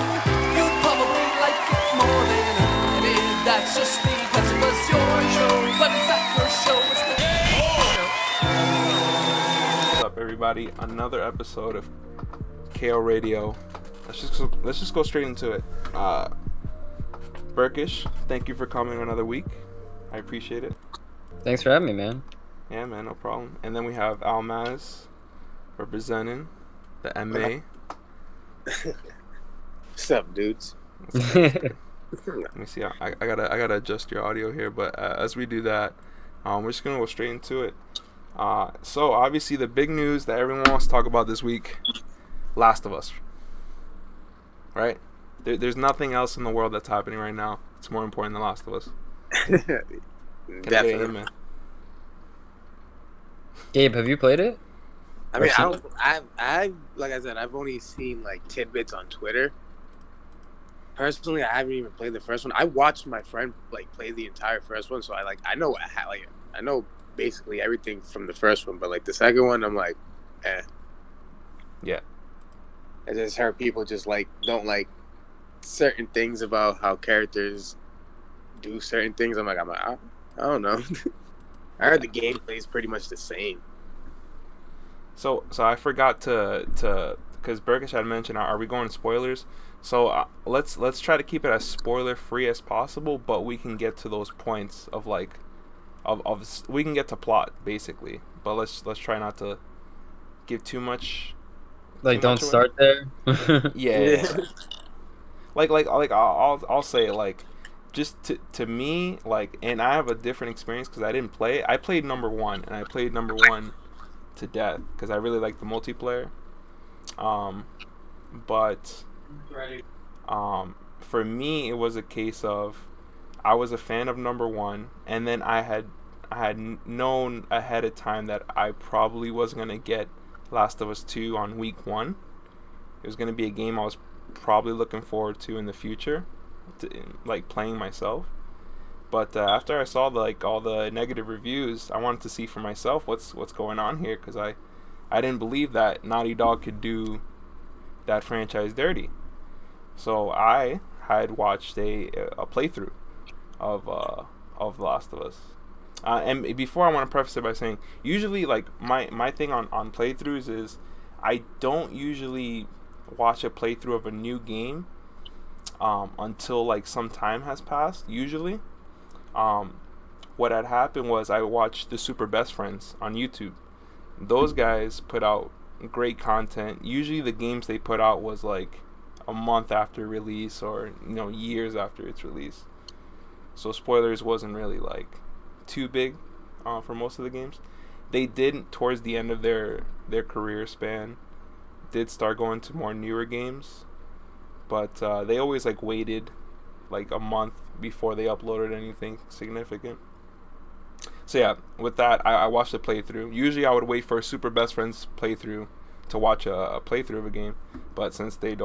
You'd probably like it more than I did. That's just because it was your show. But it's not your show, it's the What's up, everybody? Another episode of K.O.Radio. Let's just go straight into it. Burkish, thank you for coming another week. I appreciate it. Thanks for having me, man. Yeah, man, no problem. And then we have Almaz representing the MA. What's up, dudes? Let me see. I gotta adjust your audio here, but as we do that, we're just gonna go straight into it. So obviously the big news that everyone wants to talk about this week, Last of Us. Right? There's nothing else in the world that's happening right now. It's more important than Last of Us. Can I get an amen? Gabe, have you played it? I mean, I like I said, I've only seen like tidbits on Twitter. Personally, I haven't even played the first one. I watched my friend like play the entire first one, so I know I know basically everything from the first one, but like the second one, I'm like, Yeah. I just heard people just like don't like certain things about how characters do certain things. I'm like, I don't know. I heard the gameplay is pretty much the same. So I forgot to because Burkish had mentioned, are we going spoilers? So let's try to keep it as spoiler free as possible, but we can get to those points of like of we can get to plot basically, but let's try not to give too much. Like, don't start there. Yeah. like I'll say it, like, just to me, like, and I have a different experience because I didn't play. I played number one, and I played number one to death because I really like the multiplayer. But for me, it was a case of I was a fan of number one, and then I had known ahead of time that I probably wasn't gonna get Last of Us 2 on week one. It was gonna be a game I was probably looking forward to in the future, like playing myself. But after I saw all the negative reviews, I wanted to see for myself what's going on here, because I didn't believe that Naughty Dog could do that franchise dirty. So I had watched a playthrough of Last of Us. And before, I want to preface it by saying, usually, like, my thing on playthroughs is I don't usually watch a playthrough of a new game until like some time has passed. Usually, what had happened was I watched the Super Best Friends on YouTube. Those guys put out great content. Usually the games they put out was like a month after release, or years after its release. So spoilers wasn't really like too big for most of the games. They did, towards the end of their career span, did start going to more newer games, but they always like waited like a month before they uploaded anything significant. So yeah, with that, I watched a playthrough. Usually I would wait for a Super Best Friends playthrough to watch a playthrough of a game, but since they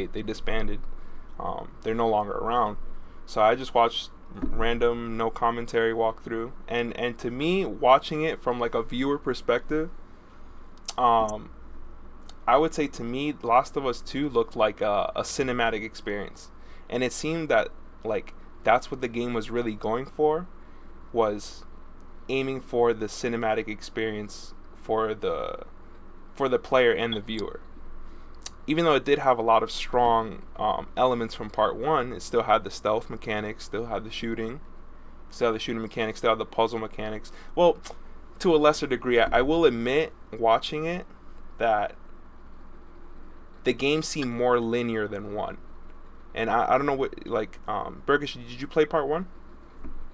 disbanded, they're no longer around. So I just watched random, no commentary walkthrough, and to me, watching it from like a viewer perspective, I would say to me, Last of Us 2 looked like a cinematic experience, and it seemed that like that's what the game was really going for, was aiming for the cinematic experience for the player and the viewer. Even though it did have a lot of strong elements from part one, it still had the stealth mechanics, still had the shooting mechanics, still had the puzzle mechanics. Well, to a lesser degree, I will admit, watching it, that the game seemed more linear than one. And I don't know what, like, Burkish, did you play part one?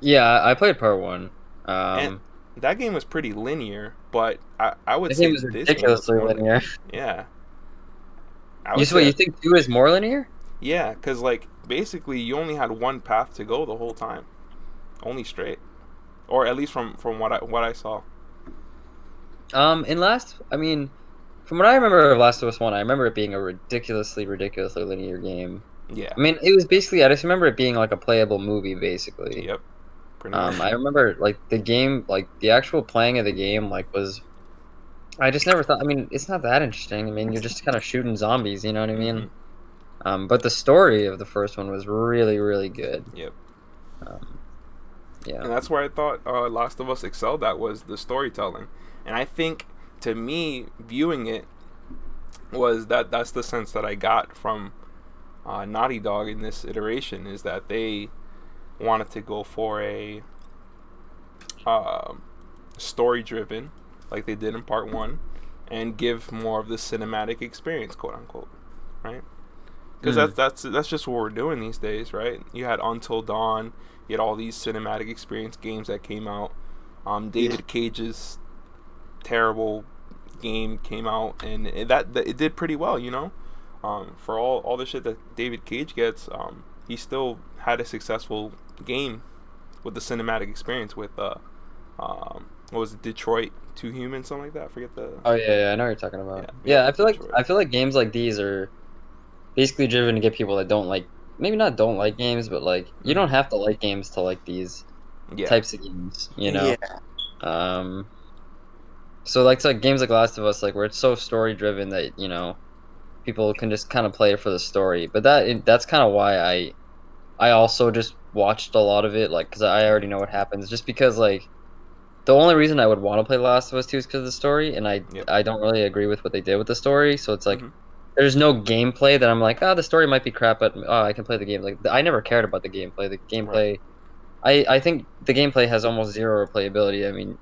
Yeah, I played part one. And that game was pretty linear, but I would The say game was this ridiculously one was more linear. Yeah. You think 2 is more linear? Yeah, because like basically you only had one path to go the whole time, only straight, or at least from what I saw. From what I remember of Last of Us 1, I remember it being a ridiculously linear game. Yeah. I mean, it was basically, I just remember it being like a playable movie, basically. Yep. Pretty much. I remember like the game, like the actual playing of the game, like was. I just never thought. I mean, it's not that interesting. I mean, you're just kind of shooting zombies. You know what I mean? But the story of the first one was really, really good. Yep. Um, yeah. And that's where I thought Last of Us excelled at, was the storytelling. And I think, to me, viewing it was that's the sense that I got from Naughty Dog in this iteration, is that they wanted to go for a story driven, like they did in part one, and give more of the cinematic experience, quote unquote, right? Because that's just what we're doing these days, right? You had Until Dawn, you had all these cinematic experience games that came out. David Cage's terrible game came out, and it did pretty well, you know. For all the shit that David Cage gets, he still had a successful game with the cinematic experience with what was it, Detroit 2 Human, something like that. I forget the. Oh yeah, I know what you're talking about. Yeah, Yeah, Detroit. I feel like games like these are basically driven to get people that don't like, maybe not don't like games, but like you don't have to like games to like these types of games, you know. Yeah. So like games like Last of Us, like where it's so story driven that, you know, people can just kind of play it for the story. But that's kind of why I also just watched a lot of it, like, because I already know what happens. Just because, like, the only reason I would want to play Last of Us 2 is because of the story, and I don't really agree with what they did with the story. So it's like, there's no gameplay that I'm like, the story might be crap, but I can play the game. Like, I never cared about the gameplay. The gameplay, I think the gameplay has almost zero replayability. I mean,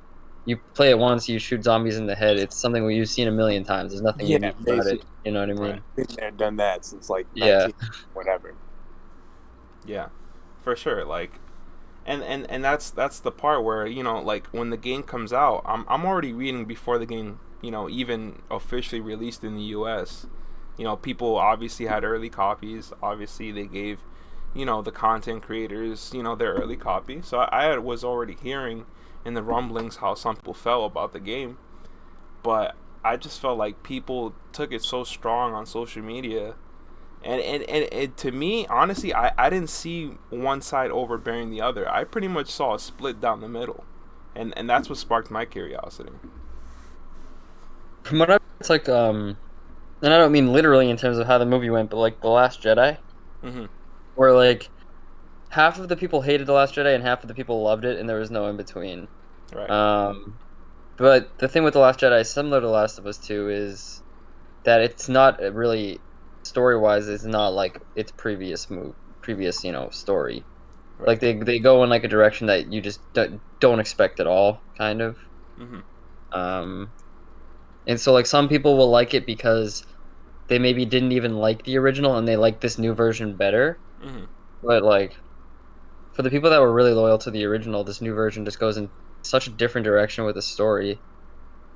you play it once, you shoot zombies in the head. It's something you've seen a million times. There's nothing Yeah, unique about it. basically. You know what I mean? Right. Been there, done that since like Yeah. 19 whatever. Yeah, for sure. Like, and that's the part where, you know, like when the game comes out, I'm already reading before the game, you know, even officially released in the U.S. You know, people obviously had early copies. Obviously, they gave, you know, the content creators, you know, their early copy. So I was already hearing in the rumblings how some people felt about the game, but I just felt like people took it so strong on social media. And to me, honestly, I didn't see one side overbearing the other. I pretty much saw a split down the middle. And that's what sparked my curiosity. From what it's like, and I don't mean literally in terms of how the movie went, but like The Last Jedi, where like half of the people hated The Last Jedi and half of the people loved it, and there was no in between. Right. But the thing with The Last Jedi, similar to Last of Us 2, is that it's not really, story-wise, it's not like its previous, you know, story. Right. Like they go in like a direction that you just don't expect at all, kind of. And so like some people will like it because they maybe didn't even like the original and they like this new version better. But like for the people that were really loyal to the original, this new version just goes in such a different direction with the story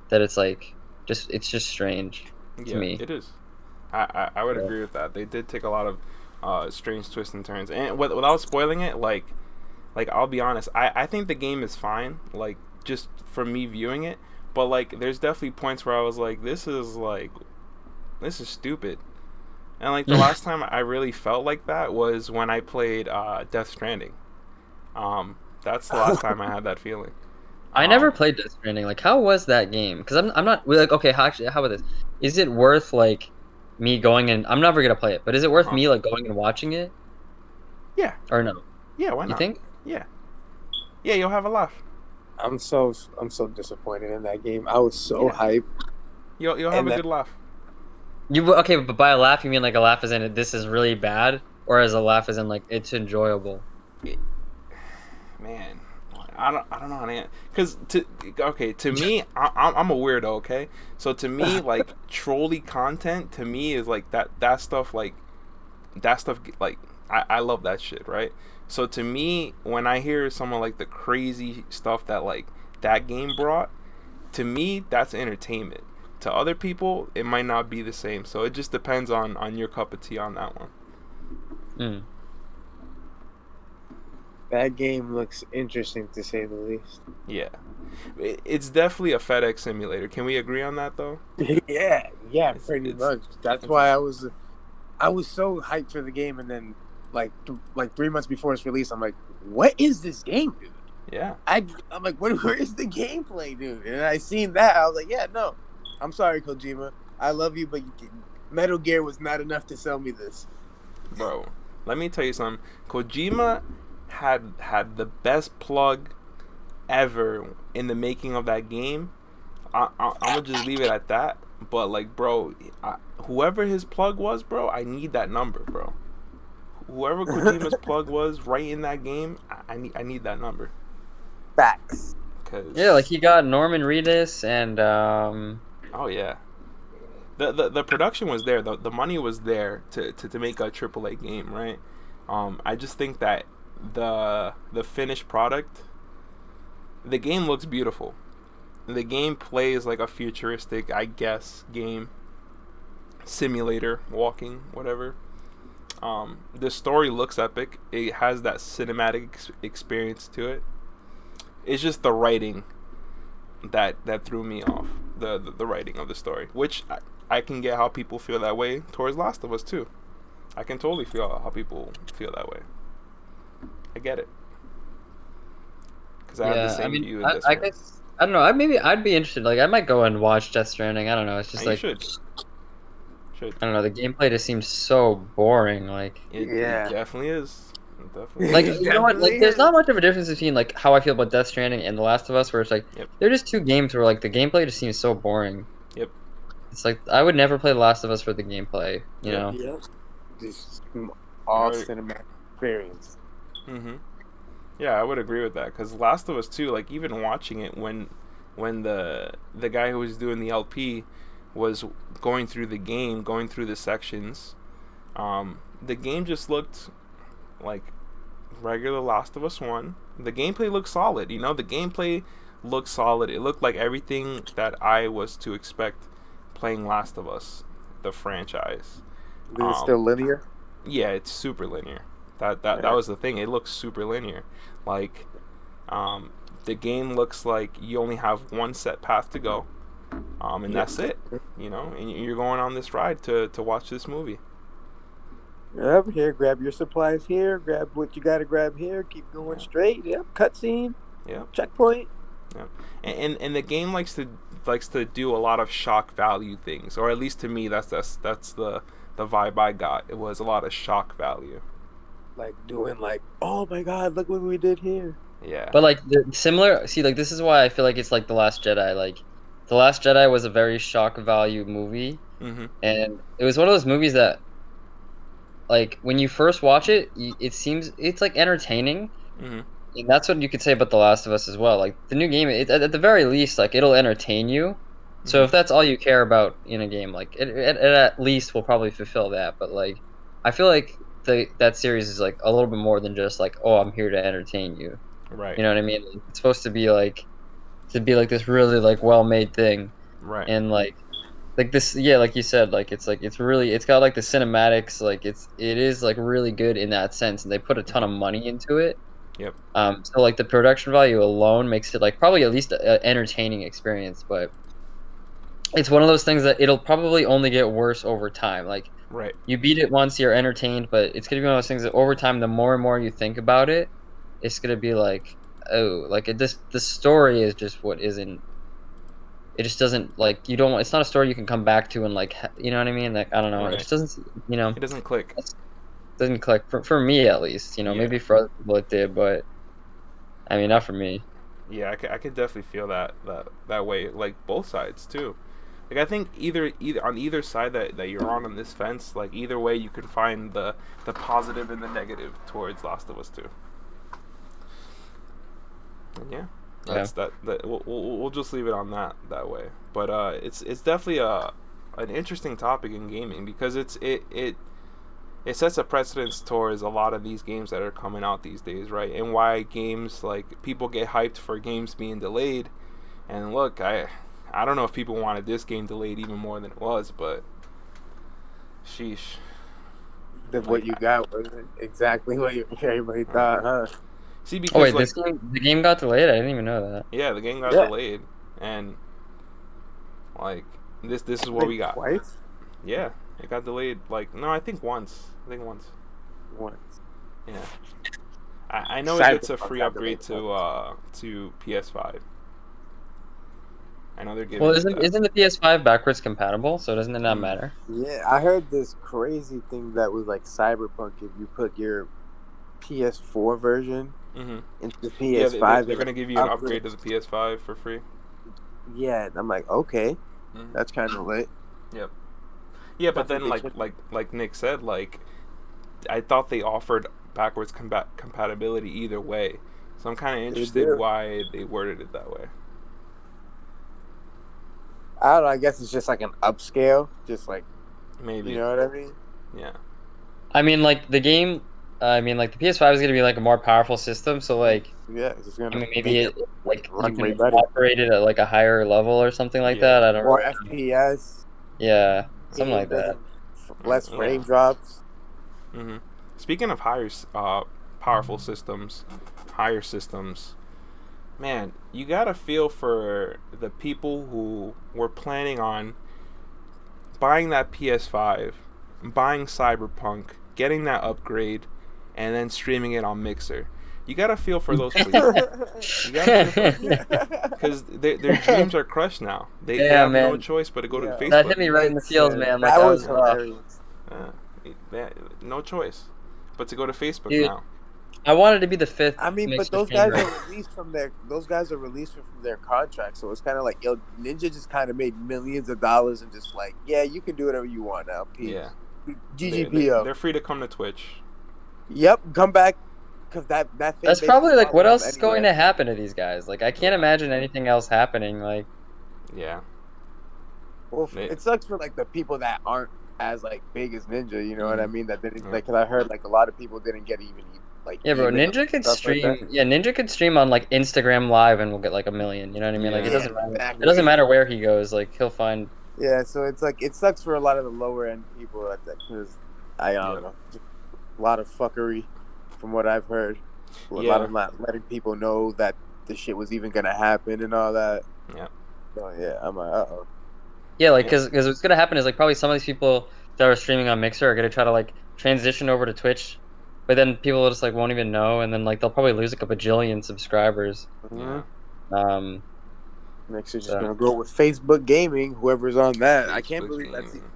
that it's like it's just strange to me. It is. I would agree with that. They did take a lot of strange twists and turns, and without spoiling it, like I'll be honest, I think the game is fine, like just from me viewing it, but like there's definitely points where I was like, this is stupid. And like the last time I really felt like that was when I played Death Stranding. That's the last time I had that feeling. I never played Death Stranding. Like, how was that game? Because I'm not like, okay. How about this? Is it worth like me going and I'm never gonna play it, but is it worth me like going and watching it? Yeah. Or no? Yeah. Why not? You think? Yeah. Yeah, you'll have a laugh. I'm so disappointed in that game. I was so hyped. You'll have a good laugh. Okay, but by a laugh you mean like a laugh as in this is really bad, or as a laugh as in like it's enjoyable? Man, I don't know how to, because to me, I'm a weirdo. Okay, so to me, like trolley content to me is like that stuff like I love that shit, right? So to me, when I hear someone like the crazy stuff that like that game brought, to me that's entertainment. To other people, it might not be the same. So it just depends on your cup of tea on that one. That game looks interesting, to say the least. Yeah. It's definitely a FedEx simulator. Can we agree on that, though? Yeah, pretty much. That's why I was so hyped for the game, and then like 3 months before its release, I'm like, what is this game, dude? Yeah. I'm like, where is the gameplay, dude? And I seen that, I was like, yeah, no. I'm sorry, Kojima. I love you, but Metal Gear was not enough to sell me this. Bro, let me tell you something. Kojima had the best plug ever in the making of that game. I'm gonna just leave it at that. But like, bro, whoever his plug was, bro, I need that number, bro. Whoever Kojima's plug was right in that game, I need that number. Facts. Yeah, like he got Norman Reedus and Oh yeah. The production was there. The money was there to make a AAA game, right? I just think that the finished product, the game looks beautiful. The game plays like a futuristic, I guess, game simulator, walking, whatever. The story looks epic. It has that cinematic experience to it. It's just the writing that threw me off. The writing of the story, which I can get how people feel that way towards Last of Us too. I can totally feel how people feel that way. I get it. Because I have the same view in this I one. guess I don't know. Maybe I'd be interested. Like I might go and watch Death Stranding. I don't know. It's just And you like should. I don't know. The gameplay just seems so boring. Like It definitely is. It definitely like is. you know what? Like there's not much of a difference between like how I feel about Death Stranding and The Last of Us, where it's like they're just two games where like the gameplay just seems so boring. Yep. It's like I would never play The Last of Us for the gameplay. You know. Yep. Just all cinematic experience. Mhm. Yeah, I would agree with that. Because Last of Us 2, like even watching it when the guy who was doing the LP was going through the game, going through the sections, the game just looked like regular Last of Us 1. The gameplay looked solid, you know? The gameplay looked solid. It looked like everything that I was to expect playing Last of Us, the franchise. Is it still linear? Yeah, it's super linear. That was the thing. It looks super linear. Like, the game looks like you only have one set path to go, and that's it. You know, and you're going on this ride to watch this movie. Yep, here, grab your supplies here, grab what you gotta grab here, keep going straight. Yep, cutscene. Yep. Checkpoint. Yep. And the game likes to do a lot of shock value things, or at least to me, that's the vibe I got. It was a lot of shock value. Like doing like, oh my god, look what we did here. Yeah. But like similar, see, like this is why I feel like it's like The Last Jedi. Like The Last Jedi was a very shock value movie, Mm-hmm. and it was one of those movies that, like, when you first watch it, it's like entertaining, Mm-hmm. and that's what you could say about The Last of Us as well. Like the new game, at the very least, like it'll entertain you. So Mm-hmm. if that's all you care about in a game, like it at least will probably fulfill that. But like, I feel like that series is like a little bit more than just like, oh, I'm here to entertain you. Right. You know what I mean? It's supposed to be like this really like well made thing, Right. and like this, yeah, like you said, like it's really, it's got like the cinematics, like it is like really good in that sense, and they put a ton of money into it. Yep. So like the production value alone makes it like probably at least an entertaining experience, but it's one of those things that it'll probably only get worse over time. Like Right. you beat it once, you're entertained, but it's gonna be one of those things that over time, the more and more you think about it, it's gonna be like, oh, like the story is just what isn't. It just doesn't, like, you don't. It's not a story you can come back to and like, you know what I mean? Like I don't know. Right. It just doesn't. You know, It doesn't click. it doesn't click for me at least. You know, Yeah. maybe for other people it did, but I mean, not for me. Yeah, I could definitely feel that way. Like both sides too. Like I think either on either side that you're on this fence, like either way you can find the positive and the negative towards Last of Us 2. And yeah, that's that. We'll just leave it on that way. But it's definitely an interesting topic in gaming because it sets a precedence towards a lot of these games that are coming out these days, right? And why games, like, people get hyped for games being delayed. And look, I don't know if people wanted this game delayed even more than it was, but sheesh. What you got wasn't exactly what everybody thought, huh? See, because Oh wait, like, the game got delayed. I didn't even know that. yeah, the game got delayed, and like this is what we got. Twice? Yeah, it got delayed. Like, no, I think once. Once. Yeah. I know Cyberpunk it's a free got upgrade delayed to PS5. I know they're giving Well, you isn't that. isn't the PS5 backwards compatible? So doesn't it not matter? Yeah, I heard this crazy thing that was like Cyberpunk. If you put your PS4 version Mm-hmm. into the Yeah, PS5, they're it, like, gonna give you an upgrade to upgrades. the PS5 for free. Yeah, I'm like, okay, Mm-hmm. that's kind of lit. Yep. Yeah, but Definitely then they should. like Nick said, like I thought they offered backwards compatibility either way. So I'm kind of They interested do. why they worded it that way. I don't know. I guess it's just like an upscale, just like Maybe. you know what I mean. Yeah. I mean, like the game. I mean, like the PS5 is gonna be like a more powerful system. So like, Yeah, it's just I gonna mean, maybe make it it like you run can way better. operate it at like a higher level or something like Yeah. that. I don't More really know. FPS. Yeah, something Game like that. doesn't less Yeah. frame drops. Mm-hmm. Speaking of powerful systems, higher systems, man, you gotta feel for the people who were planning on buying that PS5, buying Cyberpunk, getting that upgrade, and then streaming it on Mixer. You gotta feel for those people. You gotta feel for because their dreams are crushed now. They Yeah, have no man, choice but to go to Yeah, that hit Facebook. me right in the feels, man. Like that I was was, hilarious. Uh, no choice but to go to Facebook dude, now. I wanted to be the fifth I mean, but Mixer those guys streamer. are released from their contract, so it's kind of like yo, Ninja just kind of made millions of dollars and just like, yeah, you can do whatever you want now. Peace. Yeah, GGPO. they're free to come to Twitch. Yep, come back because that fan That's base probably will like what follow them else is going anywhere. to happen to these guys? Like I can't Yeah. imagine anything else happening. Like Yeah, Well, They- it sucks for like the people that aren't as like big as Ninja. You know what I mean? That didn't Yeah. like. Cause I heard like a lot of people didn't get even like. yeah, bro, emails Ninja and could stuff like stream. that. Yeah, Ninja could stream on like Instagram Live and we'll get like 1 million. You know what I mean? Like it Yeah. doesn't matter. exactly. It doesn't matter where he goes. Like he'll find. Yeah, so it's like it sucks for a lot of the lower end people at that because I don't Yep. know, just a lot of fuckery from what I've heard. A Yeah. lot of not letting people know that the shit was even gonna happen and all that. Yeah. So yeah, I'm like, oh. Yeah, like Yeah. because what's gonna happen is like probably some of these people that are streaming on Mixer are gonna try to like transition over to Twitch, but then people just like won't even know, and then like they'll probably lose like a bajillion subscribers. Yeah. Um, Next, you're just So- gonna go with Facebook Gaming. Whoever's on that, I can't Facebook believe that's. gaming.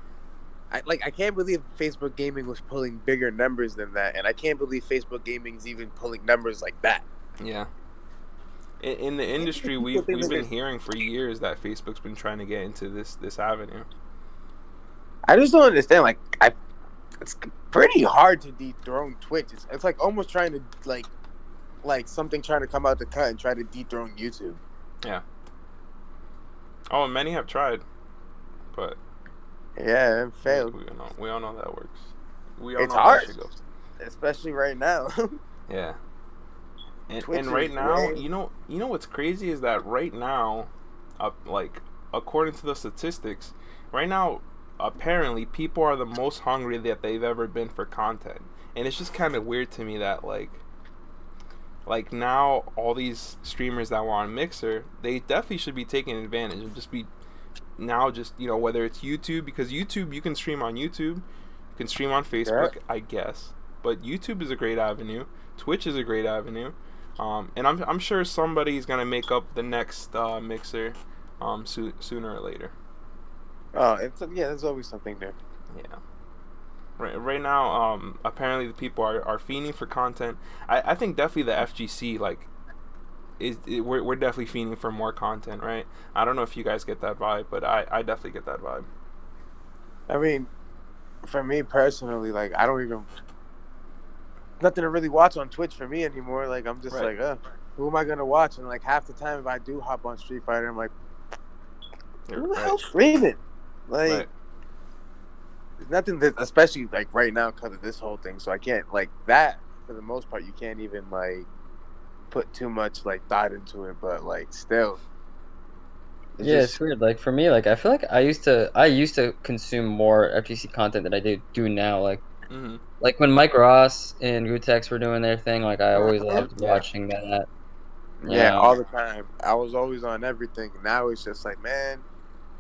I can't believe Facebook Gaming was pulling bigger numbers than that, and I can't believe Facebook Gaming is even pulling numbers like that. Yeah. In the industry, people we've think that been they- hearing for years that Facebook's been trying to get into this avenue. I just don't understand. Like, it's pretty hard to dethrone Twitch. It's like almost trying to like something trying to come out the cut and try to dethrone YouTube. Oh, many have tried, but Yeah, it failed, we all know that works. We all It's know hard. how that shit goes. especially right now. Yeah. Twitch And right is now, way- you know what's crazy is that right now, like according to the statistics, right now apparently people are the most hungry that they've ever been for content, and it's just kind of weird to me that like now all these streamers that were on Mixer, they definitely should be taking advantage and just be now just whether it's YouTube, because YouTube you can stream on YouTube, you can stream on Facebook, I guess, but YouTube is a great avenue. Twitch is a great avenue, and I'm sure somebody's gonna make up the next Mixer, sooner or later. Oh, there's always something there. Yeah. Right now, apparently the people are fiending for content. I think definitely the FGC we're definitely fiending for more content, right? I don't know if you guys get that vibe, but I definitely get that vibe. I mean, for me personally, like I don't even nothing to really watch on Twitch for me anymore. Like I'm just Right. like, who am I gonna watch? And like half the time, if I do hop on Street Fighter, I'm like, who the hell's streaming? Like, Right. there's nothing that, especially like right now, because of this whole thing. So I can't like that for the most part. You can't even like put too much like thought into it, but like still. yeah, it's weird. Like for me, like I feel like I used to consume more FGC content than I do now. Like Mm-hmm. like when Mike Ross and Gutex were doing their thing, like I always loved Yeah. watching that. Yeah, Yeah. all the time. I was always on everything. Now it's just like, man,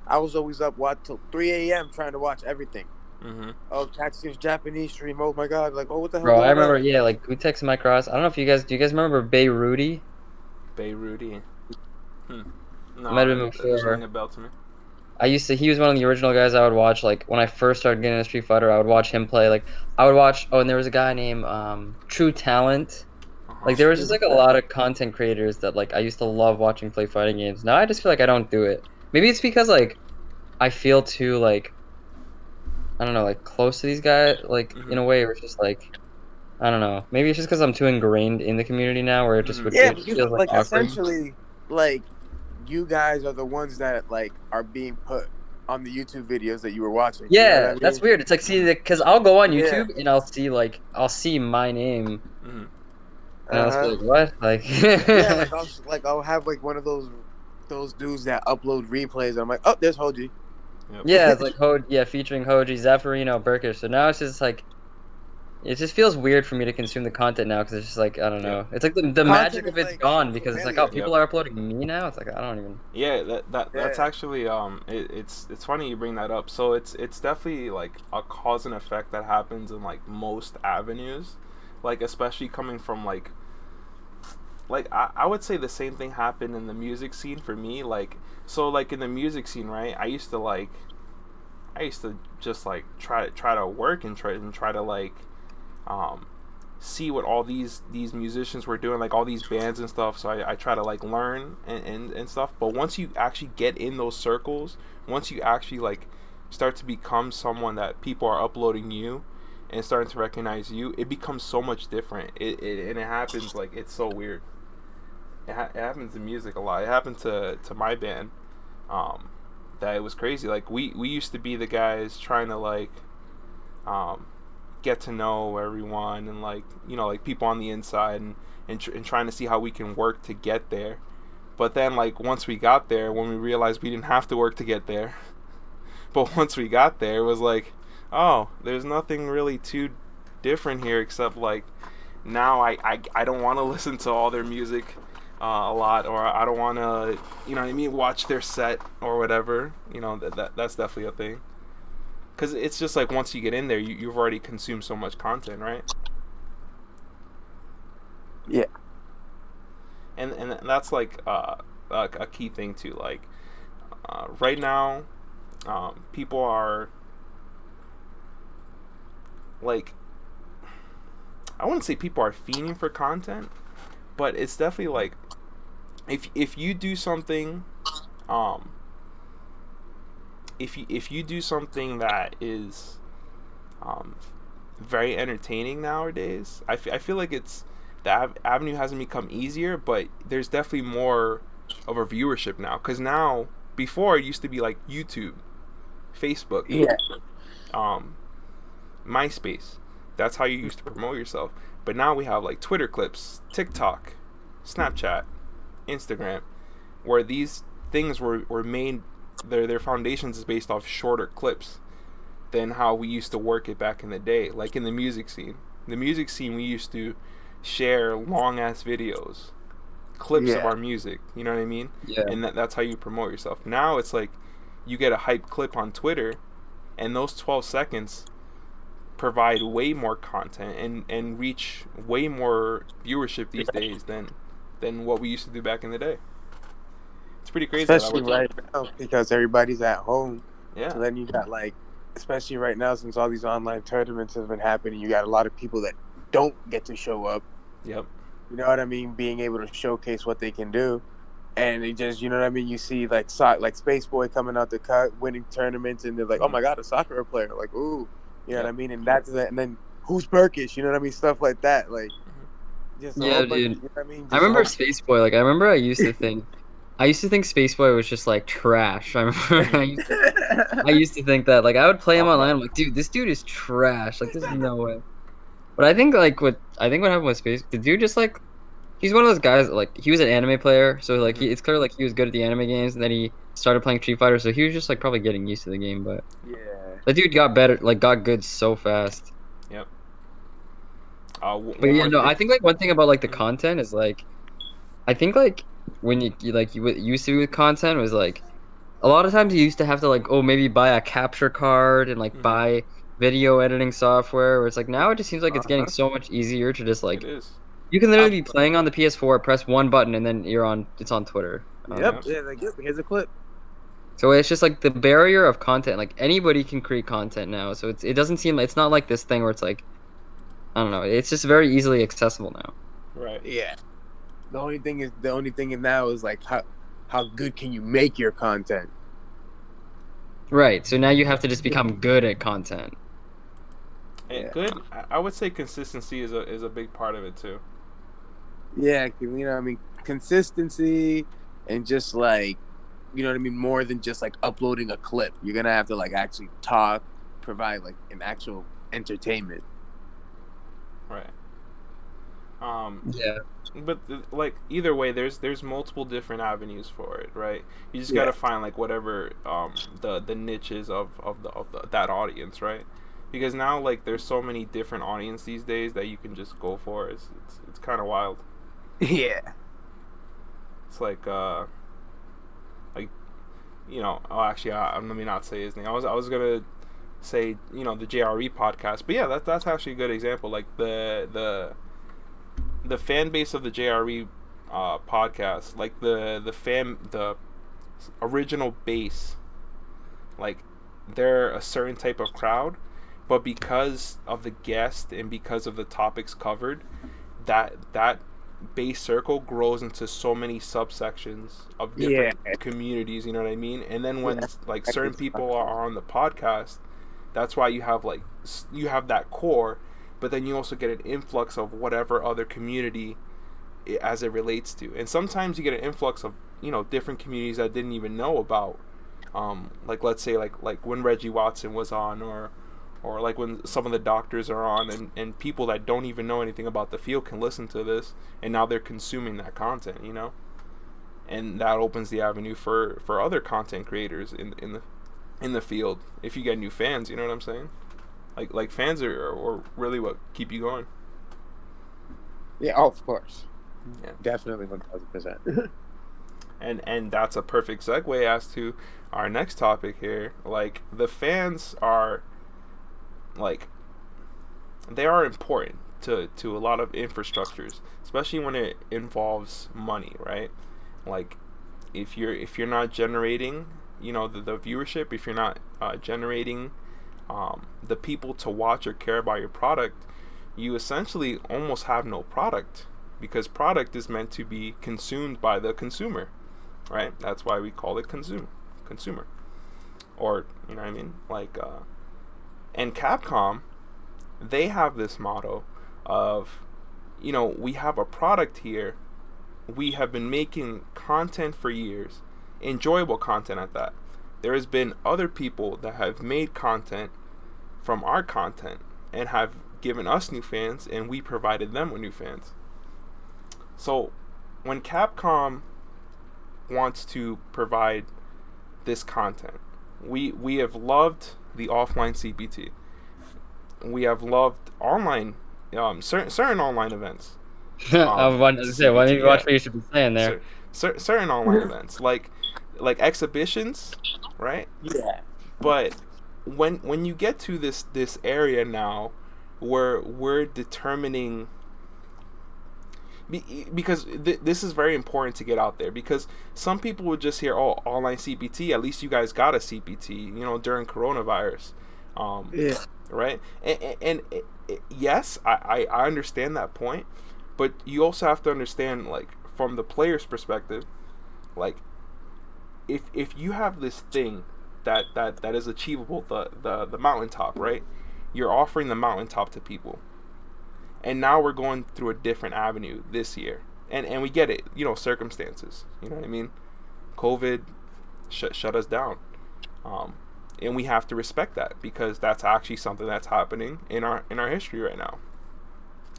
I was always up till 3 a.m. trying to watch everything. Mm-hmm. Oh, Taxi's Japanese stream. Oh my god! Like, oh, what the hell? Bro, I going remember, on? yeah, like Gutex and Mike Ross. I don't know if do you guys remember Bay Rudy? Bay Rudy. No, It might have been that doesn't ring before. a bell to me. He was one of the original guys I would watch. Like when I first started getting into Street Fighter, I would watch him play. Like I would watch. Oh, and there was a guy named True Talent. Like there was just like a lot of content creators that like I used to love watching play fighting games. Now I just feel like I don't do it. Maybe it's because like I feel too like I don't know like close to these guys like in Mm-hmm. a way where it's just like I don't know. Maybe it's just because I'm too ingrained in the community now where it just Mm-hmm. would Yeah, it but just feels like like awkward. essentially, like you guys are the ones that like are being put on the YouTube videos that you were watching. You know what I Yeah, that's mean? weird. It's like see because I'll go on Yeah. YouTube and I'll see my name Mm-hmm. and I'll just be Uh-huh. like what like Yeah, I'll have like one of those dudes that upload replays. And I'm like, oh, there's Hoji. Yep. yeah it's like featuring Hoji, Zaffarino, Burkish. So now it's just like it just feels weird for me to consume the content now because it's just like I don't Yep. know. It's like the magic Content of is it's like so gone because it's like oh familiar. people Yep. are uploading me now. It's like I don't even. Yeah, that's Yeah. actually it's funny you bring that up. So it's definitely like a cause and effect that happens in like most avenues, like especially coming from like I would say the same thing happened in the music scene for me. Like so like in the music scene, right? I used to just like try to work and try to like um see what all these musicians were doing, like all these bands and stuff. So I try to like learn and stuff. But once you actually get in those circles, once you actually like start to become someone that people are uploading you and starting to recognize you, it becomes so much different. And it happens like it's so weird. It happens in music a lot. It happened to my band. That it was crazy. Like we used to be the guys trying to like um get to know everyone and like like people on the inside and trying to see how we can work to get there. But then like once we got there, when we realized we didn't have to work to get there, but once we got there, it was like, oh, there's nothing really too different here except like now I don't want to listen to all their music a lot, or I don't want to you know what I mean, watch their set or whatever. That's definitely a thing. Because it's just like once you get in there, you've already consumed so much content, right? Yeah. And that's like a key thing too. Like right now, people are like, I wouldn't say people are fiending for content, but it's definitely like if you do something, um, if you do something that is um, very entertaining nowadays. I feel like it's the avenue hasn't become easier, but there's definitely more of a viewership now. Because now, before it used to be like YouTube, Facebook, Yeah. um, MySpace. That's how you used to promote yourself. But now we have like Twitter clips, TikTok, Snapchat, Instagram, where these things were made. Their foundations is based off shorter clips than how we used to work it back in the day. Like in the music scene. The music scene, we used to share long ass videos, clips of Yeah. our music. You know what I mean? Yeah. And that's how you promote yourself. Now it's like you get a hype clip on Twitter, and those 12 seconds provide way more content and reach way more viewership these days than what we used to do back in the day. It's pretty crazy how that Especially works out. right now because everybody's at home. Yeah. So then you got like, especially right now since all these online tournaments have been happening, you got a lot of people that don't get to show up. Yep. You know what I mean? Being able to showcase what they can do, and it just, you know what I mean? You see like like Space Boy coming out the cut, winning tournaments, and they're like, oh my god, a soccer player! Like, ooh, you know what I mean? And that's that. And then who's Burkish? You know what I mean? Stuff like that. Like, just a Yeah, whole bunch. dude. You know what I mean? I Just a remember whole. Space Boy. Like I remember I used to think Space Boy was just like trash. I remember I used to think that like I would play him Oh, online. I'm like, dude, this dude is trash. Like, there's no way. But I think what happened with Space, the dude just like he's one of those guys that, like he was an anime player, so like Mhm. it's clear like he was good at the anime games, and then he started playing Street Fighter, so he was just like probably getting used to the game. But Yeah. the dude got better, like got good so fast. Yep. But One yeah, more no, thing. I think like one thing about like the Mhm. content is like I think like when you what used to be with content was like a lot of times you used to have to like maybe buy a capture card and like Mhm. buy video editing software where it's like now it just seems like it's getting Uh-huh. so much easier to just It like is. You can literally be playing on the PS4, press one button, and then it's on Twitter. Yep. Yeah. Like, yep. Here's a clip. So it's just like the barrier of content. Like anybody can create content now. So it doesn't seem it's not like this thing where it's like, I don't know. It's just very easily accessible now. Right. Yeah. The only thing now is like how good can you make your content? Right. So now you have to just become good at content. And good. I would say consistency is a big part of it too. Yeah, you know what I mean, consistency and just like, you know what I mean, more than just like uploading a clip. You're gonna have to like actually talk, provide like an actual entertainment. Right. Yeah. But like either way, there's multiple different avenues for it, right? You just gotta find like whatever the niches of that audience, right? Because now like there's so many different audience these days that you can just go for. It's kind of wild. Yeah. It's like you know, actually let me not say his name. I was gonna say, you know, the JRE podcast, but yeah, that's actually a good example. Like the fan base of the JRE podcast, like the original base, like they're a certain type of crowd, but because of the guest and because of the topics covered, that base circle grows into so many subsections of different communities, you know what I mean? And then when like certain people are on the podcast, that's why you have that core, but then you also get an influx of whatever other community as it relates to. And sometimes you get an influx of, you know, different communities that didn't even know about, like let's say like when Reggie Watson was on, or like when some of the doctors are on, and people that don't even know anything about the field can listen to this, and now they're consuming that content, you know, and that opens the avenue for other content creators in the field. If you get new fans, you know what I'm saying? Like fans are really what keep you going. Yeah, oh, of course. Yeah, definitely 1000%. And that's a perfect segue as to our next topic here. Like the fans are, like, they are important to a lot of infrastructures, especially when it involves money, right? Like if you're not generating, you know, the viewership, if you're not generating the people to watch or care about your product, you essentially almost have no product, because product is meant to be consumed by the consumer, right? That's why we call it consumer, or, you know what I mean, like and Capcom, they have this motto of, you know, we have a product here, we have been making content for years, enjoyable content at that. There has been other people that have made content from our content and have given us new fans, and we provided them with new fans. So when Capcom wants to provide this content, we have loved the offline CPT. We have loved online, certain online events. I wanted to say, why don't you watch what you should be saying there? Certain online events, like exhibitions, right? Yeah. But when you get to this area now, where we're determining, because this is very important to get out there, because some people would just hear, oh, online CPT, at least you guys got a CPT, you know, during coronavirus, right? And yes, I understand that point, but you also have to understand, like, from the player's perspective, like, if you have this thing that is achievable, the mountaintop, right? You're offering the mountaintop to people. And now we're going through a different avenue this year. And we get it, you know, circumstances. You know what I mean? COVID shut us down. And we have to respect that, because that's actually something that's happening in our history right now.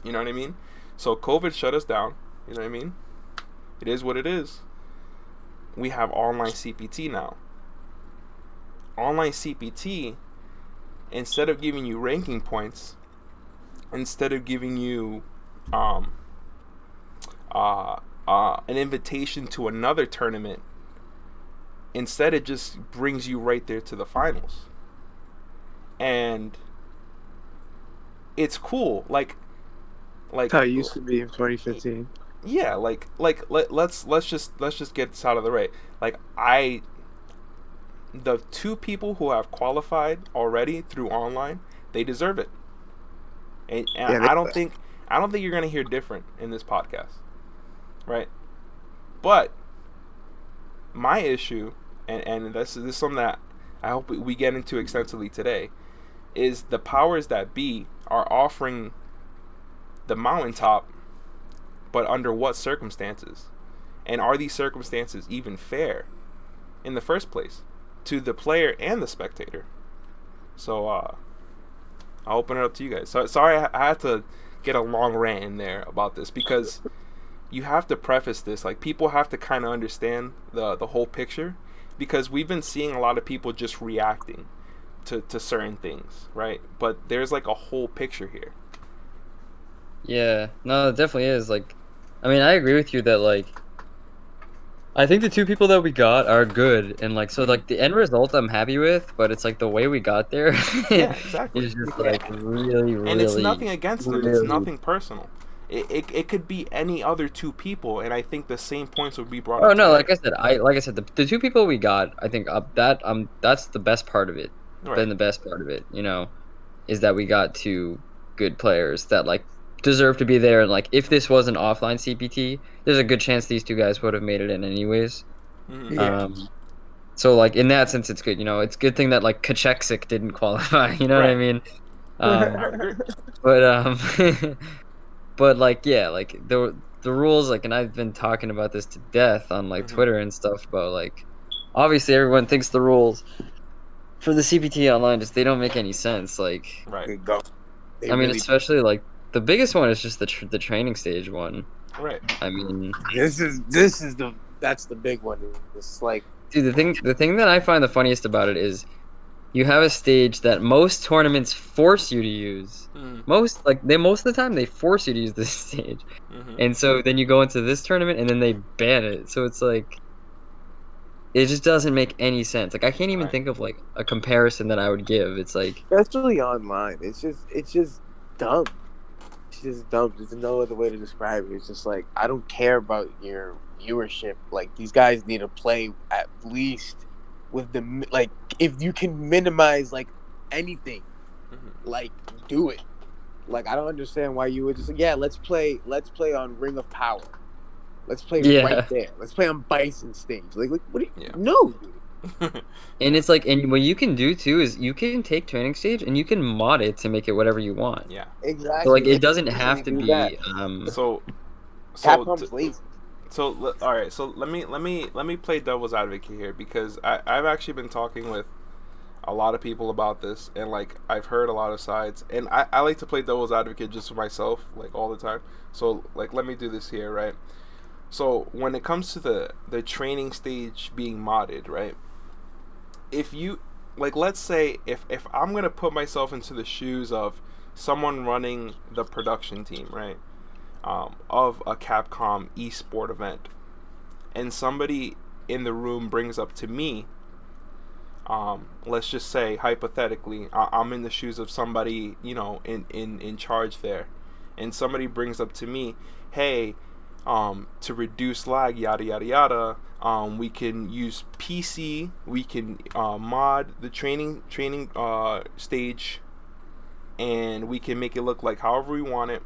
You know what I mean? So COVID shut us down. You know what I mean? It is what it is. We have online CPT now. Online CPT, instead of giving you ranking points, instead of giving you an invitation to another tournament, instead it just brings you right there to the finals. And it's cool. Like, Like, That's how it used to be in 2015. yeah, let's just get this out of the way. Like, the two people who have qualified already through online, they deserve it. And Yeah, I don't think you're gonna hear different in this podcast, right? But my issue, and this is something that I hope we get into extensively today, is the powers that be are offering the mountaintop, but under what circumstances? And are these circumstances even fair in the first place to the player and the spectator? So I'll open it up to you guys. So sorry, I had to get a long rant in there about this, because you have to preface this. Like, people have to kind of understand the whole picture, because we've been seeing a lot of people just reacting to certain things, right? But there's like a whole picture here. Yeah, no, it definitely is. Like, I mean, I agree with you that, like, I think the two people that we got are good, and like, so like the end result I'm happy with, but it's like the way we got there Yeah, exactly. is just like really, And it's really, nothing against them. It's really. nothing personal. It could be any other two people, and I think the same points would be brought Oh up no, today. like I said, the two people we got, I think that's the best part of it. Right. Been the best part of it, is that we got two good players that like deserve to be there, and like if this was an offline CPT, there's a good chance these two guys would have made it in anyways. Mm-hmm. Yeah. So like in that sense, it's good. It's a good thing that like Kacheksik didn't qualify. You know what I Right. mean? I would agree. But but like yeah, like the rules, like, and I've been talking about this to death on like Mm-hmm. Twitter and stuff about like obviously everyone thinks the rules for the CPT online just they don't make any sense. Like Right. They go. They I mean, really. especially like the biggest one is just the training stage one. Right. I mean, This is that's the big one. It's like dude, the thing that I find the funniest about it is you have a stage that most tournaments force you to use. Mm-hmm. Most of the time they force you to use this stage. Mm-hmm. And so then you go into this tournament and then they ban it. So it's like it just doesn't make any sense. Like I can't even Right. think of like a comparison that I would give. It's like especially online. It's just dumb. It's just dumb. There's no other way to describe it. It's just like I don't care about your viewership. Like these guys need to play at least with the like if you can minimize like anything, Mm-hmm. like do it. Like I don't understand why you would just like, yeah, let's play on Ring of Power. Let's play Yeah. right there. Let's play on Bison stage. Like what do you Yeah. no, dude. and it's like and what you can do too is you can take training stage and you can mod it to make it whatever you want. Yeah. Exactly. So like They it doesn't can have to do be that. So Capcom's lazy. all right. So let me play devil's advocate here, because I've actually been talking with a lot of people about this, and like I've heard a lot of sides, and I like to play devil's advocate just for myself, like all the time. So like let me do this here, right? So when it comes to the training stage being modded, right? If you like, let's say if I'm gonna put myself into the shoes of someone running the production team, right, of a Capcom esport event, and somebody in the room brings up to me, let's just say hypothetically, I'm in the shoes of somebody in charge there, and somebody brings up to me, hey, to reduce lag, yada yada yada. We can use PC. We can mod the training stage, and we can make it look like however we want it.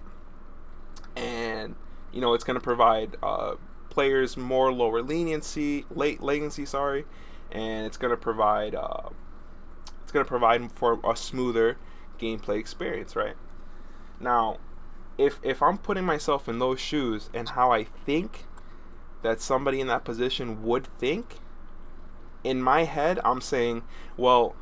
And it's going to provide players more lower latency. Sorry, and it's going to provide for a smoother gameplay experience, right? Now, if I'm putting myself in those shoes and how I think that somebody in that position would think, in my head I'm saying, well,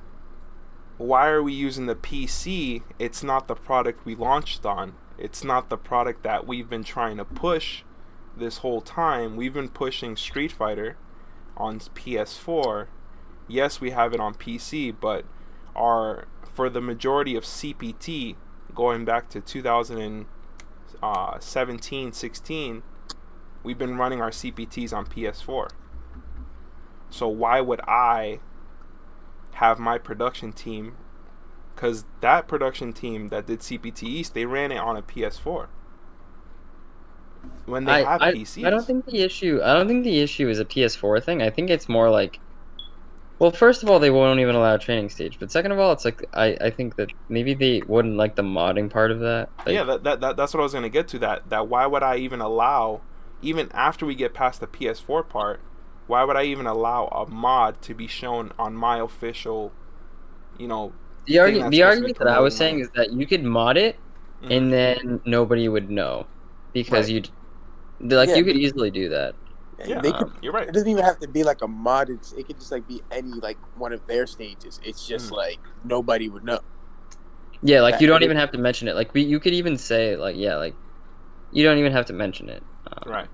why are we using the PC? It's not the product we launched on. It's not the product that we've been trying to push this whole time. We've been pushing Street Fighter on PS4. Yes, we have it on PC, but for the majority of CPT, going back to 2017-16, we've been running our CPTs on PS4. So why would I have my production team, because that production team that did CPT East, they ran it on a PS4. when they have I PCs. I don't think the issue is a PS4 thing. I think it's more like, well, first of all, they won't even allow a training stage. But second of all, it's like I think that maybe they wouldn't like the modding part of that. Yeah, Like, that's what I was gonna get to. That why would I even allow, even after we get past the PS4 part, why would I even allow a mod to be shown on my official, you know, thing that's the supposed to be argument that I was promoting saying is that you could mod it my. and then nobody would know because Right. you could easily do that. Yeah, they could. you're right. It doesn't even have to be like a mod. It could just like be any like one of their stages. It's just like nobody would know. Yeah, like That you don't it- even have to mention it. Like you could even say like, yeah, like you don't even have to mention it. Right.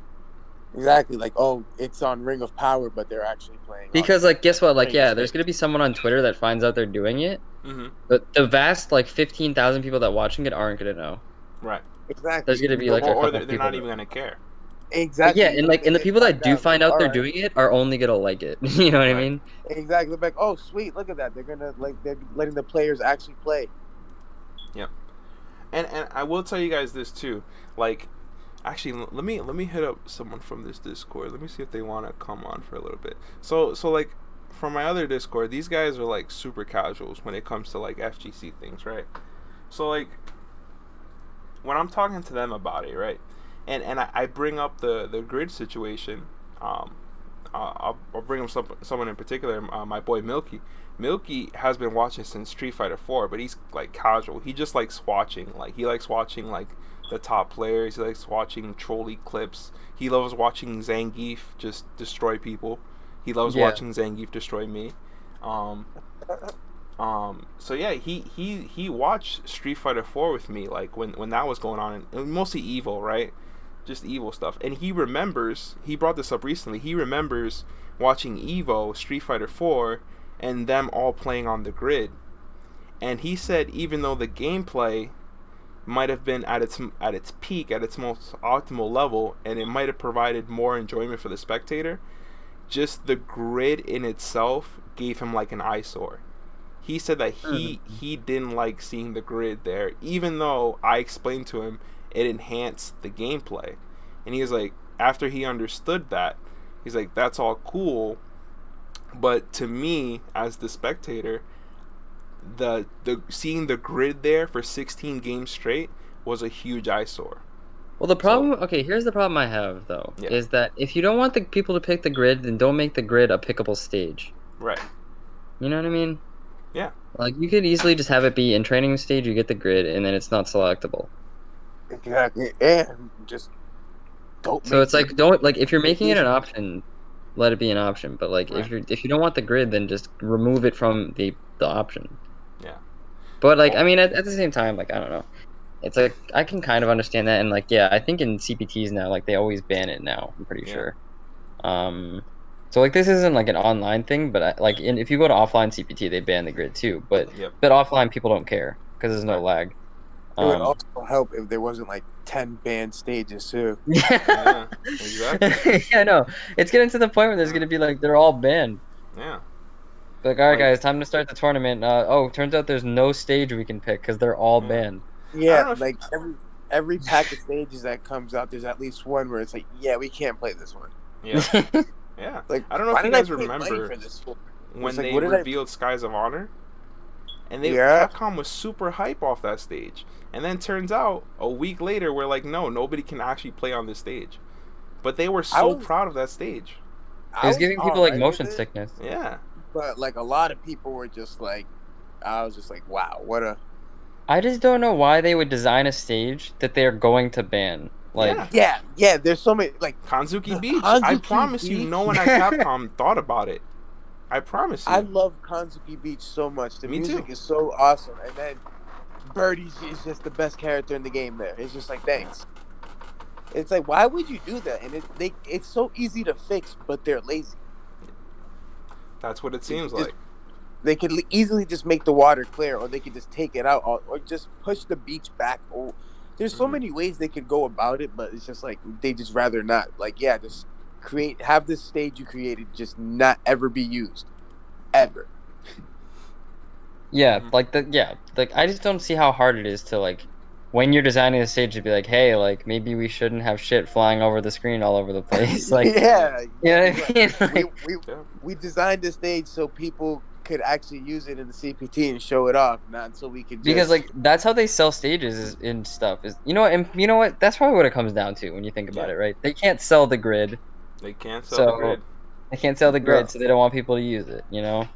Exactly. Like, oh, it's on Ring of Power, but they're actually playing. Because like, guess what? Like, Training yeah, there's stage. gonna be someone on Twitter that finds out they're doing it, Mm-hmm. but the vast like 15,000 people that watching it aren't gonna know. Right. Exactly. There's gonna be like a Or couple they're people. not even gonna care. Exactly. Yeah, and like, and the people that do find out they're alright. doing it are only gonna like it. You know what I Right. mean? Exactly. Like, oh, sweet, look at that. They're letting the players actually play. And I will tell you guys this too. Like, actually, let me hit up someone from this Discord. Let me see if they want to come on for a little bit. So like, from my other Discord, these guys are like super casuals when it comes to like FGC things, right? So like, when I'm talking to them about it, right, and I bring up the grid situation, I'll bring up someone in particular, my boy Milky. Milky has been watching since Street Fighter 4, but he's like casual. He just likes watching. Like, he likes watching like the top players. He likes watching trolley clips. He loves watching Zangief just destroy people. He loves watching Zangief destroy me. So yeah, he watched Street Fighter 4 with me, like when that was going on, and mostly evil, right? Just evil stuff. And he remembers, he brought this up recently, he remembers watching Evo, Street Fighter 4, and them all playing on the grid. And he said even though the gameplay might have been at its peak, at its most optimal level, and it might have provided more enjoyment for the spectator, just the grid in itself gave him like an eyesore. He said that he didn't like seeing the grid there, even though I explained to him it enhanced the gameplay. And he was like, after he understood that, he's like, that's all cool, but to me as the spectator, the seeing the grid there for 16 games straight was a huge eyesore. Well, the problem, okay, here's the problem I have though, is that if you don't want the people to pick the grid, then don't make the grid a pickable stage. Right. You know what I mean? Yeah. Like, you could easily just have it be in training stage, you get the grid, and then it's not selectable. Exactly. And just don't. So it's like, don't, like, if you're making it an option, let it be an option. But like, if you don't want the grid, then just remove it from the option. Yeah. But like, I mean, at the same time, like, I don't know. It's like, I can kind of understand that, and like, yeah, I think in CPTs now, like, they always ban it now. I'm pretty sure. So like, this isn't like an online thing, but if you go to offline CPT, they ban the grid too. But offline people don't care because there's no lag. It would also help if there wasn't like 10 banned stages too. Yeah, exactly. Yeah, no, it's getting to the point where there's gonna be like they're all banned. Yeah. Like, all right, guys, time to start the tournament. Turns out there's no stage we can pick because they're all banned. Yeah, like every pack of stages that comes out, there's at least one where it's like, yeah, we can't play this one. Yeah. Yeah. Like, I don't know if you guys remember when they revealed Skies of Honor, and Capcom was super hype off that stage, and then turns out a week later we're like, no, nobody can actually play on this stage, but they were so proud of that stage. It was giving people like motion sickness. Yeah. But like a lot of people were just like, I was just like, wow, what a. I just don't know why they would design a stage that they're going to ban. Like, yeah, there's so many, like Kanzuki Beach. I promise you, no one at Capcom thought about it. I promise you. I love Kanzuki Beach so much. The music too. is so awesome, and then Birdie is just the best character in the game. There, it's just like, thanks. It's like, why would you do that? And it's so easy to fix, but they're lazy. That's what it seems like. They could easily just make the water clear, or they could just take it out, or just push the beach back. Or there's so many ways they could go about it, but it's just like they just rather not. Like, yeah, just have this stage you created just not ever be used, ever. Yeah, like I just don't see how hard it is to like when you're designing the stage, to be like, hey, like maybe we shouldn't have shit flying over the screen all over the place. Like, yeah, you know you're what I mean? right. We Like, we Yeah. we designed the stage so people could actually use it in the CPT and show it off, not so we could because just. like that's how they sell stages and stuff. Is you know what? And you know what? That's probably what it comes down to when you think about Yeah. it, right? They can't sell the grid, They can't sell the so grid. they can't sell the No. grid, so they don't want people to use it. You know.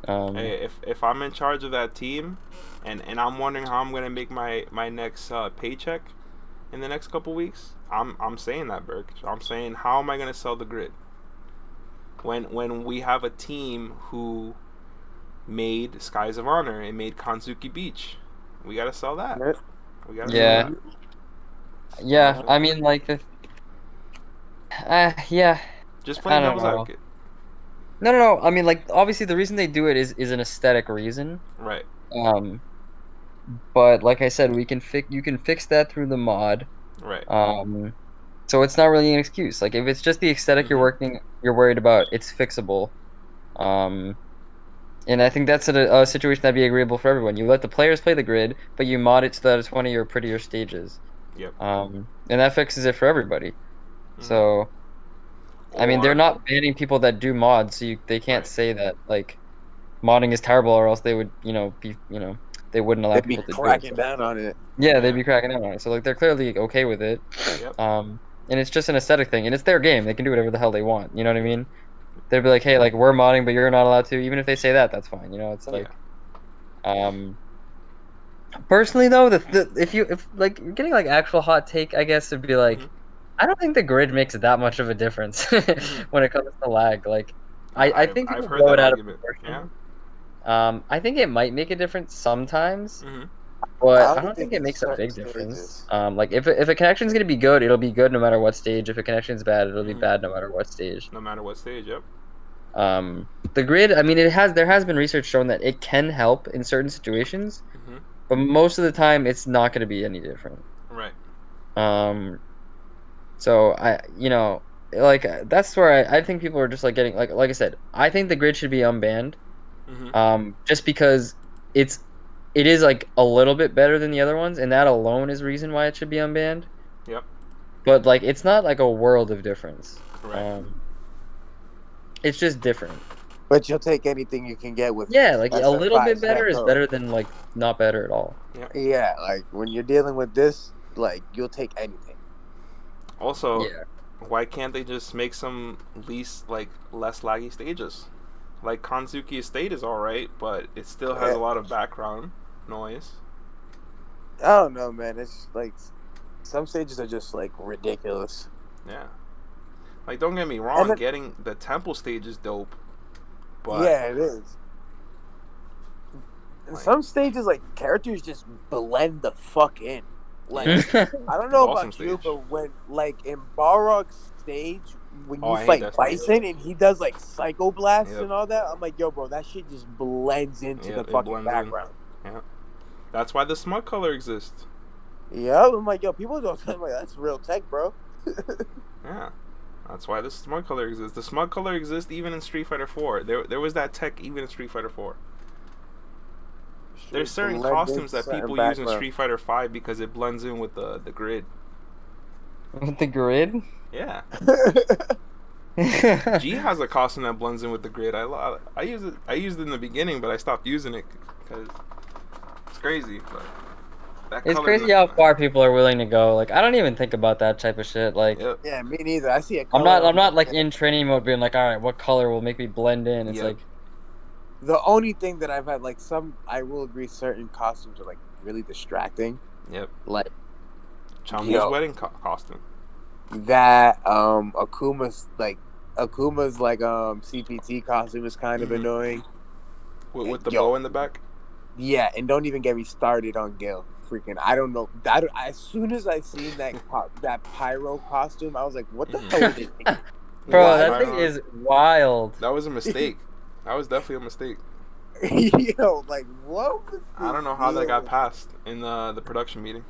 Hey, if I'm in charge of that team, and I'm wondering how I'm gonna make my next paycheck in the next couple weeks, I'm saying that, Burke. I'm saying, how am I gonna sell the grid when we have a team who made Skies of Honor and made Kanzuki Beach? We gotta sell that. We gotta Yeah. sell that. Yeah, I mean, like yeah. Just I playing don't devil's know. advocate. No. I mean, like, obviously, the reason they do it is an aesthetic reason. Right. But like I said, you can fix that through the mod. Right. So it's not really an excuse. Like, if it's just the aesthetic you're worried about, it's fixable. And I think that's a situation that'd be agreeable for everyone. You let the players play the grid, but you mod it so that it's one of your prettier stages. Yep. And that fixes it for everybody. Mhm. So, I mean, they're Or- not banning people that do mods, so they can't Right. say that like modding is terrible, or else they would, they wouldn't allow They'd be people to do it. cracking So, down on it. yeah, Yeah. they'd be cracking down on it. So like they're clearly okay with it. Yep. And it's just an aesthetic thing, and it's their game. They can do whatever the hell they want. You know what I mean? They'd be like, hey, like we're modding, but you're not allowed to. Even if they say that, that's fine. You know, it's like, personally though, if like you're getting like actual hot take, I guess it'd be like, Mhm. I don't think the grid makes that much of a difference when it comes to lag. Like, I think I've people heard blow that it out of argument. proportion. Yeah. I think it might make a difference sometimes, Mm-hmm. but I I only don't think think it in makes a certain big difference. stages. Like if a connection's gonna be good, it'll be good no matter what stage. If a connection's bad, it'll be bad no matter what stage. No matter what stage. Yep. The grid, I mean, there has been research shown that it can help in certain situations, Mm-hmm. but most of the time it's not going to be any different. Right. So like that's where I think people are just like getting like I said, I think the grid should be unbanned. Mm-hmm. Just because it is like a little bit better than the other ones, and that alone is reason why it should be unbanned. Yep. But like it's not like a world of difference. Right. It's just different. But you'll take anything you can get with. Yeah, like a little SF5 bit better is Snapcode. better than like not better at all. Yeah, like when you're dealing with this, like you'll take anything. Also, Yeah. why can't they just make some less laggy stages? Like Kanzuki Estate is alright, but it still has a lot of background noise. I don't know, man. It's like some stages are just like ridiculous. Yeah. Like, don't get me wrong, then, getting the temple stage is dope. But yeah, it is. In some stages, like characters just blend the fuck in. Like I don't know Awesome about you, stage. but when like in Balrog's stage, when Oh, you I hate fight that stage. Bison and he does like Psycho Blast Yep. and all that, I'm like, yo, bro, that shit just blends into Yeah, the it fucking blends in. background. Yeah. That's why the smug color exists. Yeah, I'm like, yo, people don't think like that's real tech, bro. Yeah. That's why the smug color exists. The smug color exists even in Street Fighter 4. There was that tech even in Street Fighter 4. There's certain Blend costumes into that people certain use in background. Street Fighter 5 because it blends in with the grid. With the grid? Yeah. G has a costume that blends in with the grid. I use it. I used it in the beginning, but I stopped using it because it's crazy. But that It's color crazy how far people are willing to go. Like I don't even think about that type of shit. Like Yep. Yeah, me neither. I see a I'm color. not like in training mode being like, all right, what color will make me blend in? It's Yep. like The only thing that I've had, like I will agree, certain costumes are like really distracting. Yep. Like Chun-Li's wedding costume. that, Akuma's CPT costume is kind of annoying. With the bow in the back. Yeah, and don't even get me started on Gil. Freaking, I don't know. As soon as I seen that pyro costume, I was like, "What the hell are they thinking?" bro, Why that thing is wild. That was a mistake. That was definitely a mistake. Yo, like what? Was I don't know how that got passed in the production meeting.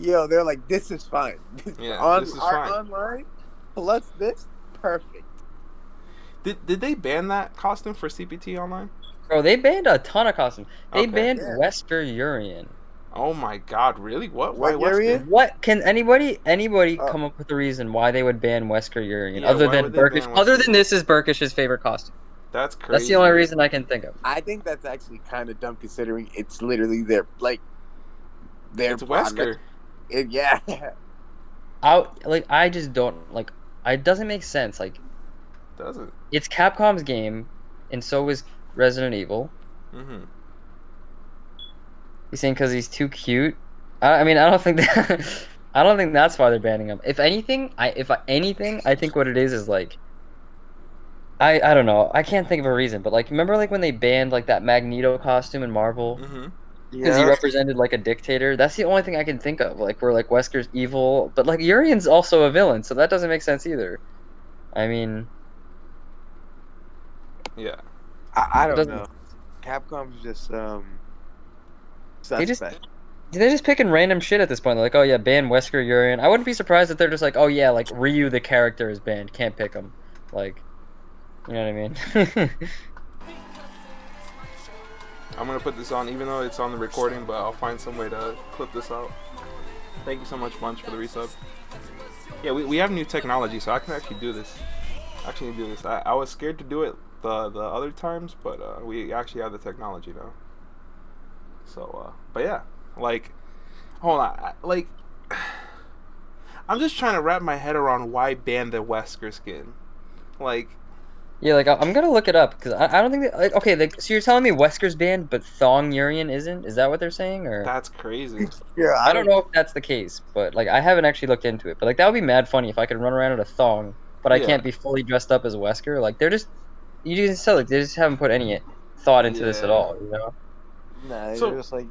Yo, they're like, "This is fine." Yeah, this is fine. Online plus this, perfect. Did they ban that costume for CPT online? Bro, they banned a ton of costumes. They Okay. banned Yeah. Wesker Urian. Oh my God! Really? What? Why What area? Wesker? What can anybody Oh. come up with a reason why they would ban Wesker Urian Yeah, why would they ban Other Wesker? than this is Burkish's favorite costume? That's That's crazy. the only reason I can think of. I think that's actually kind of dumb considering it's literally their It's Wesker. Yeah. I just don't like. It doesn't make sense. Like, Doesn't. it's Capcom's game, and so is Resident Evil. Mm-hmm. You saying because he's too cute? I mean, I don't think that. I don't think that's why they're banning him. If anything, I think what it is like. I don't know. I can't think of a reason, but like, remember like when they banned like that Magneto costume in Marvel Mm-hmm. because he represented like a dictator? That's the only thing I can think of. Like, where like Wesker's evil, but like Urian's also a villain, so that doesn't make sense either. I mean, Yeah. I It don't doesn't- know. Capcom's just They just- suspect. they're just picking random shit at this point. They're like, oh yeah, ban Wesker Urian. I wouldn't be surprised if they're just like, oh yeah, like Ryu the character is banned, can't pick him. Like, you know what I mean? I'm gonna put this on, even though it's on the recording, but I'll find some way to clip this out. Thank you so much, Bunch, for the resub. Yeah, we have new technology, so I can actually do this. I was scared to do it the other times, but we actually have the technology now. So, but yeah, like, hold on, like, I'm just trying to wrap my head around why ban the Wesker skin. Like, Yeah, like I'm gonna look it up because I don't think that, like, okay, like, so you're telling me Wesker's banned but Thong Urian isn't? Is that what they're saying? Or that's crazy. Yeah, I don't know if that's the case, but like I haven't actually looked into it. But like that would be mad funny if I could run around in a thong, but I Yeah. can't be fully dressed up as Wesker. Like they're just you just said like they just haven't put any thought into this at Yeah. all, you know? Nah, So- they're just like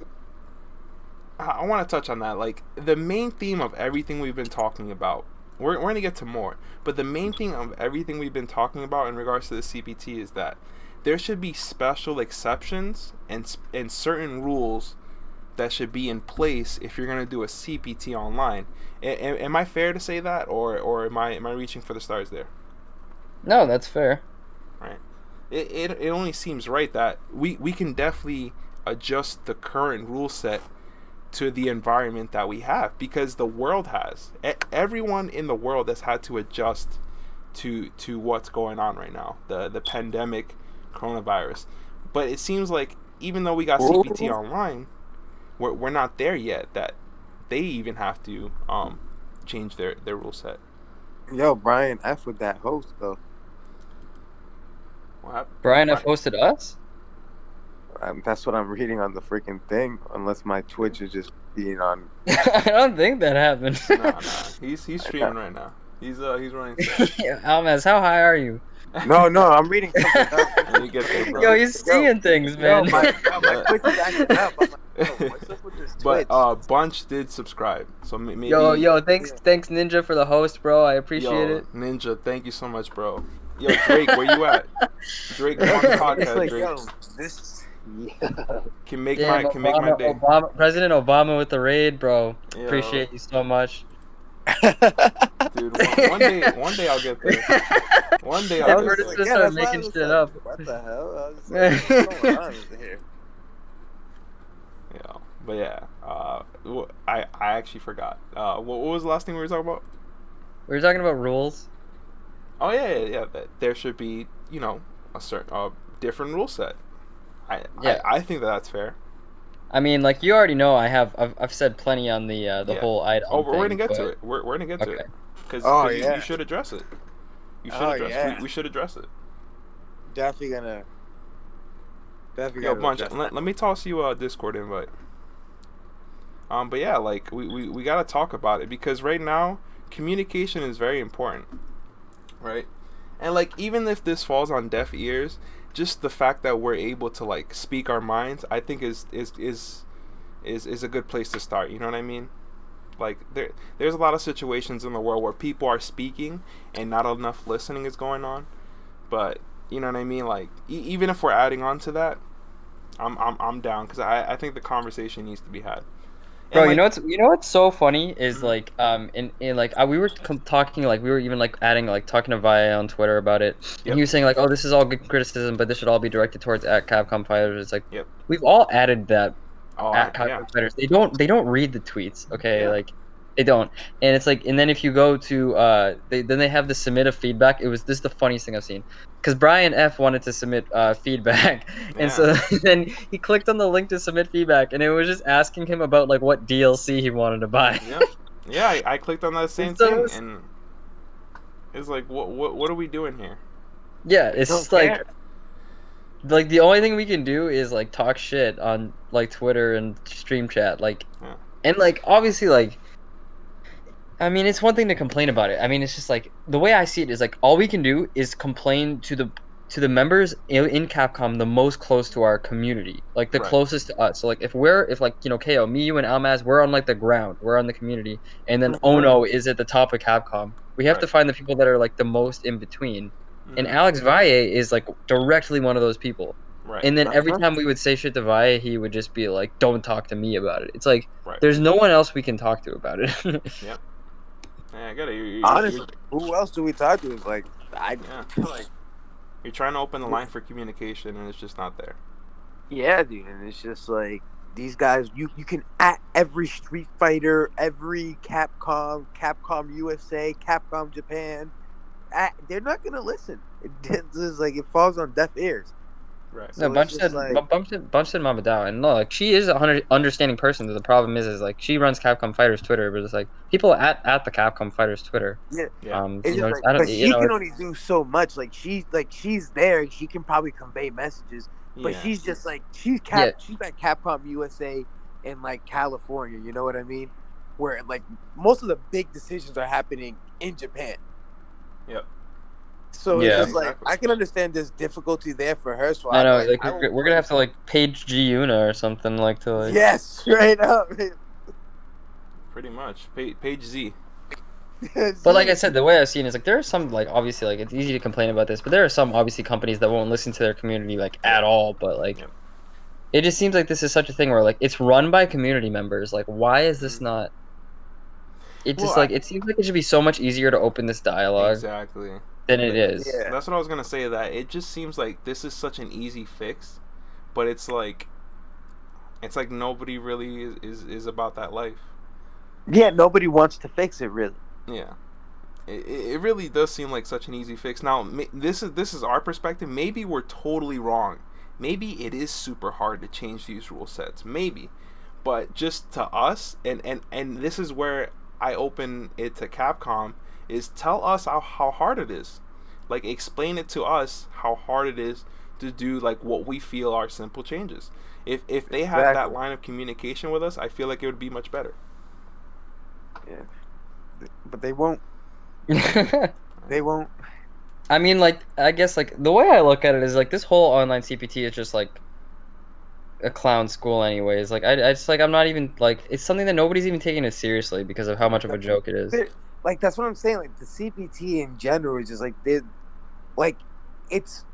I want to touch on that. Like, the main theme of everything we've been talking about, we're going to get to more, but the main thing of everything we've been talking about in regards to the CPT is that there should be special exceptions and certain rules that should be in place if you're going to do a CPT online. Am I fair to say that, or am I reaching for the stars there? No, that's fair. Right. It only seems right that we can definitely adjust the current rule set to the environment that we have, because the world has everyone in the world has had to adjust to what's going on right now, the pandemic, coronavirus. But it seems like even though we got CPT online, we're not there yet that they even have to change their rule set. yo, Brian F with that host though. What happened? Brian F hosted us? That's what I'm reading on the freaking thing. Unless my Twitch is just being on. I don't think that happened. Nah, he's streaming right now. He's running. Almaz, how high are you? No, I'm reading something else. When you get there, bro. Yo, he's seeing things, Yo, man. my Twitch is acting up. I'm like, yo, what's up with this Twitch? But Bunch did subscribe, so maybe. Yo, thanks Ninja for the host, bro. I appreciate it. Ninja, thank you so much, bro. Yo, Drake, where you at? Drake, come on the It's podcast, like, Drake. yo, this. Yeah. Can make Damn, my day. President Obama with the raid, bro. Yo. Appreciate you so much. Dude, one day I'll get there. One day I've I'll heard get it there. just start making shit up. What the hell? I was like, what's going on over here? Yeah, but yeah, I actually forgot. What was the last thing we were talking about? We were talking about rules. Oh yeah. That there should be, a certain different rule set. I think that's fair. I mean, like you already know, I've said plenty on the whole item. Oh, we're gonna thing, get to but- it. We're gonna get to Okay. it because yeah. you should address it. You should Oh, address. yeah. We should address it. Definitely gonna. Yo, Bunch, let me toss you a Discord invite. But yeah, like we gotta talk about it, because right now communication is very important, right? And like, even if this falls on deaf ears, just the fact that we're able to like speak our minds, I think is a good place to start. You know what I mean? Like there's a lot of situations in the world where people are speaking and not enough listening is going on. But you know what I mean? Like even if we're adding on to that, I'm down, because I think the conversation needs to be had. Bro, And, you know what's so funny is like in like we were talking, like we were even like adding, like talking to Via on Twitter about it, Yep. and he was saying like, oh, this is all good criticism, but this should all be directed towards at Capcom fighters. It's like, Yep. we've all added that Oh, at yeah. Capcom Fighters. They don't read the tweets. Okay, Yeah. like they don't, and it's like, and then if you go to they have the submit a feedback. This is the funniest thing I've seen, because Brian F wanted to submit feedback, and Yeah. so then he clicked on the link to submit feedback, and it was just asking him about like what DLC he wanted to buy. Yeah. Yeah, I clicked on that same And so thing, and it's like, what are we doing here? yeah, They it's don't just like care. the only thing we can do is like talk shit on like Twitter and stream chat, like, Yeah. and like obviously like, I mean, it's one thing to complain about it. I mean, it's just like the way I see it is like all we can do is complain to the members in Capcom the most close to our community, like the Right. closest to us. So like if like KO, me, you, and Almaz, we're on like the ground, we're on the community, and then Ono is at the top of Capcom. We have to Right. find the people that are like the most in between. And Mhm. Alex Valle is like directly one of those people. Right. And then every Uh-huh. time we would say shit to Valle, he would just be like, "Don't talk to me about it." It's like Right. there's no one else we can talk to about it. Yep. Yeah, I get it. Honestly, who else do we talk to? It's like Yeah. like You're trying to open the line for communication, and it's just not there. yeah, dude, and it's just like these guys. You can at every Street Fighter, every Capcom USA, Capcom Japan. They're not gonna listen. It's just like it falls on deaf ears. Right. No, So Bunch it's said just like Bunch said Mama Dow, and no, like she is a understanding person. The problem is like she runs Capcom Fighters Twitter, but it's like people at the Capcom Fighters Twitter. yeah. Yeah. It's You know, just I like, don't, but you she know, can only do so much. She's there. She can probably convey messages, but Yeah. she's just like she's at Capcom USA in like California. You know what I mean? Where like most of the big decisions are happening in Japan. Yep. So Yeah. it's just like Exactly. I can understand there's difficulty there for her. So I I'm know, like, like I will we're gonna have to like page G Una or something like to like. yes, straight up. Pretty much. Page Z. But like I said, the way I've seen it is like there are some like obviously like it's easy to complain about this, but there are some obviously companies that won't listen to their community like at all. But like Yep. it just seems like this is such a thing where like it's run by community members. Like why is this not? It just Well, like it seems like it should be so much easier to open this dialogue exactly. than it is. Yeah. That's what I was gonna say. That it just seems like this is such an easy fix, but it's like nobody really is about that life. Yeah, nobody wants to fix it really. Yeah. It really does seem like such an easy fix. Now, this is our perspective. Maybe we're totally wrong. Maybe it is super hard to change these rule sets. Maybe, but just to us, and this is where I open it to Capcom, is tell us how hard it is. Like, explain it to us how hard it is to do like what we feel are simple changes. If they had that Exactly. line of communication with us, I feel like it would be much better. Yeah, but they won't. They won't. I mean, like, I guess, like, the way I look at it is, like, this whole online CPT is just, like, a clown school anyways. Like, I just, like, I'm not even, like, it's something that nobody's even taking it seriously because of how much of a joke it is. Like that's what I'm saying. Like the CPT in general is just like like it's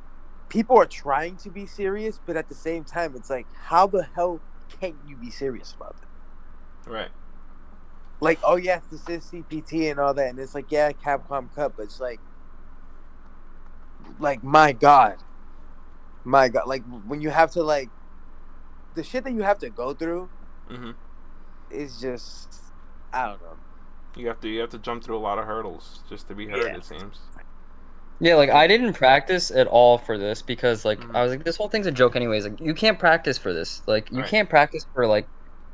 people are trying to be serious, but at the same time, it's like how the hell can you be serious about it? Right. Like, oh yes, this is CPT and all that, and it's like yeah, Capcom Cup, but it's like my God, like when you have to like the shit that you have to go through Mm-hmm. is just I don't know. You have to jump through a lot of hurdles just to be heard. Yeah. It seems. Yeah, like, I didn't practice at all for this because, like, Mhm. I was like, this whole thing's a joke anyways. Like, you can't practice for this. Like, you Right. can't practice for, like,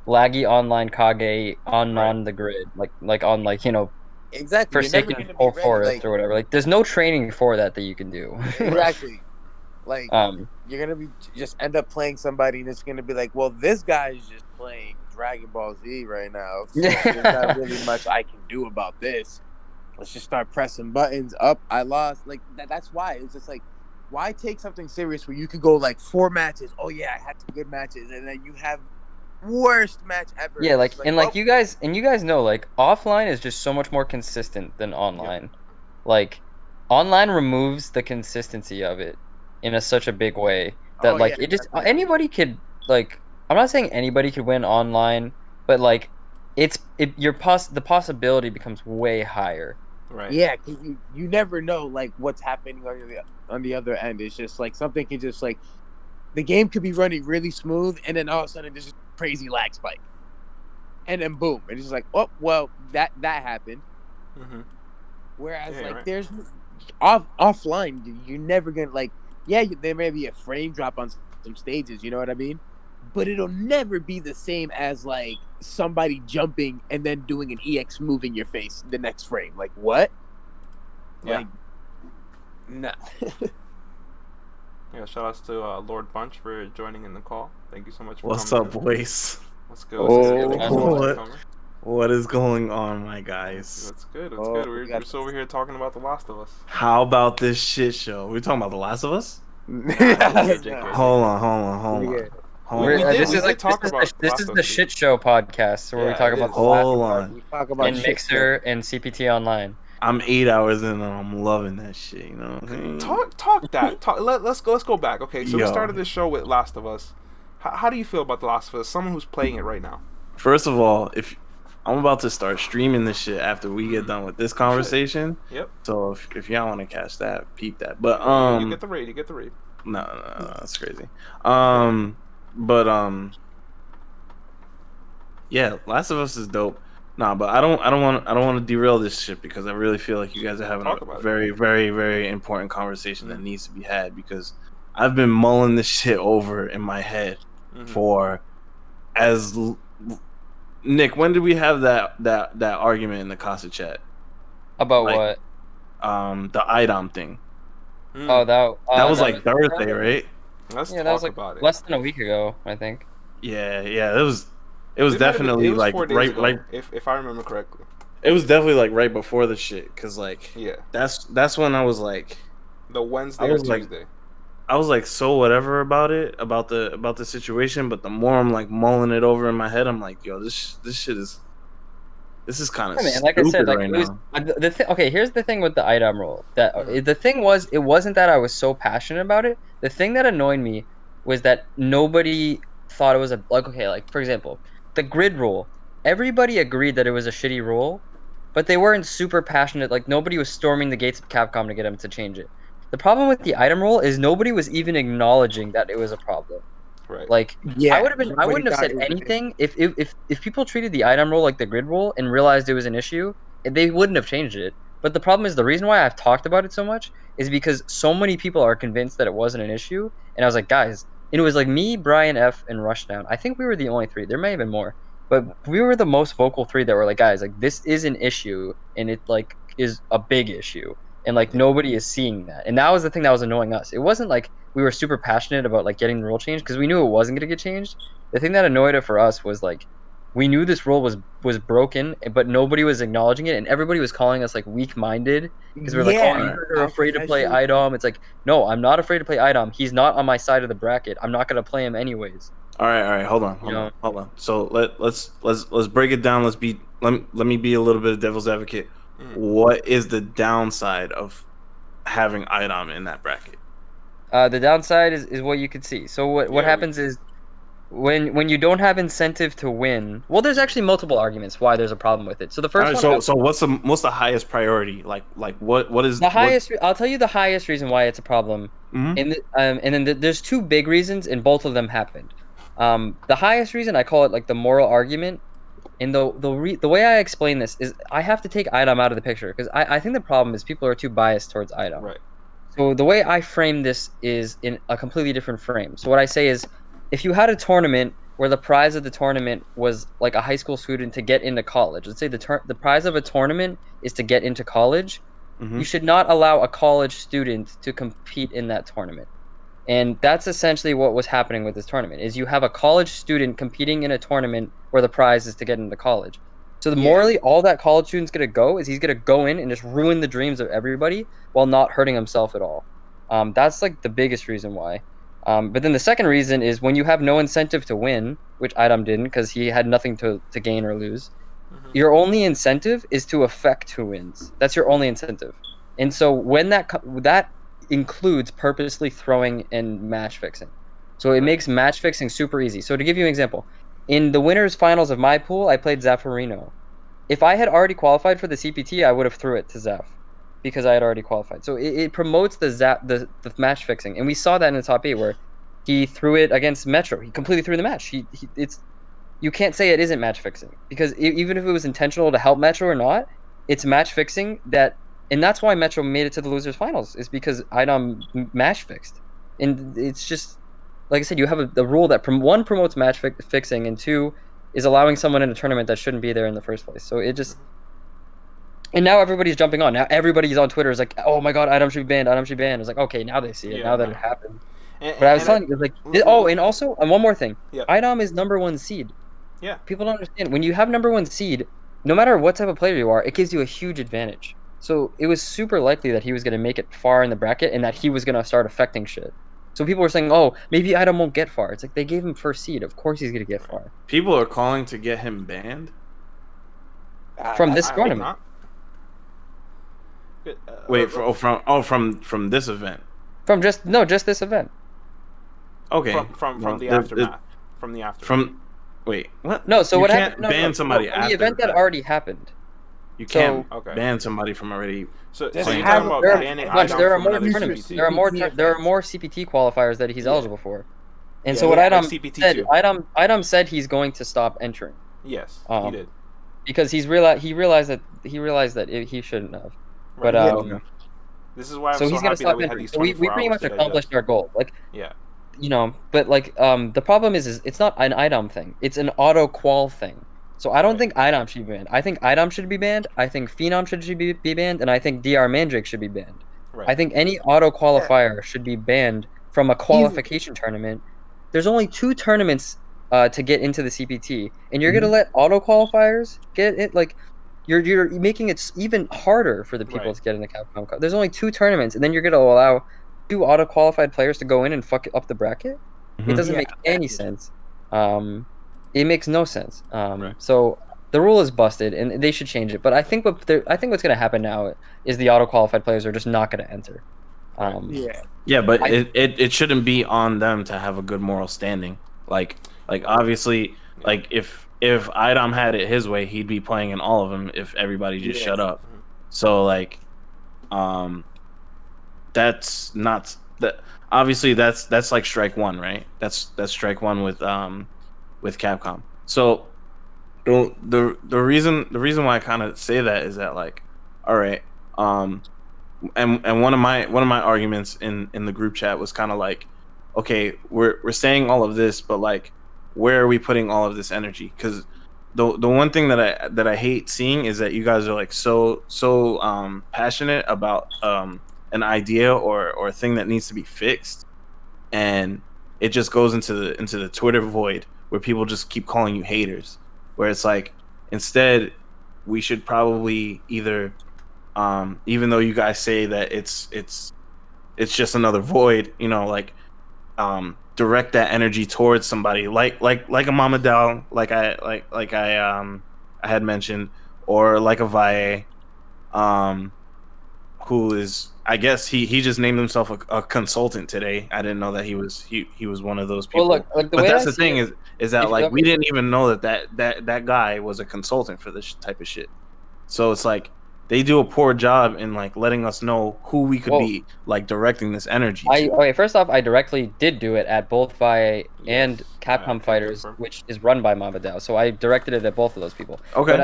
laggy online Kage on Right. the grid. Like on, like, Exactly, you're never Forsaken gonna be ready. Forest Like or whatever. Like, there's no training for that you can do. exactly. Like you're gonna be just end up playing somebody, and it's gonna be like, well, this guy's just playing Dragon Ball Z right now, so there's not really much I can do about this. Let's just start pressing buttons. Up, I lost. Like that's why it's just like, why take something serious where you could go like 4 matches? Oh yeah, I had some good matches, and then you have worst match ever. Yeah, like, It's and like you guys know, like, offline is just so much more consistent than online. Like, online removes the consistency of it in such a big way that like it just definitely. anybody could, like, I'm not saying anybody could win online, but like the possibility becomes way higher. Right. Yeah, because you never know like what's happening on the other end. It's just like something can just like the game could be running really smooth, and then all of a sudden there's just a crazy lag spike, and then boom, and it's just like, oh well, that happened. Mm-hmm. Whereas Yeah, like right. there's offline, you're never gonna like, yeah, there may be a frame drop on some stages, you know what I mean? But it'll never be the same as like somebody jumping and then doing an EX move in your face the next frame. Like what? Yeah. Like, nah. Yeah, shout outs to Lord Bunch for joining in the call. Thank you so much for What's coming up, through. boys? Let's go. Oh, Thank you so much for what? coming. What is going on, my guys? That's good. That's Oh, good. we We're got just over here talking about The Last of Us. How about this shit show? We talking about The Last of Us? JK. Hold on. We This did is like talk about this Last is of the Us. shit show podcast where we Yeah, talk it about is. the last Hold on. We talk about and shit Mixer and CPT Online. I'm 8 hours in and I'm loving that shit. You know what I'm saying? Talk that. Let's go back. Okay, so we Yo. started this show with Last of Us. How do you feel about The Last of Us? Someone who's playing it right now. First of all, if I'm about to start streaming this shit after we get done with this conversation. Yep. So if y'all want to catch that, peep that. But you get the raid. no, that's crazy. Yeah, Last of Us is dope. Nah, but I don't want to derail this shit because I really feel like you guys are having Talk a about it. very, very, very important conversation that needs to be had because I've been mulling this shit over in my head for Nick, when did we have that argument in the Casa chat About Like, what? the IDOM thing? Oh, that was like Thursday, right? Let's Yeah, talk that was like about it. less than a week ago, I think. Yeah, it was definitely like 4 days right, ago, right. if I remember correctly. It was definitely like right before the shit, cause like Yeah, that's when I was like, the Wednesday I or was like- Tuesday. I was like so whatever about it, about the situation, but the more I'm like mulling it over in my head, I'm like, yo, this shit is kind of Yeah, man, stupid like I said, like right it was now. okay. Here's the thing with the item rule. That the thing was, it wasn't that I was so passionate about it. The thing that annoyed me was that nobody thought it was like for example, the grid rule. Everybody agreed that it was a shitty rule, but they weren't super passionate. Like nobody was storming the gates of Capcom to get them to change it. The problem with the item rule is nobody was even acknowledging that it was a problem. Right. Like Yeah, I wouldn't nobody have thought said it was an anything if people treated the item rule like the grid rule and realized it was an issue, they wouldn't have changed it. But the problem is the reason why I've talked about it so much is because so many people are convinced that it wasn't an issue, and I was like, guys, and it was like me, Brian F, and Rushdown. I think we were the only three. There may have been more, but we were the most vocal three that were like, guys, like this is an issue, and it like is a big issue, and like nobody is seeing that, and that was the thing that was annoying us. It wasn't like we were super passionate about like getting the rule changed because we knew it wasn't going to get changed. The thing that annoyed it for us was like we knew this rule was broken, but nobody was acknowledging it, and everybody was calling us like weak-minded because we were like, "Oh, you're afraid to play IDOM." It's like, no, I'm not afraid to play IDOM. He's not on my side of the bracket. I'm not gonna play him anyways. All right, hold on. So let's break it down. Let me be a little bit of devil's advocate. What is the downside of having IDOM in that bracket? The downside is what you could see. So what happens is when you don't have incentive to win. Well, there's actually multiple arguments why there's a problem with it. So the first one. So what's the highest priority? Like what is the highest? I'll tell you the highest reason why it's a problem. And then there's two big reasons, and both of them happened. The highest reason I call it like the moral argument. And the way I explain this is I have to take IDOM out of the picture because I think the problem is people are too biased towards IDOM. Right. So the way I frame this is in a completely different frame. So what I say is, if you had a tournament where the prize of the tournament was like a high school student to get into college, let's say the prize of a tournament is to get into college, you should not allow a college student to compete in that tournament. And that's essentially what was happening with this tournament, is you have a college student competing in a tournament where the prize is to get into college. So morally, all that college student's going to go is he's going to go in and just ruin the dreams of everybody while not hurting himself at all. That's like the biggest reason why. But then the second reason is when you have no incentive to win, which Idom didn't because he had nothing to gain or lose, your only incentive is to affect who wins. That's your only incentive. And so when that includes purposely throwing and match fixing. So it makes match fixing super easy. So to give you an example, in the winners finals of my pool, I played Zaffarino. If I had already qualified for the CPT, I would have threw it to Zaf because I had already qualified. So it promotes the match fixing, and we saw that in the top 8 where He threw it against Metro. He completely threw the match. You can't say it isn't match fixing because even if it was intentional to help Metro or not, it's match fixing and that's why Metro made it to the losers finals is because IDOM match fixed, and it's just like I said, you have a rule that one promotes match fixing and two is allowing someone in a tournament that shouldn't be there in the first place. So it just. And now everybody's jumping on. Now everybody's on Twitter is like, oh my god, IDOM should be banned. IDOM should be banned. It's like, okay, now they see it. Now that it happened. But I was telling you, like, and also, and one more thing. Yeah. IDOM is #1 seed. Yeah. People don't understand. When you have #1 seed, no matter what type of player you are, it gives you a huge advantage. So it was super likely that he was going to make it far in the bracket and that he was going to start affecting shit. So people were saying, oh, maybe IDOM won't get far. It's like they gave him first seed. Of course he's going to get far. People are calling to get him banned? From this tournament. Wait, from this event. From just this event. Okay. From the aftermath. From the aftermath. Wait, what? No, so you what can't happened? ban somebody after the event that already happened. You can't ban somebody from already. So you're talking about banning IDOM there are from more another tournaments. CPT. There are more CPT qualifiers that he's eligible for. And so what IDOM said, IDOM said he's going to stop entering. Yes, he did. Because he realized that he shouldn't have. But this is why I'm so so he's gonna happy stop that we had entering. these So we 24 pretty hours much to accomplished our goal. Like yeah. But like the problem is it's not an IDOM thing. It's an auto qual thing. So I don't think IDOM should be banned. I think IDOM should be banned. I think Phenom should be banned, and I think DR Mandrake should be banned. Right. I think any auto qualifier should be banned from a qualification tournament. There's only 2 tournaments to get into the CPT, and you're gonna let auto qualifiers get it. Like you're making it even harder for the people to get in the Capcom Cup. There's only 2 tournaments, and then you're gonna allow 2 auto qualified players to go in and fuck up the bracket. It doesn't make any sense. It makes no sense. So the rule is busted, and they should change it. But I think what's going to happen now is the auto qualified players are just not going to enter. But it shouldn't be on them to have a good moral standing. Like obviously, like if IDOM had it his way, he'd be playing in all of them if everybody just shut up. So like, that's not that. Obviously, that's like strike one, right? That's strike one with Capcom. So the reason why I kind of say that is that like, all right, and one of my arguments in the group chat was kind of like, okay, we're saying all of this, but like, where are we putting all of this energy? Because the one thing that I hate seeing is that you guys are like so passionate about an idea or a thing that needs to be fixed, and it just goes into the Twitter void where people just keep calling you haters, where it's like, instead we should probably either even though you guys say that it's just another void, you know, like direct that energy towards somebody like a Mama Dal, like I had mentioned, or like a Valle, who is, I guess he just named himself a consultant today. I didn't know that he was one of those people. Well, look, but that's the thing is that like we didn't even know that guy was a consultant for this type of shit. So it's like they do a poor job in like letting us know who we could be like directing this energy to. Okay, first off, I directly did do it at both Valle and Capcom Fighters, which is run by Mama Dao. So I directed it at both of those people. Okay. But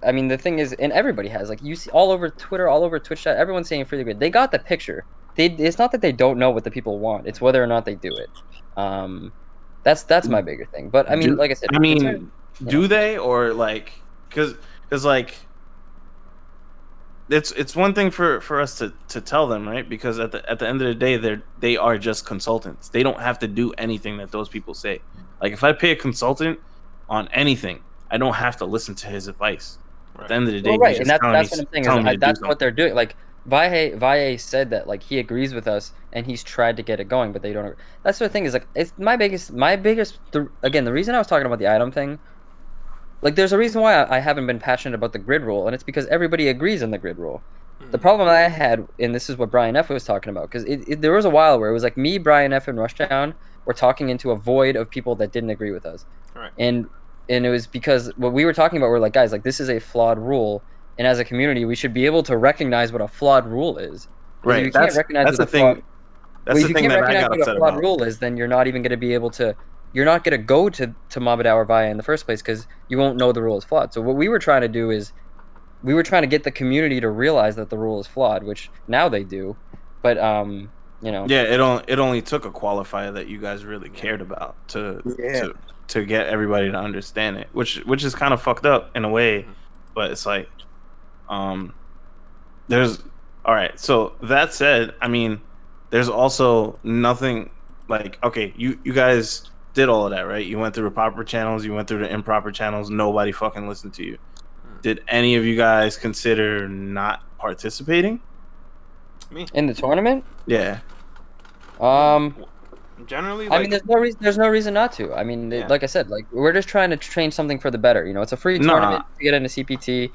I mean, the thing is, and everybody has, like, you see all over Twitter, all over Twitch chat, everyone's saying Freely Grid. They got the picture. It's not that they don't know what the people want. It's whether or not they do it. That's my bigger thing. But I mean, like I said, do they, or like, because like, it's one thing for us to tell them, right? Because at the end of the day, they are just consultants. They don't have to do anything that those people say. Like, if I pay a consultant on anything, I don't have to listen to his advice. Right. At the end of the day, and that's what I'm saying. Is that's what they're doing. Like, Valle said that, like, he agrees with us and he's tried to get it going, but they don't. That's the thing, is like, it's my biggest. Again, the reason I was talking about the item thing, like, there's a reason why I haven't been passionate about the grid rule, and it's because everybody agrees on the grid rule. The problem I had, and this is what Brian F was talking about, because there was a while where it was like me, Brian F, and Rushdown were talking into a void of people that didn't agree with us. Right. And it was because what we were talking about, we're like, guys, like, this is a flawed rule, and as a community, we should be able to recognize what a flawed rule is. Right. You can't recognize that's the thing. That's the you thing can't that I recognize got what a upset flawed about. rule is, then you're not even going to be able to. You're not going to go to Mabadao or Vaya in the first place because you won't know the rule is flawed. So what we were trying to do is we were trying to get the community to realize that the rule is flawed, which now they do. But you know. Yeah, it only took a qualifier that you guys really cared about to get everybody to understand it, which is kind of fucked up in a way, but it's like, there's all right. So that said, I mean, there's also nothing like, okay, you guys did all of that, right? You went through the proper channels, you went through the improper channels. Nobody fucking listened to you. Did any of you guys consider not participating? Me in the tournament? Yeah. Generally, I mean, there's no reason not to. I mean, like I said, like we're just trying to train something for the better. You know, it's a free tournament to get into CPT.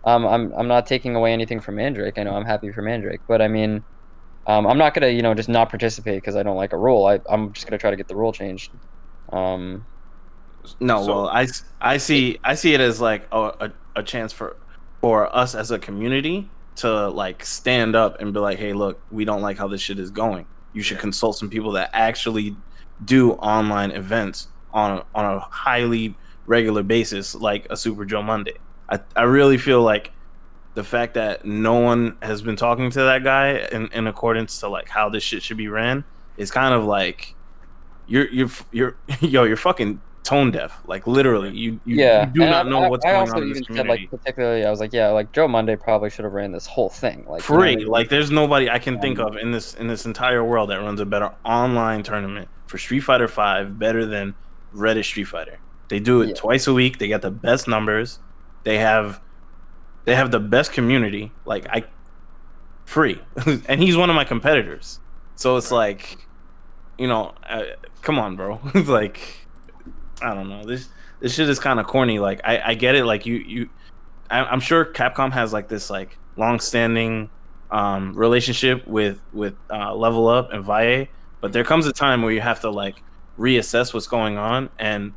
I'm not taking away anything from Mandrake. I know I'm happy for Mandrake, but I mean, I'm not gonna just not participate because I don't like a rule. I'm just gonna try to get the rule changed. No, well, I see it as like a chance for us as a community to like stand up and be like, hey, look, we don't like how this shit is going. You should consult some people that actually do online events on a highly regular basis, like a Super Joe Monday. I really feel like the fact that no one has been talking to that guy in accordance to like how this shit should be ran is kind of like you're fucking tone deaf. Like literally, you do not know what's going on in this community. Said, like, particularly, I was like, yeah, like Joe Monday probably should have ran this whole thing like free. You know what I mean? Like, there's nobody I can think of in this entire world that runs a better online tournament for Street Fighter V better than Reddit Street Fighter. They do it twice a week. They got the best numbers. They have the best community. Like free, and he's one of my competitors. So it's like, come on, bro. It's like, I don't know. This shit is kind of corny. Like I get it. Like I'm sure Capcom has like this like long-standing relationship with Level Up and Valle, but there comes a time where you have to like reassess what's going on. And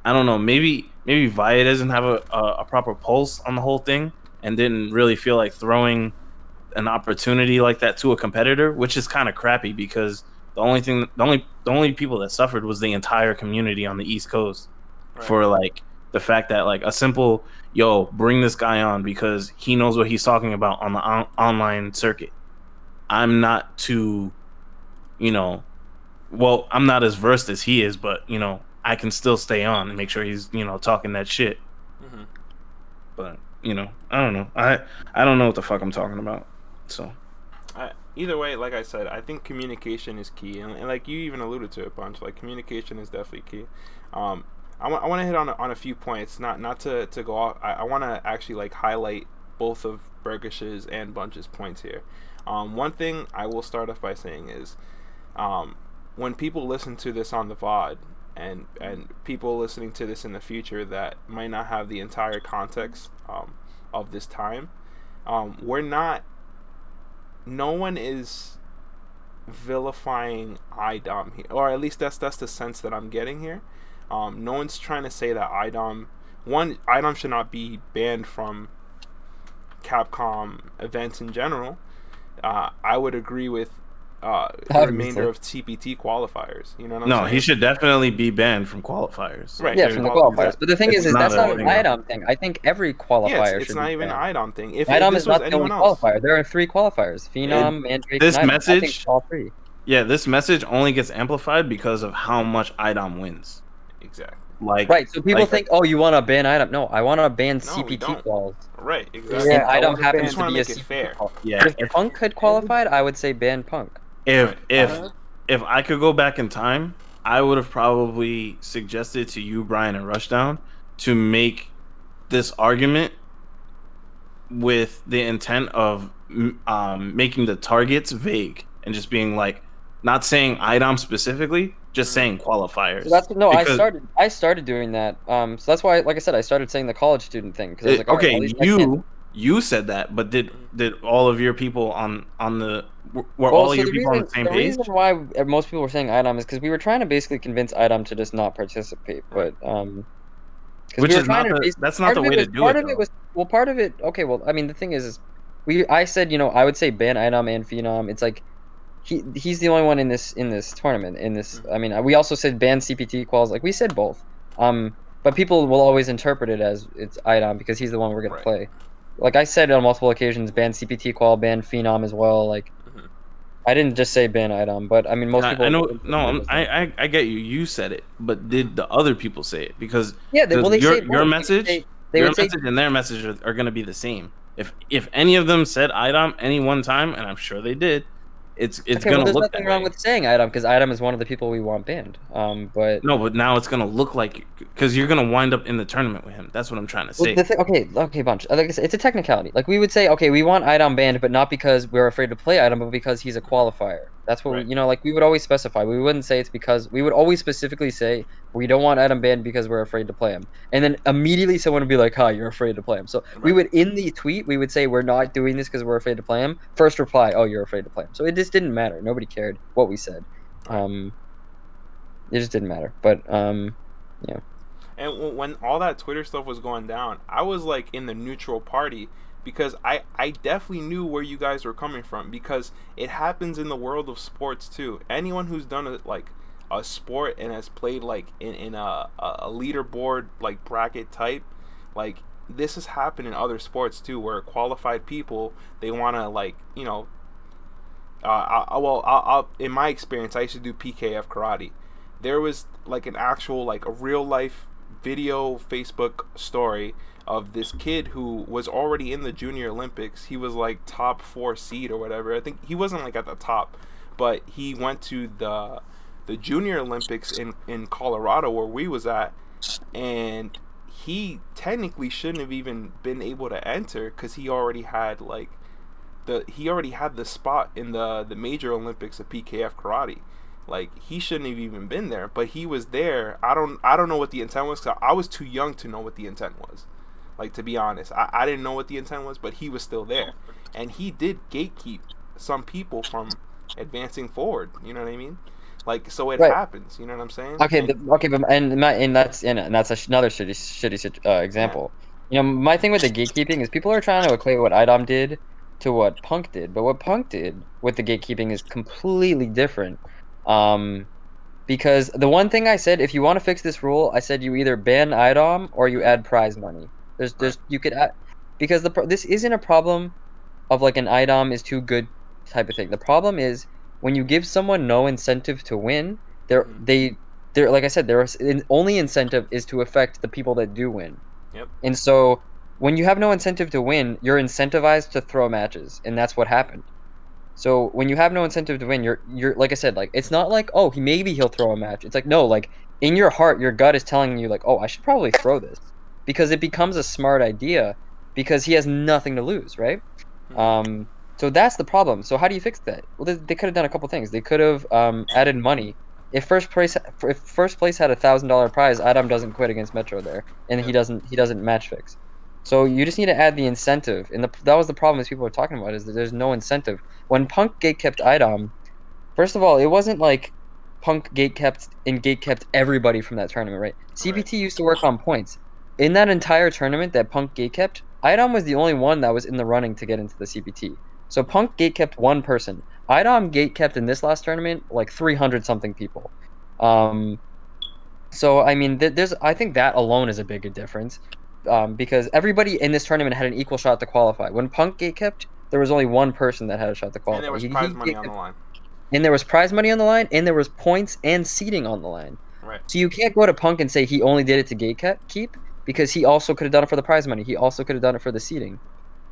I don't know. Maybe Valle doesn't have a proper pulse on the whole thing and didn't really feel like throwing an opportunity like that to a competitor, which is kind of crappy because the only people that suffered was the entire community on the East Coast for like the fact that like a simple bring this guy on because he knows what he's talking about on the online circuit. I'm not too, I'm not as versed as he is, but I can still stay on and make sure he's talking that shit. Mm-hmm. But I don't know. I don't know what the fuck I'm talking about. So. Either way, like I said, I think communication is key, and like you even alluded to it, Bunch. Like communication is definitely key. I want to hit on a few points, not to go off. I want to actually like highlight both of Burkish's and Bunch's points here. One thing I will start off by saying is, when people listen to this on the VOD, and people listening to this in the future that might not have the entire context of this time, no one is vilifying IDOM here, or at least that's the sense that I'm getting here. No one's trying to say that IDOM should not be banned from Capcom events in general. I would agree with the remainder of TPT qualifiers. You know what I'm saying? No, he should definitely be banned from qualifiers. Right. Yeah, from the qualifiers. But the thing is that's not an IDOM thing. I think every qualifier should it's not even an IDOM thing. If IDOM this is not was the only qualifier. There are 3 qualifiers: Phenom, Mandrake, this and IDOM. message, I think all 3. Yeah, this message only gets amplified because of how much IDOM wins. Exactly. Right, so people think, oh, you want to ban IDOM. No, I want to ban CPT quals. Right, exactly. And IDOM happens to be a CPT qual. Yeah. If Punk had qualified, I would say ban Punk. If I could go back in time, I would have probably suggested to you, Brian and Rushdown, to make this argument with the intent of making the targets vague and just being like, not saying IDOM specifically, just saying qualifiers. So I started doing that. So that's why, like I said, I started saying the college student thing because I was like, okay, you said that, but did all of your people on the all of your people on the same page? The reason why most people were saying IDOM is because we were trying to basically convince IDOM to just not participate, but which is that's not the way to do it. Part of it. Okay, well, I mean, the thing is I said, I would say ban IDOM and Phenom. It's like he's the only one in this tournament. I mean, we also said ban CPT quals. Like we said both. But people will always interpret it as it's IDOM because he's the one we're gonna play. Like I said on multiple occasions, ban CPT qual, ban Phenom as well. Like I didn't just say ban IDOM, but I mean most people. I know. No, I get you. You said it, but did the other people say it? Because yeah, they say your both. message, your message and their message are going to be the same. If any of them said IDOM any one time, and I'm sure they did, it's okay, gonna well, there's look nothing that wrong way. with saying IDOM because IDOM is one of the people we want banned. But now it's gonna look like because you're gonna wind up in the tournament with him. That's what I'm trying to say. Okay, bunch. Like I said, it's a technicality. Like we would say, okay, we want IDOM banned, but not because we're afraid to play IDOM, but because he's a qualifier. That's what we, like we would always specify. We wouldn't say it's because we would always specifically say we don't want IDOM banned because we're afraid to play him. And then immediately someone would be like, "Hi, you're afraid to play him." So we would in the tweet we would say we're not doing this because we're afraid to play him. First reply, "Oh, you're afraid to play him." So it just didn't matter. Nobody cared what we said. It just didn't matter. But yeah. And when all that Twitter stuff was going down, I was like in the neutral party because I definitely knew where you guys were coming from because it happens in the world of sports too. Anyone who's done a sport and has played like in a leaderboard like bracket type, like this has happened in other sports too where qualified people they want to like I'll in my experience I used to do PKF karate. There was like an actual like a real life video Facebook story of this kid who was already in the Junior Olympics. He was like top 4 seed or whatever. I think he wasn't like at the top, but he went to the Junior Olympics in Colorado where we was at, and he technically shouldn't have even been able to enter because he already had like the spot in the Major Olympics of PKF karate. Like he shouldn't have even been there, but he was there. I don't know what the intent was because I was too young to know what the intent was. Like to be honest, I didn't know what the intent was, but he was still there, and he did gatekeep some people from advancing forward. You know what I mean? Like so it happens. You know what I'm saying? Okay, and that's another shitty example. Yeah. My thing with the gatekeeping is people are trying to equate what IDOM did to what Punk did, but what Punk did with the gatekeeping is completely different. Because the one thing I said, if you want to fix this rule, I said you either ban IDOM or you add prize money. You could add because this isn't a problem of like an IDOM is too good type of thing. The problem is when you give someone no incentive to win, they're like I said, their only incentive is to affect the people that do win. Yep. And so when you have no incentive to win, you're incentivized to throw matches, and that's what happened. So when you have no incentive to win, you're like I said, like it's not like maybe he'll throw a match. It's like no, like in your heart, your gut is telling you like I should probably throw this because it becomes a smart idea because he has nothing to lose, right? So that's the problem. So how do you fix that? Well, they could have done a couple things. They could have added money. If first place had $1,000 prize, Adam doesn't quit against Metro there, and he doesn't match fix. So you just need to add the incentive, and that was the problem as people were talking about is that there's no incentive. When Punk gatekept IDOM, first of all, it wasn't like Punk gatekept everybody from that tournament, right? CPT used to work on points. In that entire tournament that Punk gatekept, IDOM was the only one that was in the running to get into the CPT. So Punk gatekept one person. IDOM gatekept in this last tournament like 300 something people. So I mean, I think that alone is a big difference. Because everybody in this tournament had an equal shot to qualify. When Punk gatekept, there was only one person that had a shot to qualify. And there was prize money on the line. And there was prize money on the line, and there was points and seeding on the line. Right. So you can't go to Punk and say he only did it to gatekeep because he also could have done it for the prize money. He also could have done it for the seeding.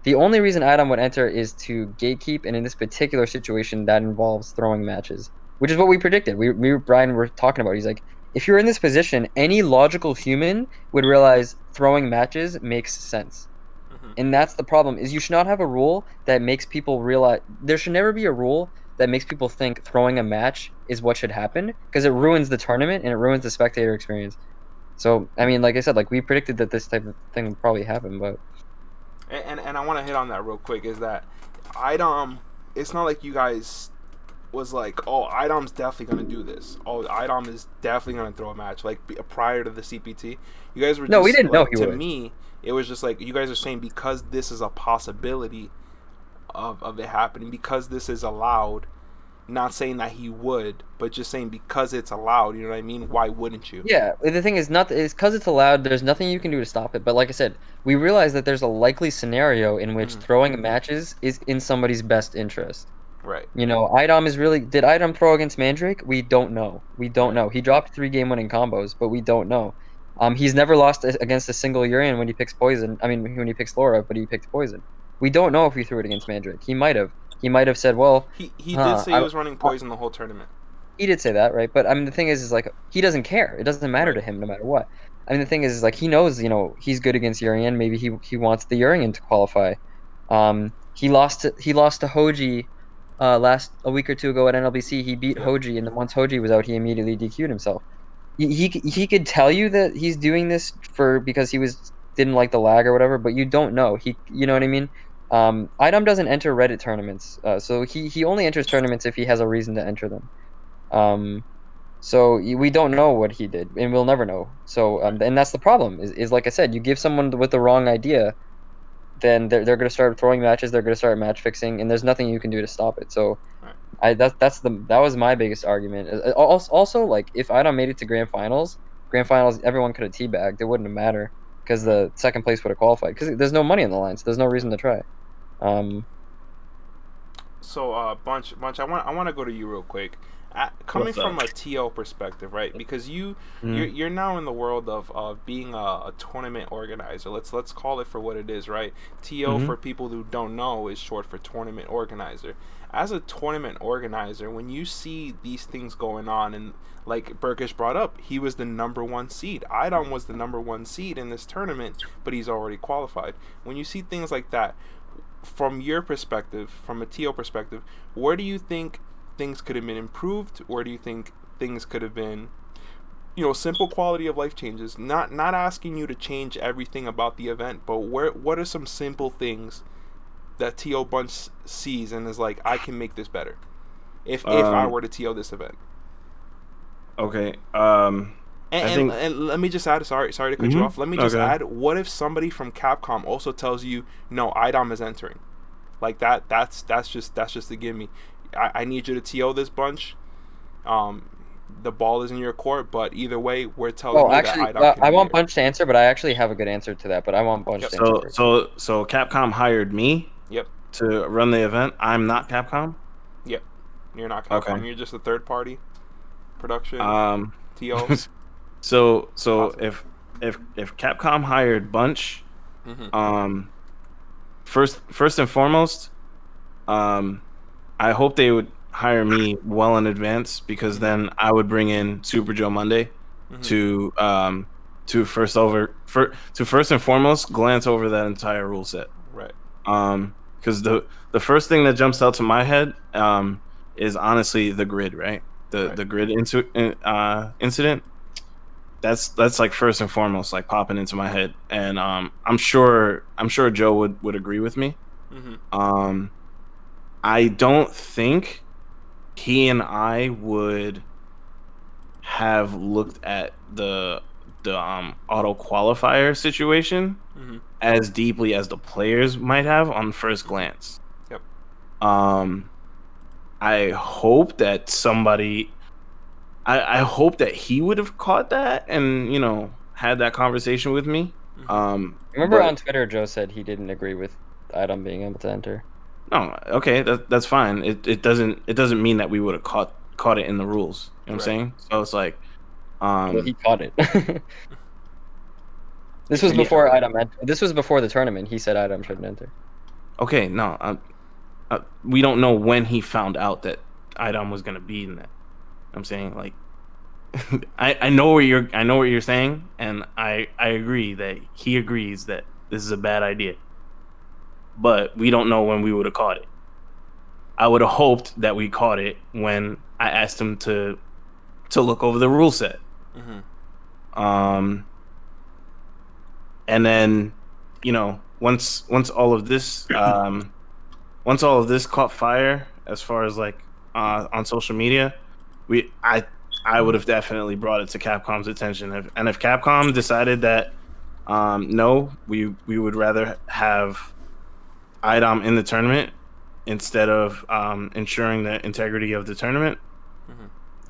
The only reason Adam would enter is to gatekeep, and in this particular situation, that involves throwing matches, which is what we predicted. Me and Brian were talking about. He's like, if you're in this position, any logical human would realize throwing matches makes sense. And that's the problem, is you should not have a rule that makes people realize... There should never be a rule that makes people think throwing a match is what should happen, because it ruins the tournament and it ruins the spectator experience. So, I mean, like I said, like we predicted that this type of thing would probably happen, but... And I want to hit on that real quick, is that IDOM, it's not like you guys was like, oh, IDOM's definitely going to do this. Oh, IDOM is definitely going to throw a match, like prior to the CPT. You guys were just, no, we didn't know he to would. me, it was just like, you guys are saying because this is a possibility of it happening, because this is allowed, Not saying that he would, but just saying because it's allowed. You know what I mean? Why wouldn't you? Yeah, the thing is not it's because it's allowed. There's nothing you can do to stop it. But like I said, we realize that there's a likely scenario in which throwing matches is in somebody's best interest. Right. You know, Idom is really. Did Idom throw against Mandrake? We don't know. We don't know. He dropped 3 game-winning combos, but we don't know. He's never lost against a single Urian when he picks Poison. I mean, when he picks Laura, but he picked Poison. We don't know if he threw it against Mandrake. He might have. He might have said, "Well, he did say he was running Poison the whole tournament." He did say that, right? But I mean, the thing is like he doesn't care. It doesn't matter to him, no matter what. I mean, the thing is like he knows, you know, he's good against Urian. Maybe he wants the Urian to qualify. He lost to Hoji a week or two ago at NLBC. He beat Hoji, and then once Hoji was out, he immediately DQ'd himself. He could tell you that he's doing this because he didn't like the lag or whatever, but you don't know. You know what I mean? Idom doesn't enter Reddit tournaments, so he only enters tournaments if he has a reason to enter them. So we don't know what he did, and we'll never know. So and that's the problem. Is like I said, you give someone with the wrong idea, then they're going to start throwing matches. They're going to start match fixing, and there's nothing you can do to stop it. So, that was my biggest argument. Also, like if Idom made it to grand finals, everyone could have teabagged. It wouldn't have mattered because the second place would have qualified. Because there's no money on the line, so there's no reason to try. So, Bunch, I want to go to you real quick. Coming from a TO perspective, right? Because you're now in the world of being a tournament organizer. Let's call it for what it is, right? TO, for people who don't know, is short for tournament organizer. As a tournament organizer, when you see these things going on, and like Burkish brought up, he was the number 1 seed. Idom was the number 1 seed in this tournament, but he's already qualified. When you see things like that, from your perspective, from a TO perspective, where do you think things could have been improved? Where do you think things could have been, simple quality of life changes? Not asking you to change everything about the event, but what are some simple things that TO Bunch sees and is like, I can make this better if I were to TO this event? Okay. And let me just add, sorry to cut you off. Let me just add, what if somebody from Capcom also tells you, no, Idom is entering? Like that's just the gimme. I need you to TO this Bunch. The ball is in your court, but either way, we're telling you actually, that Idom can I want here. Bunch to answer, but I actually have a good answer to that. But I want Bunch to answer. So Capcom hired me. Yep. To run the event. I'm not Capcom. Yep. You're not Capcom. Okay. You're just a third party production. TO. So if Capcom hired Bunch, first and foremost, I hope they would hire me well in advance, because then I would bring in Super Joe Monday to first and foremost glance over that entire rule set. Right. Because the first thing that jumps out to my head is honestly the grid, right? The grid incident. That's like first and foremost, like popping into my head, and I'm sure Joe would agree with me. I don't think he and I would have looked at the auto qualifier situation as deeply as the players might have on first glance. Yep. I hope that somebody. I hope that he would have caught that and had that conversation with me. Remember on Twitter, Joe said he didn't agree with Idom being able to enter. No, okay, that's fine. It doesn't mean that we would have caught it in the rules. You know what I'm saying? So it's like, well, he caught it. This was before Idom. This was before the tournament. He said Idom shouldn't enter. Okay, no, we don't know when he found out that Idom was gonna be in that. I'm saying, like, I know what you're saying, and I agree that he agrees that this is a bad idea. But we don't know when we would have caught it. I would have hoped that we caught it when I asked him to look over the rule set. And then, once all of this caught fire, as far as like on social media, I would have definitely brought it to Capcom's attention. If Capcom decided that no, we would rather have Idom in the tournament, instead of ensuring the integrity of the tournament,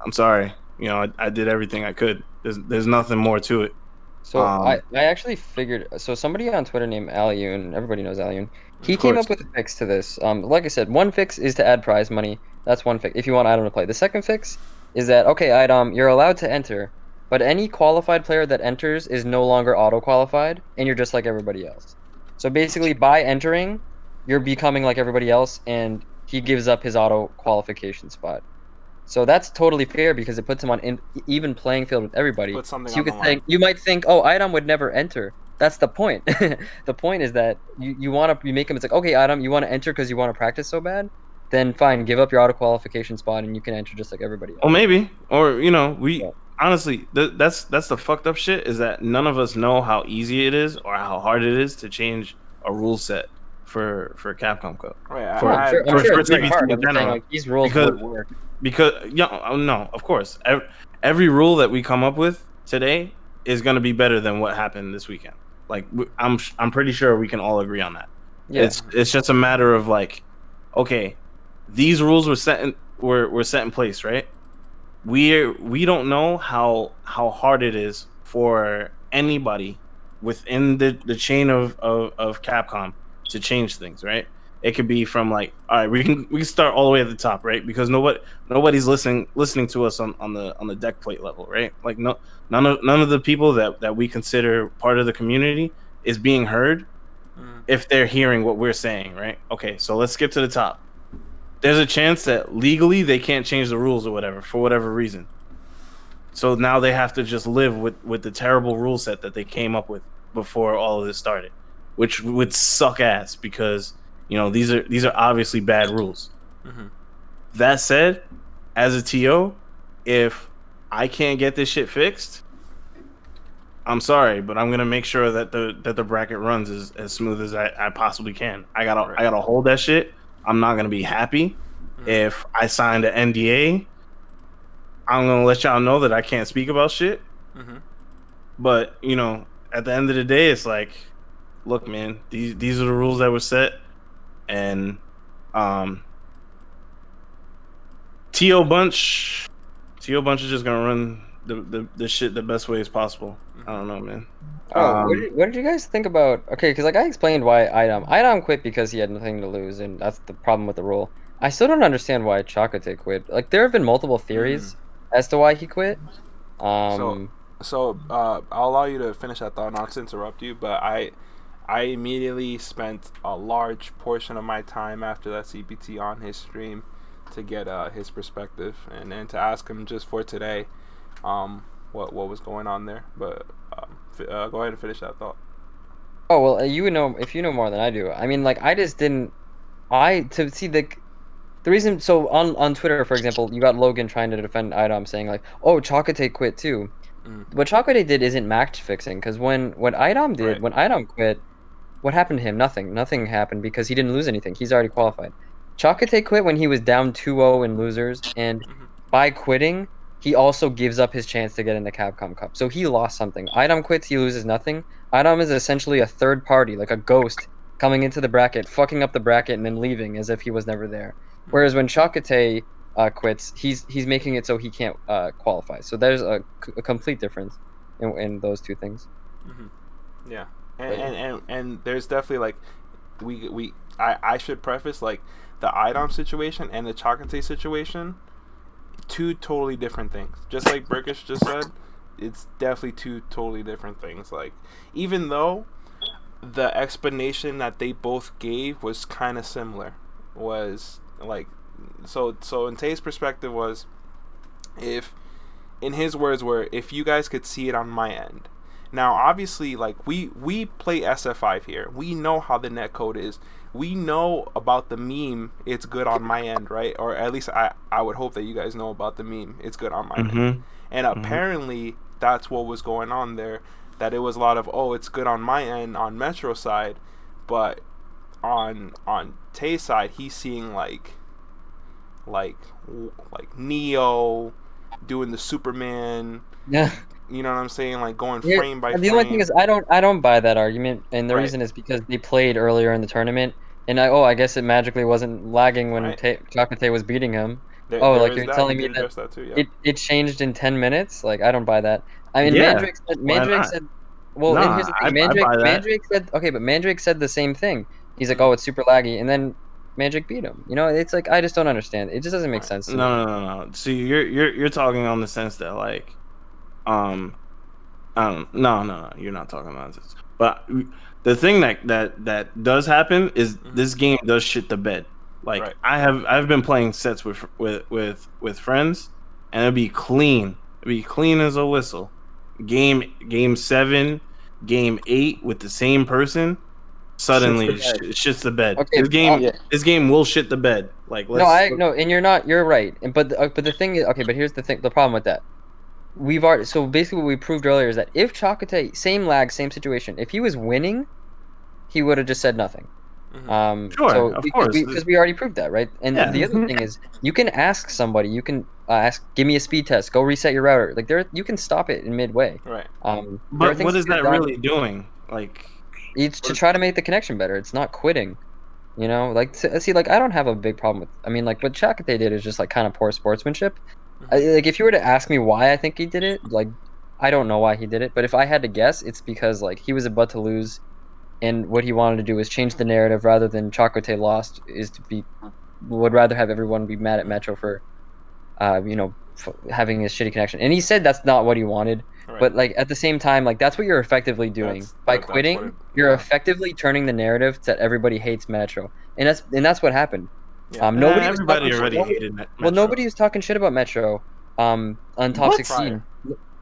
I'm sorry. I did everything I could. There's nothing more to it. So I actually figured. So somebody on Twitter named Alyun, everybody knows Alyun. He Of came course. up with a fix to this. Like I said, one fix is to add prize money. That's one fix. If you want Idom to play, the second fix is that okay, Idom, you're allowed to enter, but any qualified player that enters is no longer auto qualified, and you're just like everybody else. So basically, by entering, you're becoming like everybody else, and he gives up his auto qualification spot. So that's totally fair because it puts him on even playing field with everybody. Put something So on the line. you might think, oh, Idom would never enter. That's the point. The point is that you make him. It's like, okay, Idom, you want to enter because you want to practice so bad. Then fine, give up your auto qualification spot and you can enter just like everybody else. Well, maybe, or honestly, that's the fucked up shit is that none of us know how easy it is or how hard it is to change a rule set for Capcom Cup. Right, I'm sure it's very hard. I'm saying, like, these rules would work. Because no, of course, every rule that we come up with today is going to be better than what happened this weekend. Like I'm pretty sure we can all agree on that. Yeah. It's just a matter of like, okay, these rules were set in place, right? We don't know how hard it is for anybody within the chain of Capcom to change things, right? It could be from like, all right, we can start all the way at the top, right? Because nobody's listening to us on the deck plate level, right? Like none of the people that we consider part of the community is being heard if they're hearing what we're saying, right? Okay, so let's skip to the top. There's a chance that legally they can't change the rules or whatever for whatever reason. So now they have to just live with the terrible rule set that they came up with before all of this started, which would suck ass because these are obviously bad rules. That said, as a TO, if I can't get this shit fixed, I'm sorry, but I'm gonna make sure that the bracket runs as smooth as I possibly can. I gotta hold that shit. I'm not gonna be happy if I signed an NDA. I'm gonna let y'all know that I can't speak about shit. But at the end of the day, it's like, look, man, these are the rules that were set. And TO Bunch is just gonna run the shit the best way as possible. I don't know, man. What did you guys think about? Okay, because like I explained why Idom quit because he had nothing to lose, and that's the problem with the rule. I still don't understand why Chakotay quit. Like there have been multiple theories as to why he quit. So I'll allow you to finish that thought, not to interrupt you, but I immediately spent a large portion of my time after that CPT on his stream to get his perspective and to ask him just for today what was going on there. But go ahead and finish that thought. Oh, well, you would know if you know more than I do. I mean, like, I just didn't... to see the reason... So, on Twitter, for example, you got Logan trying to defend Idom saying, like, oh, Chakotay quit too. What Chakotay did isn't match fixing, because when Idom did, when Idom quit, what happened to him? Nothing. Nothing happened because he didn't lose anything. He's already qualified. Chakotay quit when he was down 2-0 in losers, and by quitting, he also gives up his chance to get in the Capcom Cup. So he lost something. Idom quits, he loses nothing. Idom is essentially a third party, like a ghost, coming into the bracket, fucking up the bracket, and then leaving as if he was never there. Whereas when Chakotay quits, he's making it so he can't qualify. So there's a complete difference in those two things. Yeah. And there's definitely like I should preface like the Idom situation and the Chakotay situation, two totally different things. Just like Burkish just said, it's definitely two totally different things. Like even though the explanation that they both gave was kind of similar, was like so in Tay's perspective was, if in his words were, if you guys could see it on my end. Now, obviously, like, we play SF5 here. We know how the netcode is. We know about the meme, it's good on my end, right? Or at least I would hope that you guys know about the meme, it's good on my end. And apparently, that's what was going on there. That it was a lot of, oh, it's good on my end, on Metro side. But on Tay's side, he's seeing, like Neo doing the Superman. Yeah. You know what I'm saying? Like going frame by frame. The only thing is, I don't buy that argument, and the reason is because they played earlier in the tournament. And I guess it magically wasn't lagging when Right. Chakotay was beating him. There Like is you're that. telling You me did that address that too. Yeah. it changed in 10 minutes? Like I don't buy that. I mean, Yeah, why Mandrake not? said, well, and Nah, here's the I thing, buy that. Mandrake said, okay, but Mandrake said the same thing. He's like, Mhm. oh, it's super laggy, and then Mandrake beat him. It's like I just don't understand. It just doesn't make Right. sense to me. No. See, you're talking on the sense that like, no, you're not talking nonsense. But the thing that does happen is this game does shit the bed. Like Right. I've been playing sets with friends, and it'd be clean as a whistle. Game 7, game 8 with the same person. Suddenly, Shits the bed. shits the bed. Okay, Yeah. This game will shit the bed. Like no, and you're right. But the thing is, okay, but here's the thing. The problem with that, we've already so basically what we proved earlier is that if Chakotay, same lag, same situation, if he was winning, he would have just said nothing. Sure, So of course. because we already proved that, right? And Yeah. the other thing is, you can ask somebody, you can ask, give me a speed test, go reset your router. Like you can stop it in midway. Right. There are But things what is you could've that done. really doing? Like, It's to try to make the connection better. It's not quitting. Like see, like I don't have a big problem with. I mean, like what Chakotay did is just like kind of poor sportsmanship. Like if you were to ask me why I think he did it, like I don't know why he did it, but if I had to guess, it's because like he was about to lose, and what he wanted to do was change the narrative rather than Chakotay lost. Would rather have everyone be mad at Metro for, having a shitty connection. And he said that's not what he wanted. Right. But like at the same time, like that's what you're effectively doing by That's quitting. what You're yeah. effectively turning the narrative that everybody hates Metro, and that's what happened. Yeah. Nobody was everybody talking already shit. hated Metro. Well, nobody was talking shit about Metro. On top What? 16.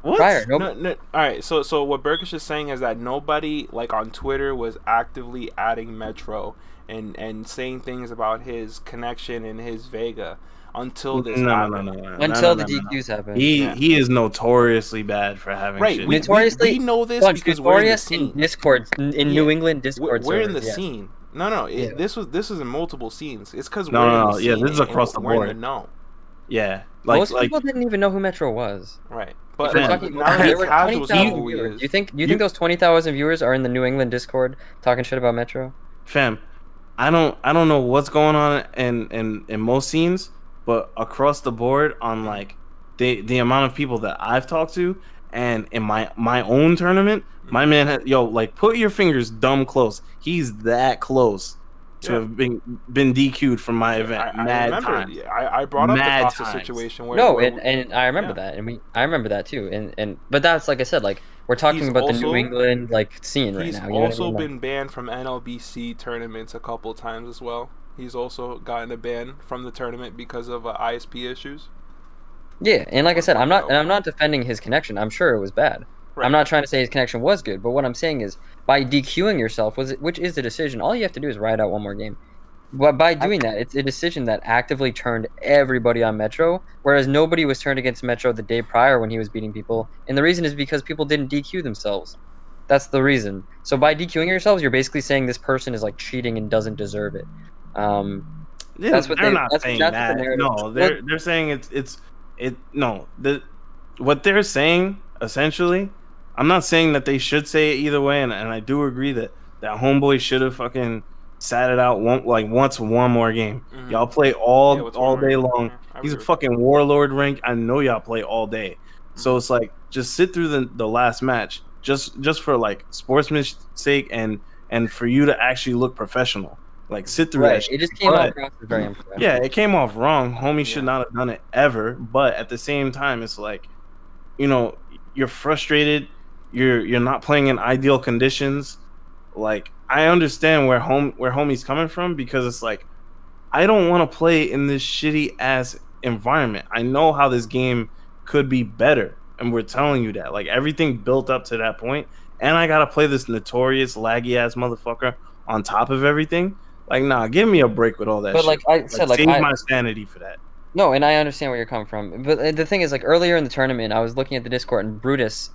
What? Prior, No. All right. So what Burkish is saying is that nobody like on Twitter was actively adding Metro and saying things about his connection and his Vega until this happened. Until the DQs happened. He is notoriously bad for having Right. shit. Notoriously, We know this Bunch, because we're in the notorious scene. in Discord in New England Discord We're in the servers, yeah. scene. No. Yeah. This was in multiple scenes. It's because No, we're no, in no. the Yeah, scene. this is across the We're in board. the know. Yeah, Most people didn't even know who Metro was. Right. If But we're Man, talking, now there that were casuals know 20,000 who he viewers. is. Do you think those 20,000 viewers are in the New England Discord talking shit about Metro? fam, I don't know what's going on in most scenes, but across the board on like the amount of people that I've talked to, and in my own tournament, my man had, like put your fingers dumb close. He's that close to have been DQ'd from my event. I remember. Times. I brought up the Mad Costa times. situation where No, and I remember yeah. that, and I remember that too, and but that's like I said, like we're talking He's about the also- New England like scene right He's now. You know what I also mean? Like, been banned from NLBC tournaments a couple times as well. He's also gotten a ban from the tournament because of ISP issues. yeah, and like I said, I'm not defending his connection. I'm sure it was bad. Right. I'm not trying to say his connection was good, but what I'm saying is by DQing yourself, which is the decision, all you have to do is ride out one more game. But by doing that, it's a decision that actively turned everybody on Metro, whereas nobody was turned against Metro the day prior when he was beating people. And the reason is because people didn't DQ themselves. That's the reason. So by DQing yourselves, you're basically saying this person is like cheating and doesn't deserve it. That's what they're not saying that's that. what the narrative. No, they're saying what they're saying essentially. I'm not saying that they should say it either way, and I do agree that homeboy should have fucking sat it out once one more game. Mhm. Y'all play all day long. Yeah, He's a fucking warlord rank. I know y'all play all day. So it's like just sit through the last match just for like sportsman's sake and for you to actually look professional. Like sit through that Right. shit. It just came off as very unprofessional. Yeah, it came off wrong. Homie should not have done it ever. But at the same time, it's like, you're frustrated. You're not playing in ideal conditions. Like I understand where homie's coming from, because it's like I don't want to play in this shitty ass environment. I know how this game could be better, and we're telling you that. Like everything built up to that point, and I gotta play this notorious laggy ass motherfucker on top of everything. Like, nah, give me a break with all that. But shit. like I said, like save my sanity for that. No, and I understand where you're coming from. But the thing is, like earlier in the tournament, I was looking at the Discord, and Brutus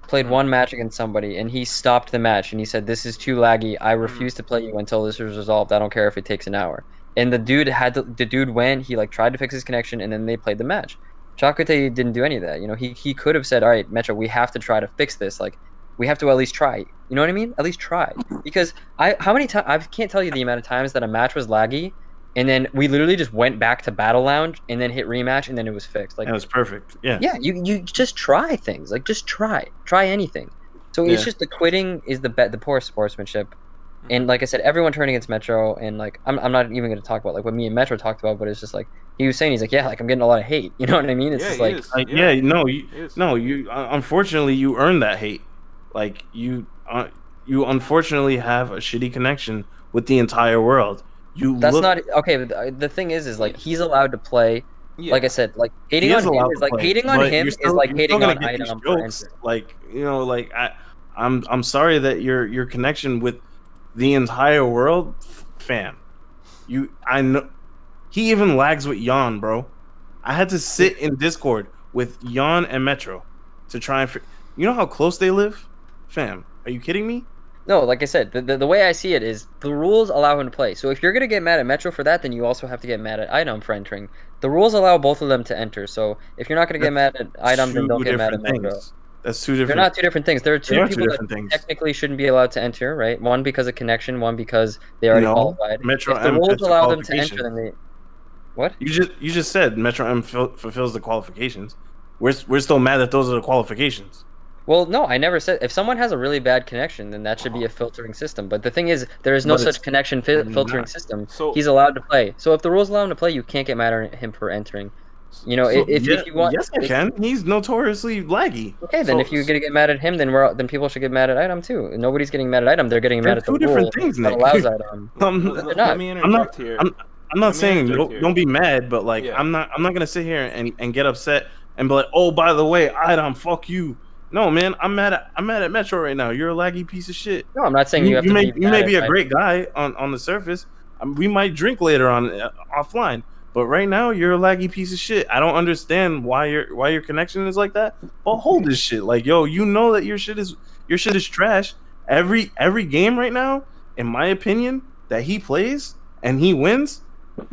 played one match against somebody, and he stopped the match, and he said, "This is too laggy. I refuse to play you until this is resolved. I don't care if it takes an hour." And the dude went. He like tried to fix his connection, and then they played the match. Chakotay didn't do any of that. He could have said, "All right, Metro, we have to try to fix this. Like, we have to at least try. You know what I mean? At least try. Because how many times, I can't tell you the amount of times that a match was laggy, and then we literally just went back to Battle Lounge and then hit rematch, and then it was fixed. Like, That was perfect. Yeah. yeah, you just try things. Like, just try anything. So Yeah. it's just the quitting is the poor sportsmanship. And like I said, everyone turned against Metro, and like I'm not even gonna talk about like what me and Metro talked about, but it's just like he was saying, he's like, yeah, like I'm getting a lot of hate. You know what I mean? It's Yeah, just he like, is. Yeah, no, He is. you unfortunately you earned that hate. Like you unfortunately have a shitty connection with the entire world. that's not okay. But the thing is like he's allowed to play. Yeah. Like I said, like He hating on is him allowed is to like play, hating on but him you're is still, like you're hating still on gonna get these Item for jokes. entering. Like, you know, like I'm sorry that your connection with the entire world, fam. I know he even lags with Yon, bro. I had to sit in Discord with Yon and Metro to try and you know how close they live, fam. Are you kidding me? No, like I said, the way I see it is the rules allow him to play. So if you're gonna get mad at Metro for that, then you also have to get mad at Item for entering. The rules allow both of them to enter. So if you're not gonna get mad at Item, then Two don't get mad at different Metro. things. That's two They're different. not two different things. There are two They are two people that different things. technically shouldn't be allowed to enter, right? One because of connection, one because they already No, qualified. Metro If the M rules fits the allow them to qualification. enter, then they what? You just said Metro M fulfills the qualifications. We're still mad that those are the qualifications. Well, no, I never said. If someone has a really bad connection, then that should be a filtering system. But the thing is, there is no But it's such connection filtering not. system. So- He's allowed to play. So if the rules allow him to play, you can't get mad at him for entering. You know, if you want, yes, I can. He's notoriously laggy. okay, then So- if you're gonna get mad at him, then people should get mad at Item too. Nobody's getting mad at Item. They're getting They're mad at the two different rule things, that Nick. allows Item. Let not. me I'm interject not. here. I'm not Let me saying interject here. don't be mad, but like Yeah. I'm not gonna sit here and get upset and be like, oh, by the way, Idom, fuck you. No, man, I'm mad at Metro right now. You're a laggy piece of shit. No, I'm not saying you have to be. You may be a mad at great guy on the surface. We might drink later on offline, but right now you're a laggy piece of shit. I don't understand why your connection is like that. But hold this shit, like yo, you know that your shit is trash. Every game right now, in my opinion, that he plays and he wins,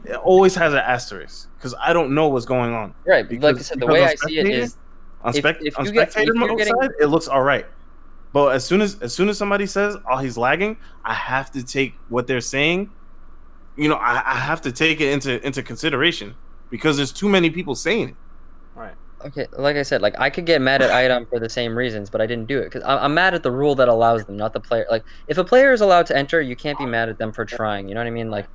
it always has an asterisk because I don't know what's going on. Right, but like I said, the way I see it is, on if you get- spectator if you're mode getting- side, it looks all right. But as soon as somebody says, "Oh, he's lagging," I have to take what they're saying. You know, I have to take it into consideration because there's too many people saying it. Right. okay, like I said, like I could get mad at Item for the same reasons, but I didn't do it because I'm mad at the rule that allows them, not the player. Like if a player is allowed to enter, you can't be mad at them for trying. You know what I mean? Like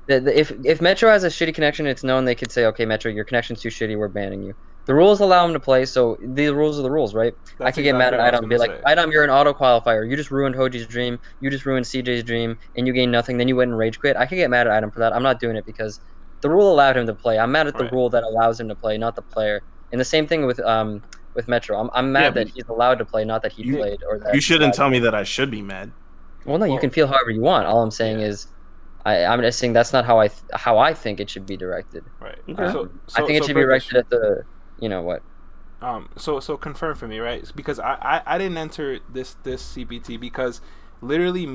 if Metro has a shitty connection, it's known they could say, okay, Metro, your connection's too shitty, we're banning you. The rules allow him to play, so the rules are the rules, right? I That's could get mad exactly at what I was Item and be gonna like, say. Item, you're an auto qualifier. You just ruined Hoji's dream. You just ruined CJ's dream, and you gained nothing. Then you went and rage quit. I could get mad at Item for that. I'm not doing it because the rule allowed him to play. I'm mad at the Right. rule that allows him to play, not the player. And the same thing with Metro. I'm mad Yeah, that but he's allowed to play, not that he you- played or that. You shouldn't tell me that I should be mad. Well, no, you Well, can feel however you want. All I'm saying yeah. is, I'm just saying that's not how I think it should be directed. Right. Okay. So I think it should be Burkish, directed at the, you know what? So confirm for me, right? Because I didn't enter this CPT because literally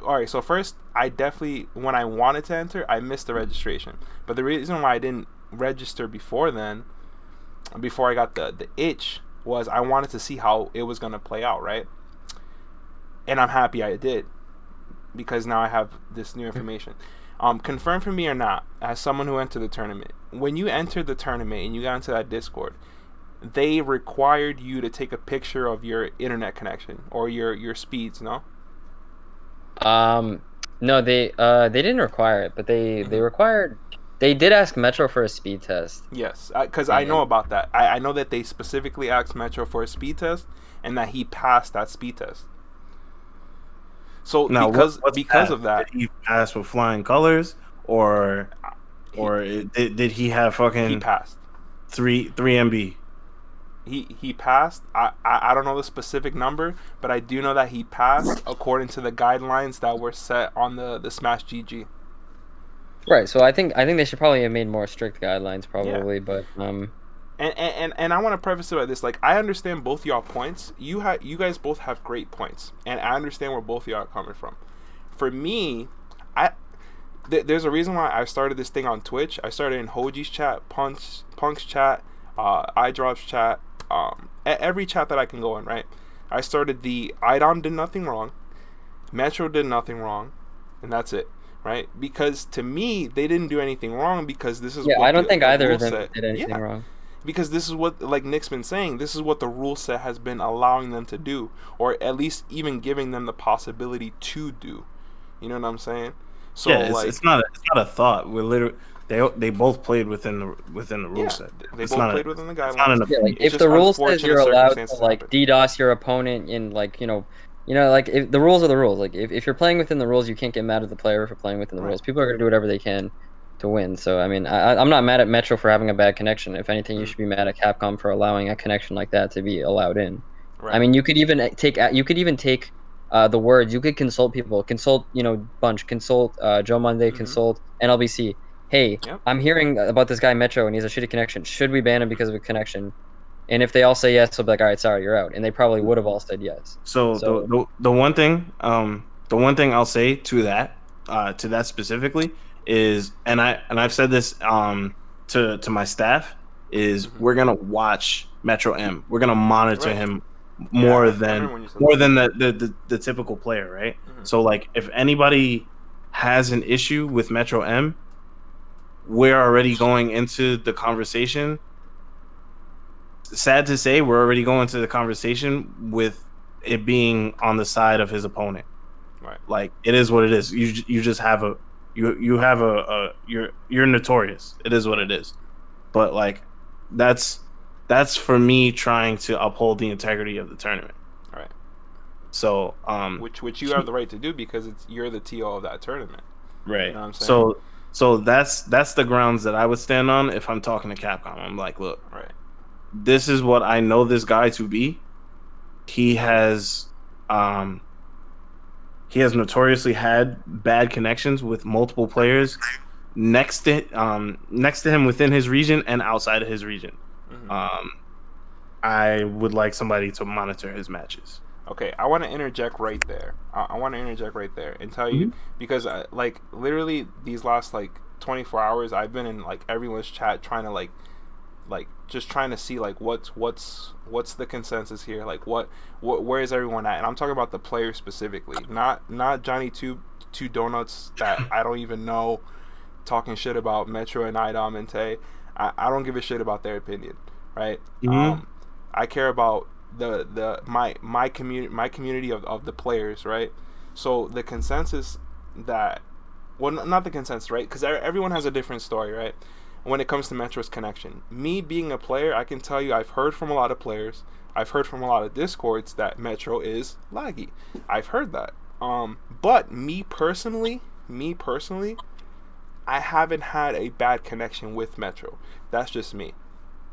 all right, so first I definitely, when I wanted to enter, I missed the registration. But the reason why I didn't register before I got the itch, was I wanted to see how it was going to play out, right? And I'm happy I did, because now I have this new information. Confirm for me or not, as someone who entered the tournament, when you entered the tournament and you got into that Discord, they required you to take a picture of your internet connection or your speeds, no? No, they didn't require it, but they required. They did ask Metro for a speed test. Yes, because I know about that. I know that they specifically asked Metro for a speed test, and that he passed that speed test. So Now, because passed? of that, Did he pass with flying colors, or did he have fucking he passed. 3 MB? He passed. I don't know the specific number, but I do know that he passed according to the guidelines that were set on the Smash GG. Right. So I think they should probably have made more strict guidelines, probably. But And I want to preface it by this: like, I understand both y'all points. You guys both have great points, and I understand where both y'all are coming from. For me, there's a reason why I started this thing on Twitch. I started in Hoji's chat, Punk's chat, iDrop's chat, every chat that I can go in, right? I started the IDOM did nothing wrong, Metro did nothing wrong, and that's it, right? Because to me, they didn't do anything wrong because this is Yeah, what I don't think the either rule of them set. did anything Yeah, wrong. because this is what, like Nick's been saying, this is what the rule set has been allowing them to do, or at least even giving them the possibility to do. You know what I'm saying? So yeah, like, it's not a thought. We're literally they both played within the rule yeah, set. they It's both not played within the it's not guidelines. an Yeah, like opinion. It's if just the rule says unfortunate you're allowed to circumstances like happen. DDoS your opponent in like like if the rules are the rules. Like if you're playing within the rules, you can't get mad at the player for playing within the Right. rules. People are gonna do whatever they can to win. So I mean, I'm not mad at Metro for having a bad connection. If anything, you should be mad at Capcom for allowing a connection like that to be allowed in. Right. I mean, you could even take the words. You could consult people, consult Bunch, consult Joe Monday, consult NLBC. Hey, Yep. I'm hearing about this guy Metro and he has a shitty connection. Should we ban him because of a connection? And if they all say yes, they'll be like, all right, sorry, you're out. And they probably would have all said yes. So the one thing I'll say to that specifically is, and I've said this to my staff, is we're gonna watch Metro M. We're gonna monitor Right. him Yeah, more I than remember when you said the typical player, right? So like if anybody has an issue with Metro M, we're already going into the conversation. Sad to say, we're already going to the conversation with it being on the side of his opponent. Right. Like it is what it is. You just have a you're notorious. It is what it is. But like that's for me trying to uphold the integrity of the tournament. Right. So which you have the right to do because you're the TO of that tournament. Right. You know what I'm saying? So that's the grounds that I would stand on if I'm talking to Capcom. I'm like, look, right. This is what I know this guy to be. He has notoriously had bad connections with multiple players next to him within his region and outside of his region. I would like somebody to monitor his matches. Okay, I want to interject right there. I want to interject right there and tell you because like literally these last like 24 hours I've been in like everyone's chat trying to like just trying to see like what's the consensus here, like what where is everyone at, and I'm talking about the players specifically, not Johnny two donuts that I don't even know talking shit about Metro and IDOM and Tay. I don't give a shit about their opinion, right? I care about my community of the players, right? So the consensus that, well, not the consensus, right? Because everyone has a different story, right? When it comes to Metro's connection, me being a player, I can tell you I've heard from a lot of players, I've heard from a lot of Discords that Metro is laggy. I've heard that. But me personally, I haven't had a bad connection with Metro. That's just me.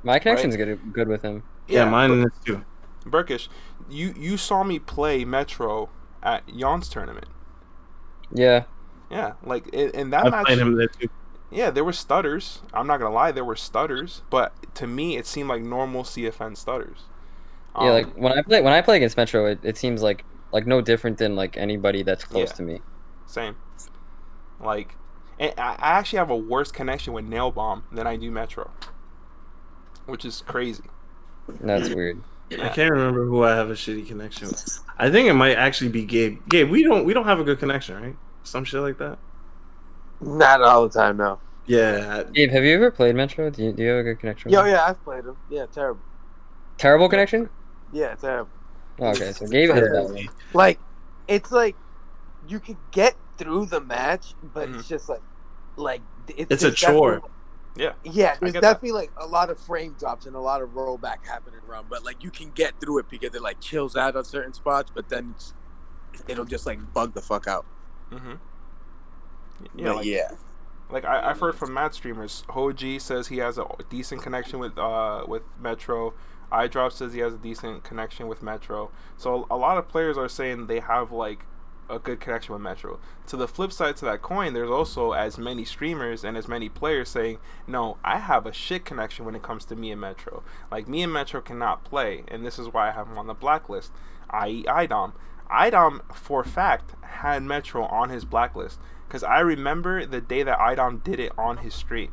My connection's good with him. Yeah, mine is too. Burkish, you saw me play Metro at Jan's tournament. Yeah. Yeah, like in that match. Played him there too. Yeah, there were stutters. I'm not gonna lie, there were stutters, but to me, it seemed like normal CFN stutters. Yeah, like when I play against Metro, it seems like no different than like anybody that's close to me. Same. Like, and I actually have a worse connection with Nail Bomb than I do Metro, which is crazy. That's weird. Yeah. I can't remember who I have a shitty connection with. I think it might actually be Gabe. Gabe, we don't have a good connection, right? Some shit like that. Not all the time, no. Yeah. Gabe, have you ever played Metro? Do you have a good connection? Yo, yeah, I've played him. Yeah, terrible. Terrible connection? Yeah, terrible. Okay, so Gabe has that one. Like, it's like you could get through the match, but it's just like it's a chore. Yeah. Yeah, there's definitely like a lot of frame drops and a lot of rollback happening around, but like you can get through it because it like chills out on certain spots, but then it'll just like bug the fuck out. Yeah, like I've heard from Matt streamers. Hoji says he has a decent connection with Metro. iDrop says he has a decent connection with Metro. So a lot of players are saying they have like a good connection with Metro. To the flip side to that coin, there's also as many streamers and as many players saying, no, I have a shit connection when it comes to me and Metro. Like, me and Metro cannot play, and this is why I have him on the blacklist, i.e. IDOM. IDOM, for a fact, had Metro on his blacklist, because I remember the day that IDOM did it on his stream.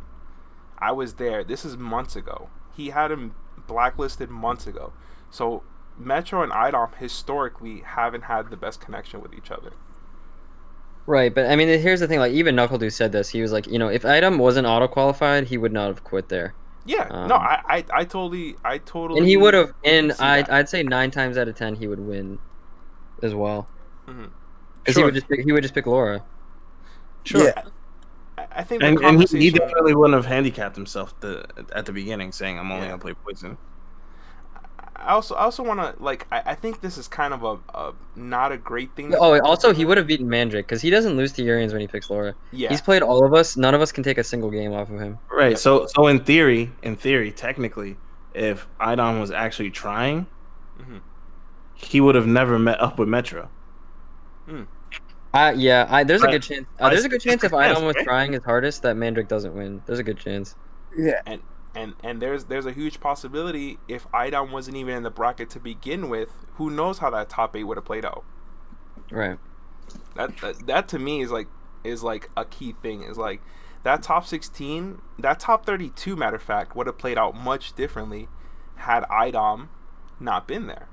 I was there. This is months ago. He had him blacklisted months ago. So Metro and IDOM historically haven't had the best connection with each other. Right, but I mean, here's the thing. Like, even Knuckledude said this. He was like, if Item wasn't auto qualified, he would not have quit there. Yeah, no, I totally. And he would have. And see that. I'd say 9 times out of 10 he would win, as well. Mhm. Because he would just pick Laura. Sure. Yeah. I think And, the conversation. he definitely wouldn't have handicapped himself at the beginning, saying I'm only gonna play Poison. I also want to I think this is kind of a not a great thing. Oh, also he would have beaten Mandrake because he doesn't lose to Urians when he picks Laura. Yeah, he's played all of us. None of us can take a single game off of him. Right. Yep. So in theory, technically, if Idom was actually trying, he would have never met up with Metro. There's a good chance. There's a good chance if Yes, Idom was right? trying his hardest that Mandrake doesn't win. There's a good chance. Yeah. And there's a huge possibility if IDOM wasn't even in the bracket to begin with, who knows how that top 8 would have played out. Right. That to me is like a key thing. Is like that top 16, that top 32, matter of fact, would have played out much differently had IDOM not been there.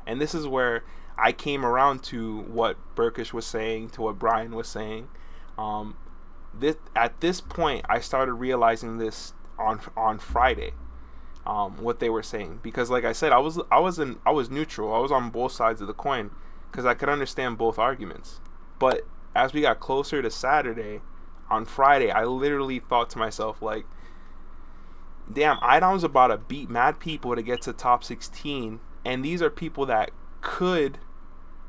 And this is where I came around to what Burkish was saying, to what Brian was saying. At this point, I started realizing this on Friday, what they were saying, because like I said, I was neutral. I was on both sides of the coin because I could understand both arguments. But as we got closer to Saturday, on Friday, I literally thought to myself, like, damn, IDOM's about to beat mad people to get to top 16, and these are people that could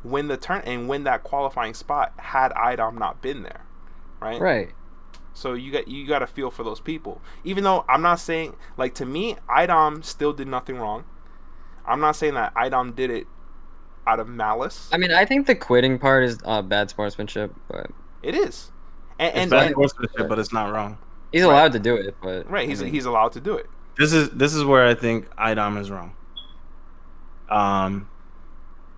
win the turn and win that qualifying spot had IDOM not been there, right? Right. So you got to feel for those people. Even though I'm not saying, like, to me, IDOM still did nothing wrong. I'm not saying that IDOM did it out of malice. I mean, I think the quitting part is bad sportsmanship, but it is. It's bad sportsmanship, but it's not wrong. he's allowed to do it. But right, he's allowed to do it. This is where I think IDOM is wrong.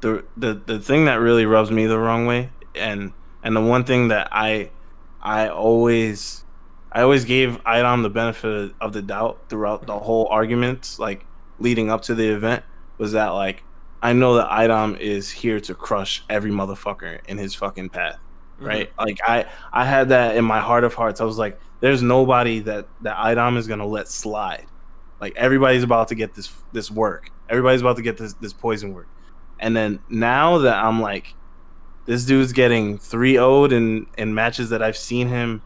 The thing that really rubs me the wrong way, and the one thing that I always gave IDOM the benefit of the doubt throughout the whole arguments, like leading up to the event, was that, like, I know that IDOM is here to crush every motherfucker in his fucking path, right? Like I had that in my heart of hearts. I was like, there's nobody that IDOM is gonna let slide. Like, everybody's about to get this work. Everybody's about to get this poison work. And then now that I'm like, this dude's getting 3-0'd in matches that I've seen him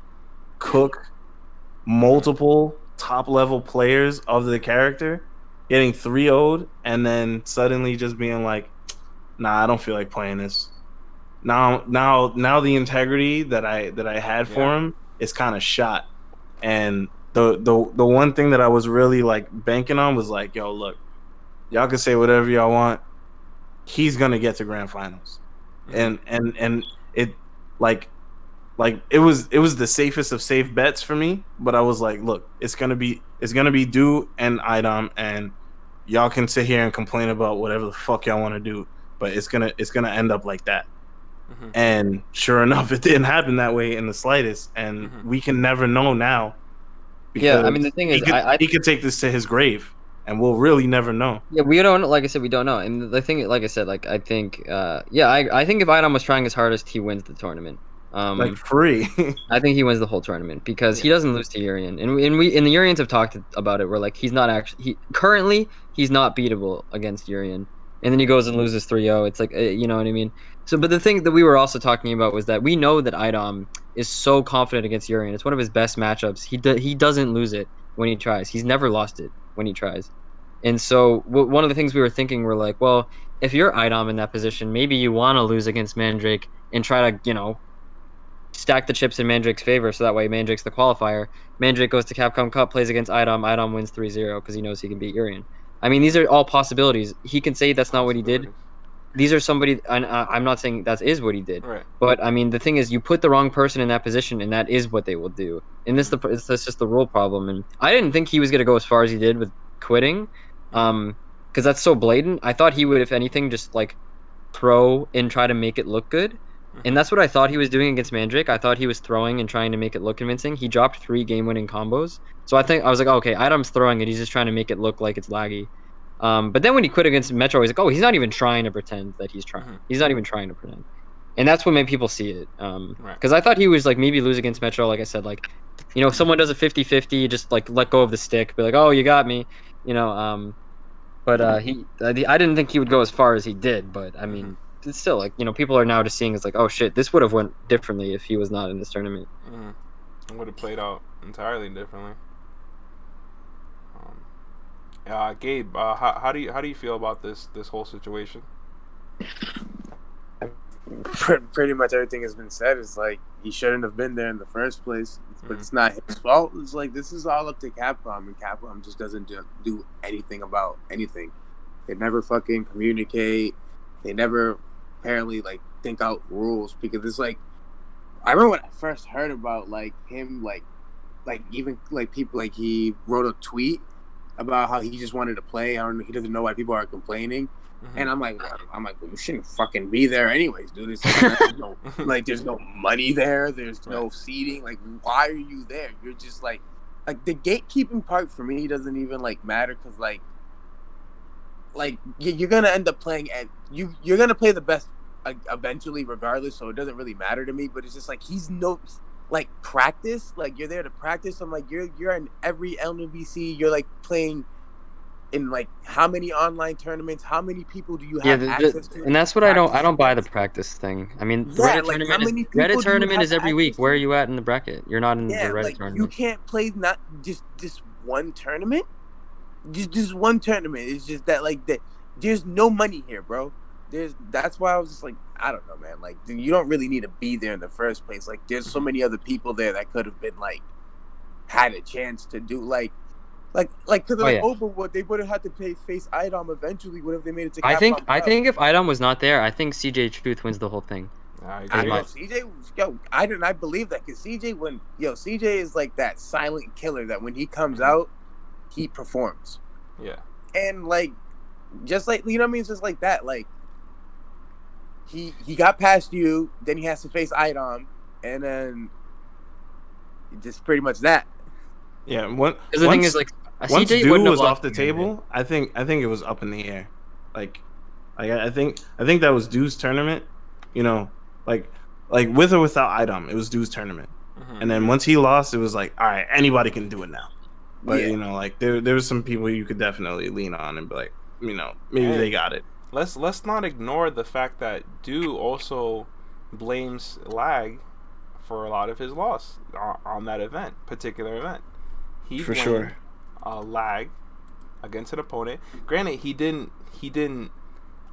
cook multiple top level players of the character, getting 3-0'd, and then suddenly just being like, nah, I don't feel like playing this. Now the integrity that I had for him is kind of shot. And the one thing that I was really like banking on was like, yo, look, y'all can say whatever y'all want. He's gonna get to grand finals. And it like it was the safest of safe bets for me, but I was like, look, it's gonna be Do and IDOM, and y'all can sit here and complain about whatever the fuck y'all want to do, but it's gonna end up like that. And sure enough, it didn't happen that way in the slightest, and we can never know now. Yeah, I mean, the thing is, he could take this to his grave, and we'll really never know. Yeah, we don't. Like I said, we don't know. And the thing, like I said, like I think, I think if IDOM was trying his hardest, he wins the tournament. Like free. I think he wins the whole tournament because he doesn't lose to Urian, and we the Urians have talked about it. Where like he's not actually currently he's not beatable against Urian, and then he goes and loses 3-0. It's like you know what I mean. So, but the thing that we were also talking about was that we know that IDOM is so confident against Urian. It's one of his best matchups. He doesn't lose it when he tries. He's never lost it when he tries. And so one of the things we were thinking were like, well, if you're IDOM in that position, maybe you want to lose against Mandrake and try to, stack the chips in Mandrake's favor so that way Mandrake's the qualifier. Mandrake goes to Capcom Cup, plays against IDOM. IDOM wins 3-0 because he knows he can beat Urian. I mean, these are all possibilities. He can say that's not what he did. These are somebody, and I'm not saying that is what he did. Right. But, I mean, the thing is, you put the wrong person in that position, and that is what they will do. And that's just the rule problem. And I didn't think he was going to go as far as he did with quitting, because that's so blatant. I thought he would, if anything, just, like, throw and try to make it look good. And that's what I thought he was doing against Mandrake. I thought he was throwing and trying to make it look convincing. He dropped 3 game-winning combos. So I was like, okay, IDOM's throwing it. He's just trying to make it look like it's laggy. But then when he quit against Metro, he's like, oh, he's not even trying to pretend that he's trying. He's not even trying to pretend. And that's what made people see it. Because I thought he was like maybe lose against Metro, like I said, like, you know, if someone does a 50-50, just like let go of the stick, be like, oh, you got me, you know. But I didn't think he would go as far as he did. But I mean, it's still like, you know, people are now just seeing it's like, oh shit, this would have went differently if he was not in this tournament. It would have played out entirely differently. Gabe, how do you feel about this whole situation? Pretty much everything has been said. It's like he shouldn't have been there in the first place, but it's not his fault. It's like this is all up to Capcom, and Capcom just doesn't do anything about anything. They never fucking communicate. They never apparently like think out rules, because it's like I remember when I first heard about like him like even like people like he wrote a tweet about how he just wanted to play. I don't know, he doesn't know why people are complaining. And I'm like, well, you shouldn't fucking be there anyways, dude. It's like, there's no money there. There's no seating. Like, why are you there? You're just like the gatekeeping part for me doesn't even like matter, because like you're gonna end up playing and you're gonna play the best eventually, regardless. So it doesn't really matter to me. But it's just like he's no like practice. Like you're there to practice. I'm like you're in every LNBC. You're like playing in like how many online tournaments? How many people do you have access to? And that's what I don't buy the practice thing. I mean, Reddit tournament is every week. Where are you at in the bracket? You're not in the Reddit tournament. You can't play not just this one tournament. Just one tournament. It's just that like that. There's no money here, bro. That's why I was just like, I don't know, man. Like you don't really need to be there in the first place. Like there's so many other people there that could have been like had a chance to do like because Overwood, they would have had to face IDOM eventually. What if they made it to Capcom? I think if IDOM was not there, I think CJ Truth wins the whole thing. I know CJ. I believe that, because CJ is like that silent killer that when he comes out, he performs. Yeah. And like, just like, you know what I mean? It's just like that. Like he got past you, then he has to face IDOM, and then just pretty much that. Yeah. The thing is like. Once Dew was off the table, I think it was up in the air. Like I think that was Dew's tournament. You know, like with or without IDOM, it was Dew's tournament. And then once he lost, it was like, all right, anybody can do it now. But you know, like there was some people you could definitely lean on and be like, you know, maybe they got it. Let's not ignore the fact that Dew also blames lag for a lot of his loss on that particular event. He for sure. Lag against an opponent. Granted, he didn't.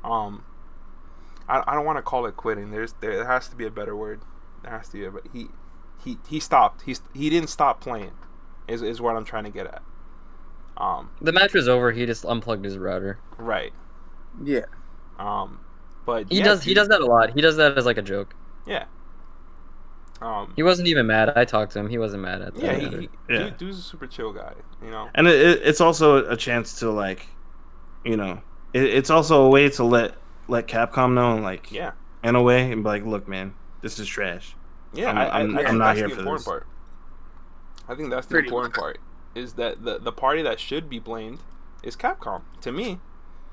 I don't want to call it quitting. There has to be a better word. There has to be. But he stopped. He didn't stop playing. Is what I'm trying to get at. The match was over. He just unplugged his router. Right. Yeah. But he does that a lot. He does that as like a joke. Yeah. He wasn't even mad. I talked to him. He wasn't mad at that. Dude's a super chill guy, you know. And it's also a chance to like, you know, it's also a way to let Capcom know, like, in a way, and be like, look, man, this is trash. Yeah, I'm not here for this. Part. I think that's the important part. Is that the party that should be blamed is Capcom, to me.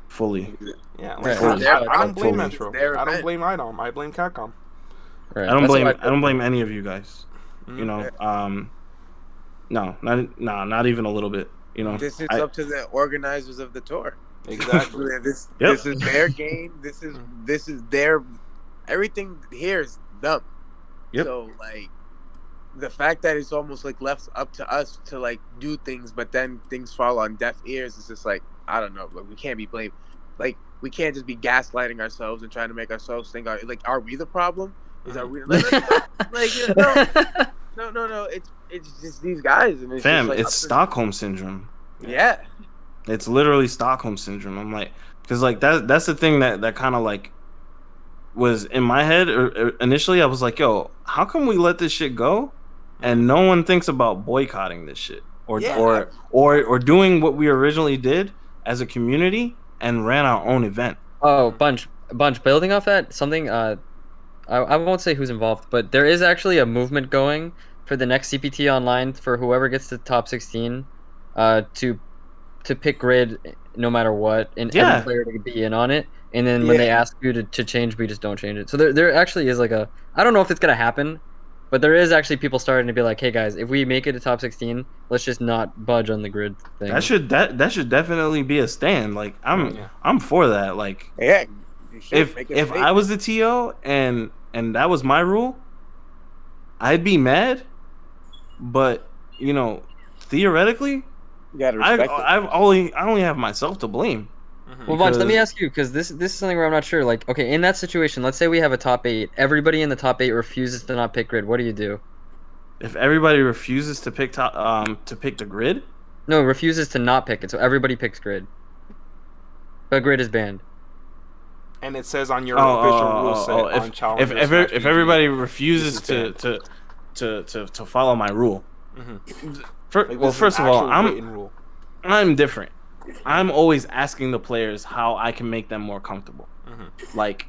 Fully. Yeah, like, I don't blame Metro. I don't blame IDOM. I blame Capcom. Right. I don't blame any of you guys. You know, no, not even a little bit. You know, this is up to the organizers of the tour. Exactly. This is their game. This is their everything here is them. Yep. So like the fact that it's almost like left up to us to like do things, but then things fall on deaf ears. It's just like, I don't know. Like we can't be blamed. Like we can't just be gaslighting ourselves and trying to make ourselves think. Like, are we the problem? Is that weird? Like no. It's just these guys, and it's fam. Just like, it's Stockholm syndrome. Yeah, it's literally Stockholm syndrome. I'm like, because like that's the thing that kind of like was in my head initially. I was like, yo, how come we let this shit go, and no one thinks about boycotting this shit or doing what we originally did as a community and ran our own event. Oh, bunch. Building off that, something. I won't say who's involved, but there is actually a movement going for the next CPT online for whoever gets to top 16 to pick grid no matter what, and Yeah. every player to be in on it. And then when they ask you to change, we just don't change it. So there actually is like a, I don't know if it's gonna happen, but there is actually people starting to be like, hey guys, if we make it to top 16, let's just not budge on the grid thing. That should definitely be a stand. Like I'm for that. Like Yeah. If I was the TO and that was my rule, I'd be mad. But you know, theoretically, you gotta respect I only have myself to blame. Well, Bunch, let me ask you, because this is something where I'm not sure. Like, okay, in that situation, let's say we have a top 8. Everybody in the top 8 refuses to not pick grid. What do? If everybody refuses to pick the grid? No, refuses to not pick it. So everybody picks grid. But grid is banned. And it says on your official rule set on challengers. If everybody refuses to follow my rule. First of all, I'm different. I'm always asking the players how I can make them more comfortable. Like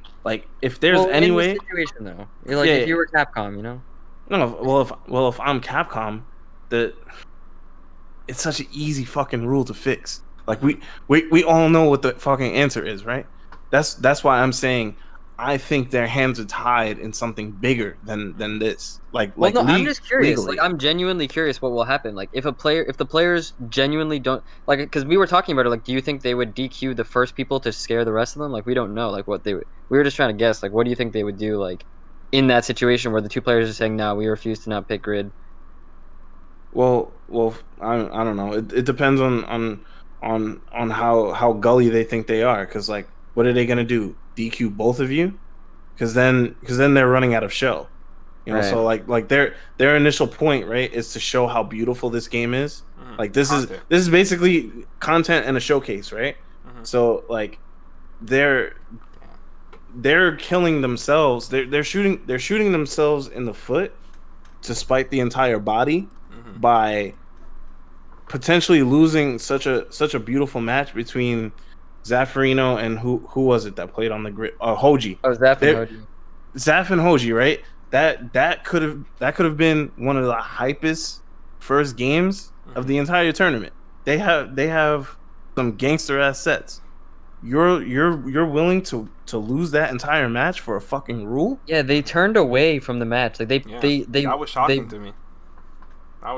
if there's any way. In the situation though, like if you were Capcom, you know. No, if I'm Capcom, it's such an easy fucking rule to fix. Like we all know what the fucking answer is, right? That's why I'm saying I think their hands are tied in something bigger than this. I'm just curious. Legally. Like, I'm genuinely curious what will happen. Like, if the players genuinely don't like, because we were talking about it. Like, do you think they would DQ the first people to scare the rest of them? Like, we don't know. Like, what they would. We were just trying to guess. Like, what do you think they would do? Like, in that situation where the two players are saying, "No, we refuse to not pick grid." Well, I don't know. It depends on how gully they think they are. Because like, what are they gonna do? DQ both of you? Because then they're running out of show. You know, right. So like their initial point, right, is to show how beautiful this game is. Like this is basically content and a showcase, right? So like they're killing themselves. They're shooting themselves in the foot to spite the entire body by potentially losing such a beautiful match between Zaffarino and who was it that played on the grid? Hoji. Oh, Zaf and Hoji. Zaf and Hoji, right? That could have been one of the hypest first games of the entire tournament. They have some gangster ass sets. You're willing to lose that entire match for a fucking rule? Yeah, they turned away from the match. Like they that was shocking to me.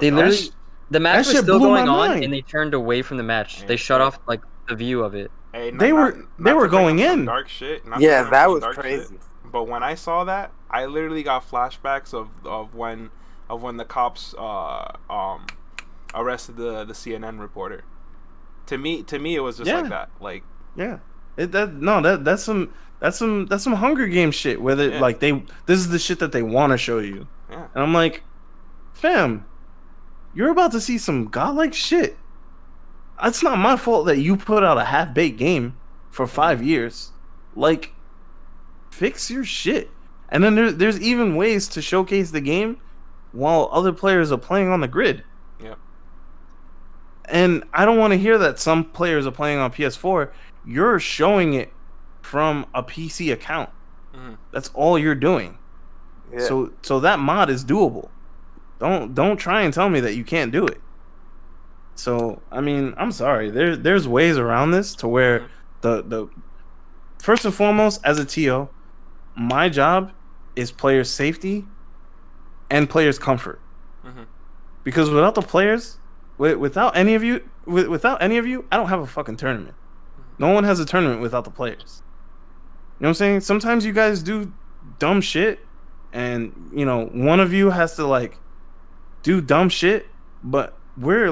They literally the match was still going on and they turned away from the match. They shut off like the view of it. Hey, they were going in dark shit. That was crazy. Shit. But when I saw that, I literally got flashbacks of when the cops arrested the CNN reporter. To me, it was just like that. Like that's some Hunger Games shit. Where this is the shit that they want to show you. Yeah. And I'm like, fam, you're about to see some godlike shit. It's not my fault that you put out a half-baked game for 5 years. Like, fix your shit. And then there's even ways to showcase the game while other players are playing on the grid. Yep. And I don't want to hear that some players are playing on PS4. You're showing it from a PC account. That's all you're doing. Yeah. So that mod is doable. Don't try and tell me that you can't do it. So I mean, I'm sorry. There's ways around this to where the first and foremost, as a TO, my job is player safety and players comfort. Because without the players, without any of you, I don't have a fucking tournament. No one has a tournament without the players. You know what I'm saying? Sometimes you guys do dumb shit, and you know one of you has to like do dumb shit, but we're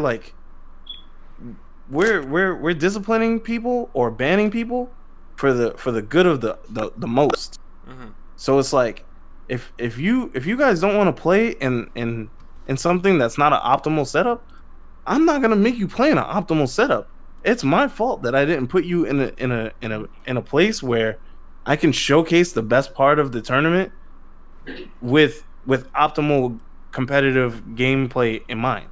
disciplining people or banning people for the good of the most. So it's like if you guys don't want to play in something that's not an optimal setup, I'm not gonna make you play in an optimal setup. It's my fault that I didn't put you in a place where I can showcase the best part of the tournament with optimal competitive gameplay in mind.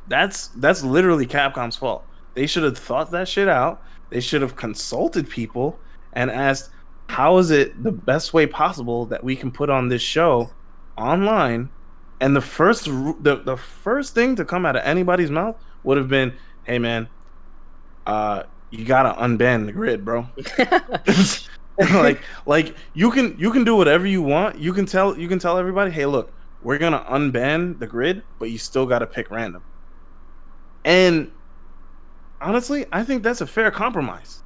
That's literally Capcom's fault. They should have thought that shit out. They should have consulted people and asked, how is it the best way possible that we can put on this show online? And the first thing to come out of anybody's mouth would have been, hey man, you gotta unban the grid, bro. like you can do whatever you want. You can tell everybody, hey, look, we're gonna unban the grid, but you still gotta pick random. And honestly, I think that's a fair compromise.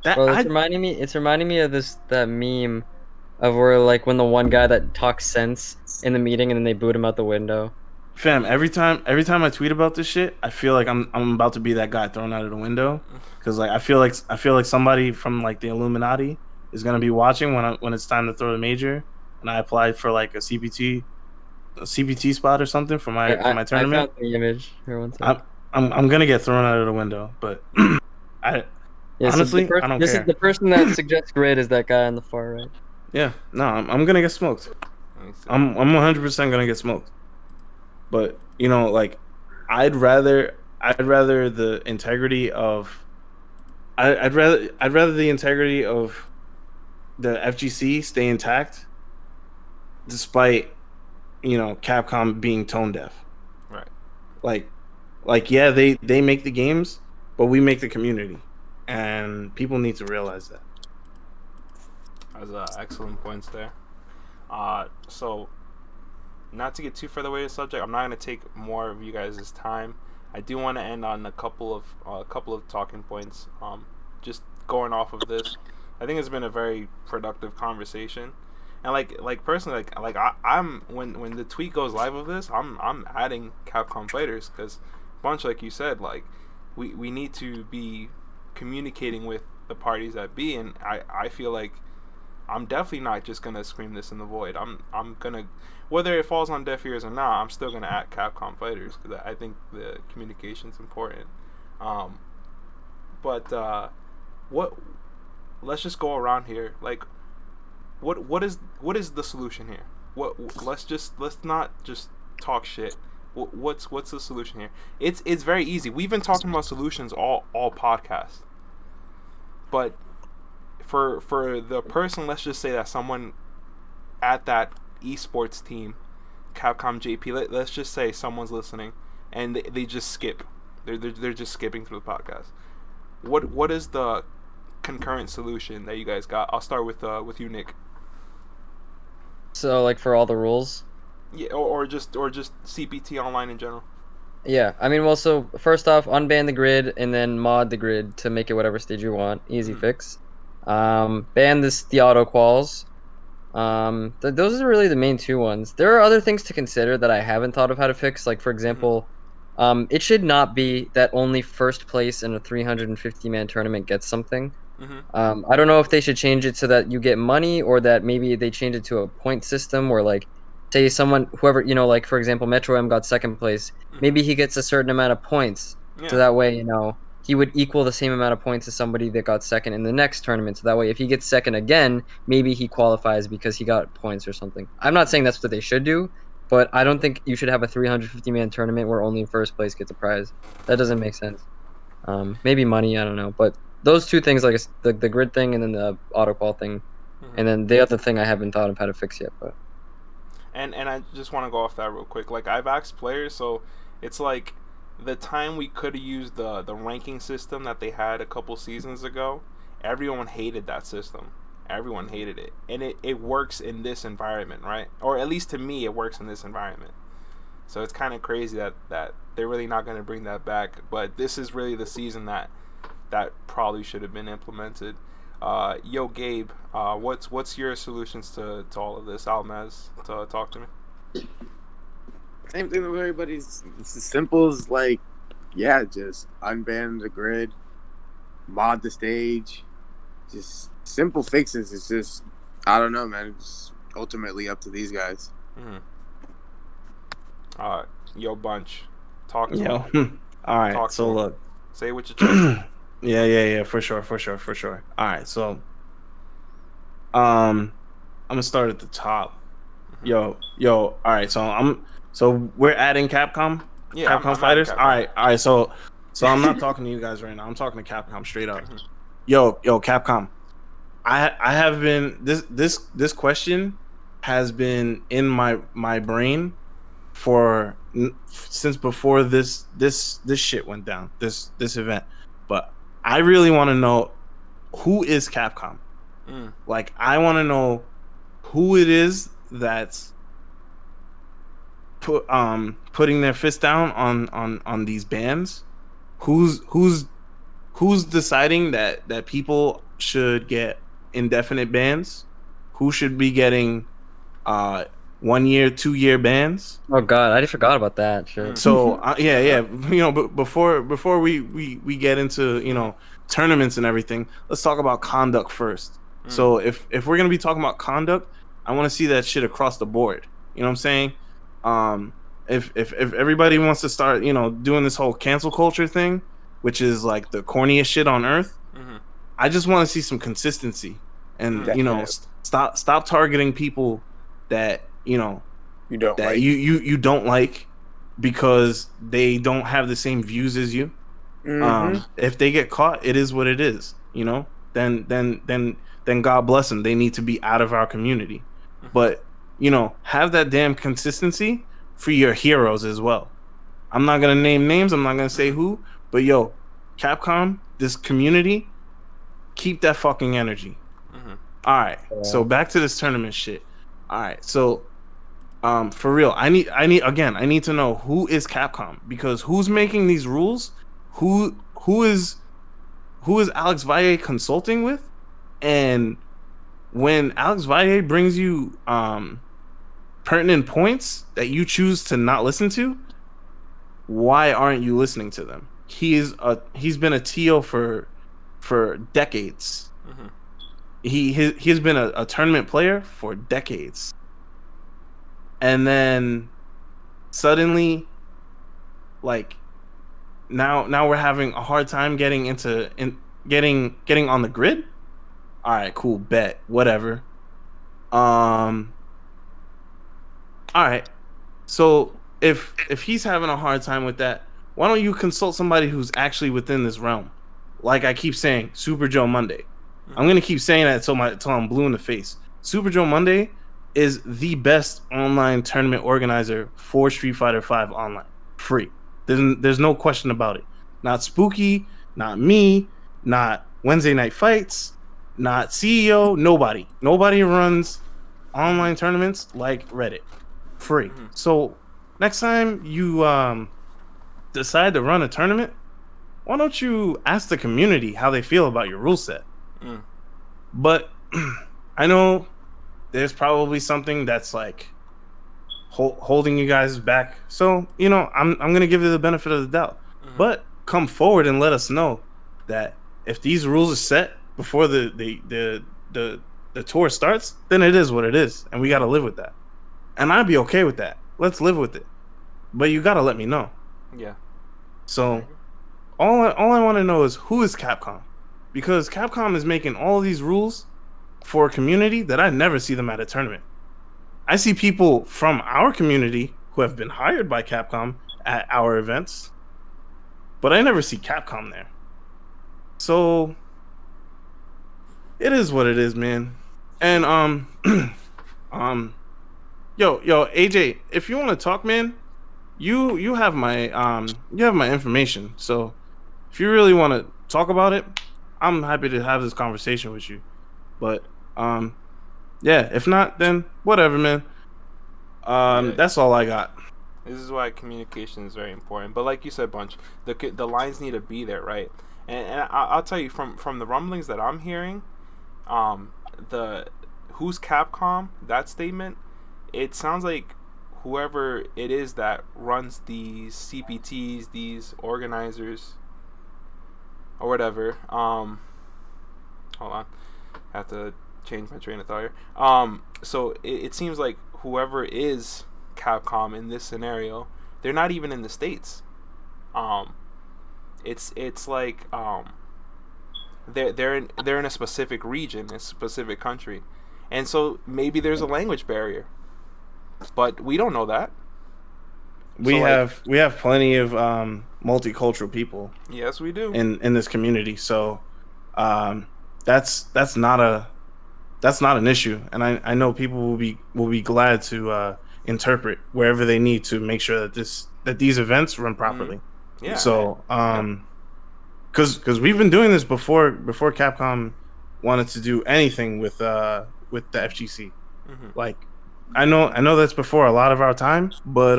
It's reminding me of that meme of where like when the one guy that talks sense in the meeting and then they boot him out the window. Fam, every time I tweet about this shit, I feel like I'm about to be that guy thrown out of the window, because like I feel like somebody from like the Illuminati is gonna be watching when it's time to throw the major, and I applied for like a CPT spot or something for my tournament. I found the image here one second. I'm gonna get thrown out of the window, but honestly, I don't care. The person that suggests grid is that guy on the far right. Yeah, no, I'm gonna get smoked. I'm 100% gonna get smoked. But you know, like, I'd rather the integrity of I'd rather the integrity of the FGC stay intact, despite, you know, Capcom being tone deaf. Right. Like yeah, they make the games, but we make the community, and people need to realize that. That's excellent points there. So, not to get too further away from the subject, I'm not going to take more of you guys' time. I do want to end on a couple of talking points. Just going off of this, I think it's been a very productive conversation. And like personally, I'm when the tweet goes live of this, I'm adding Capcom fighters, because bunch, like you said, like we need to be communicating with the parties that be, and I feel like I'm definitely not just gonna scream this in the void. I'm gonna, whether it falls on deaf ears or not, I'm still gonna add Capcom fighters, because I think the communication's important. But let's just go around here. Like, what is the solution here? Let's not just talk shit. What's the solution here? It's very easy. We've been talking about solutions all podcasts. But for the person, let's just say that someone at that esports team, Capcom JP, let's just say someone's listening and they just skip. They're just skipping through the podcast. What is the concurrent solution that you guys got? I'll start with you, Nick. So like for all the rules? Yeah, or just CPT online in general. Yeah, I mean, well, so first off, unban the grid and then mod the grid to make it whatever stage you want. Easy fix. Ban the auto quals. Those are really the main two ones. There are other things to consider that I haven't thought of how to fix. Like, for example, it should not be that only first place in a 350-man tournament gets something. I don't know if they should change it so that you get money, or that maybe they change it to a point system where, like, say whoever, you know, like, for example, Metro M got second place. Maybe he gets a certain amount of points. Yeah. So that way, you know, he would equal the same amount of points as somebody that got second in the next tournament. So that way, if he gets second again, maybe he qualifies because he got points or something. I'm not saying that's what they should do, but I don't think you should have a 350-man tournament where only first place gets a prize. That doesn't make sense. Maybe money, I don't know. But those two things, like the grid thing and then the auto qual thing, and then the other thing I haven't thought of how to fix yet. But And I just want to go off that real quick. Like, I've asked players, so it's like the time we could have used the ranking system that they had a couple seasons ago, everyone hated that system. Everyone hated it. And it works in this environment, right? Or at least to me, it works in this environment. So it's kind of crazy that they're really not going to bring that back. But this is really the season that probably should have been implemented. Yo, Gabe, what's your solutions to all of this? Almaz, talk to me. Same thing with everybody's. It's as simple as, like, yeah, just unban the grid, mod the stage, just simple fixes. It's just, I don't know, man. It's ultimately up to these guys. Yo, Bunch, talk to me. All right, so look. Say what you chest. Yeah, for sure. All right, so I'm gonna start at the top. Yo, all right, so we're adding Capcom? Yeah, Capcom fighters? Capcom. All right, so I'm not talking to you guys right now. I'm talking to Capcom straight up. Yo, Capcom. I have been this question has been in my brain for since before this shit went down, this event. But I really want to know who is Capcom. Like, I want to know who it is that's putting their fist down on these bans. Who's deciding that people should get indefinite bans? Who should be getting 1 year, 2 year bans? Oh God, I forgot about that shit. So yeah, but before we get into tournaments and everything, let's talk about conduct first. So if we're gonna be talking about conduct, I want to see that shit across the board. You know what I'm saying? If everybody wants to start doing this whole cancel culture thing, which is like the corniest shit on earth, I just want to see some consistency and stop targeting people that you don't like. You don't like because they don't have the same views as you. If they get caught, it is what it is. Then God bless them. They need to be out of our community. But have that damn consistency for your heroes as well. I'm not gonna name names. I'm not gonna say who. But Capcom, this community, keep that fucking energy. All right. So back to this tournament shit. All right. So for real, I need to know who is Capcom, because who's making these rules? Who is Alex Valle consulting with? And when Alex Valle brings you pertinent points that you choose to not listen to, why aren't you listening to them? He's been a TO for decades. He's been a tournament player for decades. And then suddenly, like, now we're having a hard time getting on the grid. All right, cool, bet, whatever. All right. So if he's having a hard time with that, why don't you consult somebody who's actually within this realm? Like I keep saying, Super Joe Monday. I'm gonna keep saying that until I'm blue in the face. Super Joe Monday is the best online tournament organizer for Street Fighter V online, free. There's no question about it. Not Spooky, not me, not Wednesday Night Fights, not CEO. Nobody runs online tournaments like Reddit, free. So next time you decide to run a tournament, why don't you ask the community how they feel about your rule set? But I know there's probably something that's like holding you guys back. So I'm gonna give you the benefit of the doubt. But come forward and let us know that if these rules are set before the tour starts, then it is what it is, and we gotta live with that. And I'd be okay with that. Let's live with it. But you gotta let me know. Yeah. So all I want to know is who is Capcom, because Capcom is making all these rules for a community that I never see them at a tournament. I see people from our community who have been hired by Capcom at our events, but I never see Capcom there. So it is what it is, man. And yo AJ, if you want to talk, man, you have my information. So if you really want to talk about it, I'm happy to have this conversation with you. But yeah, if not, then whatever, man. That's all I got. This is why communication is very important. But like you said, Bunch, the lines need to be there, right? And I'll tell you from the rumblings that I'm hearing, the who's Capcom, that statement, it sounds like whoever it is that runs these CPTs, these organizers, or whatever. Hold on, I have to change my train of thought here. So it seems like whoever is Capcom in this scenario, they're not even in the States. It's like they're in a specific region, a specific country, and so maybe there's a language barrier, but we don't know that. We have plenty of multicultural people. Yes, we do in this community. So that's not an issue, and I know people will be glad to interpret wherever they need to make sure that these events run properly. Yeah. So because we've been doing this before Capcom wanted to do anything with the FGC. Like I know that's before a lot of our time, but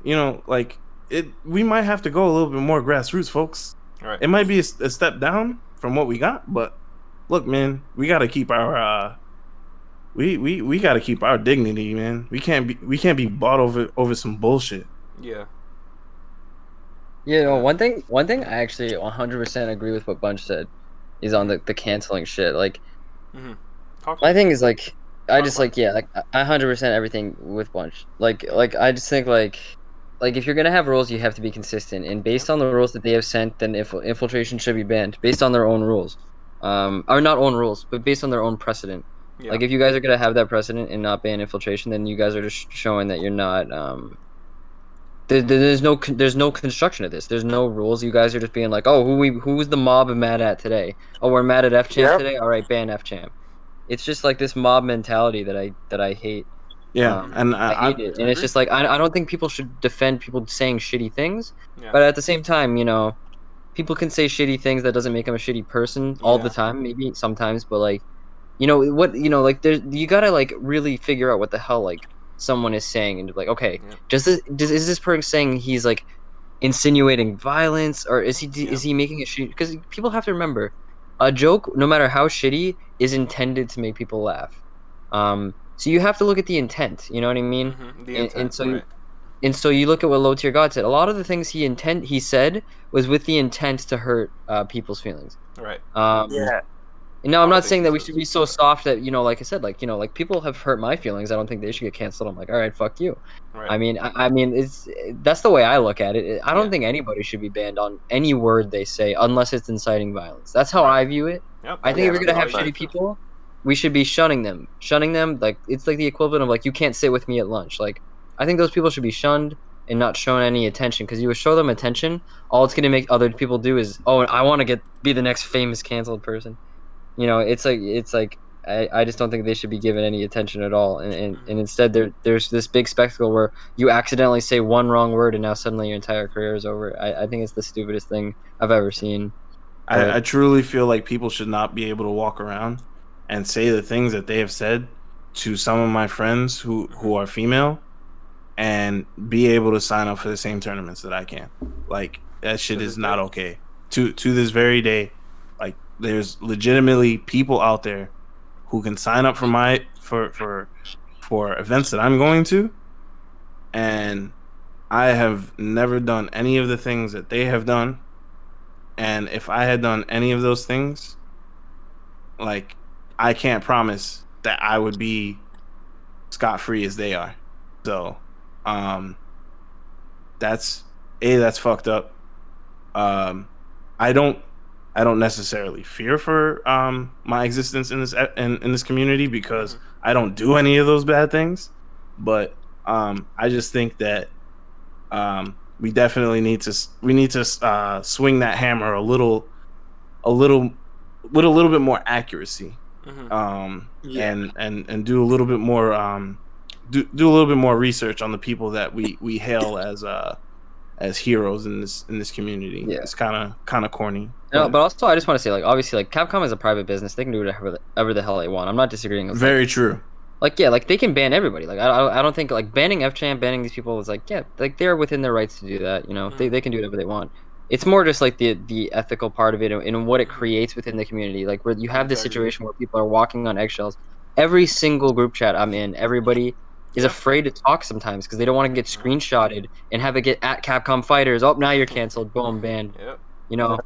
you know, like we might have to go a little bit more grassroots, folks. Right. It might be a step down from what we got, but look, man, we got to keep our we got to keep our dignity, man. We can't be bought over some bullshit. Yeah. You know, one thing I actually 100% agree with what Bunch said is on the canceling shit. Like, my thing is like, I just like, yeah, like I 100% everything with Bunch. Like I just think like if you're gonna have rules, you have to be consistent. And based on the rules that they have sent, then infiltration should be banned based on their own rules, or not own rules, but based on their own precedent. Yeah. Like if you guys are gonna have that precedent and not ban infiltration, then you guys are just showing that you're not There's no construction of this. There's no rules. You guys are just being like, oh, who's the mob mad at today? Oh, we're mad at FChamp today. All right, ban FChamp. It's just like this mob mentality that I hate. Yeah, and I hate it. And it's just like I don't think people should defend people saying shitty things. Yeah. But at the same time, you know, people can say shitty things. That doesn't make them a shitty person all the time. Maybe sometimes, but like, you know what? You know, like you gotta like really figure out what the hell like someone is saying and like, okay, is this person saying he's like insinuating violence, or is he making a shitty? Because people have to remember, a joke, no matter how shitty, is intended to make people laugh. So you have to look at the intent. You know what I mean? The intent, and so you look at what Low Tier God said. A lot of the things he said was with the intent to hurt people's feelings. Right. And no, I'm not saying that we should be so soft that, you know, like I said, like, you know, like people have hurt my feelings. I don't think they should get canceled. I'm like, all right, fuck you. Right. I mean, that's the way I look at it. I don't think anybody should be banned on any word they say unless it's inciting violence. That's how I view it. Yep. I think if you're gonna have shitty people, we should be shunning them. Shunning them, like it's like the equivalent of like you can't sit with me at lunch. Like I think those people should be shunned and not shown any attention, because you would show them attention, all it's gonna make other people do is, oh, I want to be the next famous canceled person. You know, it's like I just don't think they should be given any attention at all, and instead there's this big spectacle where you accidentally say one wrong word and now suddenly your entire career is over. I think it's the stupidest thing I've ever seen. I truly feel like people should not be able to walk around and say the things that they have said to some of my friends who are female and be able to sign up for the same tournaments that I can. Like, that shit is not okay. To this very day, like, there's legitimately people out there who can sign up for events that I'm going to, and I have never done any of the things that they have done. And if I had done any of those things, like, I can't promise that I would be scot-free as they are. So, that's fucked up. I don't necessarily fear for my existence in this community because I don't do any of those bad things, but I just think that we definitely need to swing that hammer with a little bit more accuracy, and do a little bit more do a little bit more research on the people that we hail as heroes in this community. Yeah. It's kind of corny. No, but also I just want to say, like, obviously, like, Capcom is a private business. They can do whatever the hell they want. I'm not disagreeing with Very true. Like, yeah, like, they can ban everybody. Like, I don't think, like, banning FChamp, banning these people is, like, yeah, like, they're within their rights to do that, you know? They can do whatever they want. It's more just, like, the ethical part of it and what it creates within the community. Like, where you have this situation where people are walking on eggshells. Every single group chat I'm in, everybody is afraid to talk sometimes because they don't want to get screenshotted and have it get at Capcom Fighters. Oh, now you're canceled. Boom, banned. Yep. You know?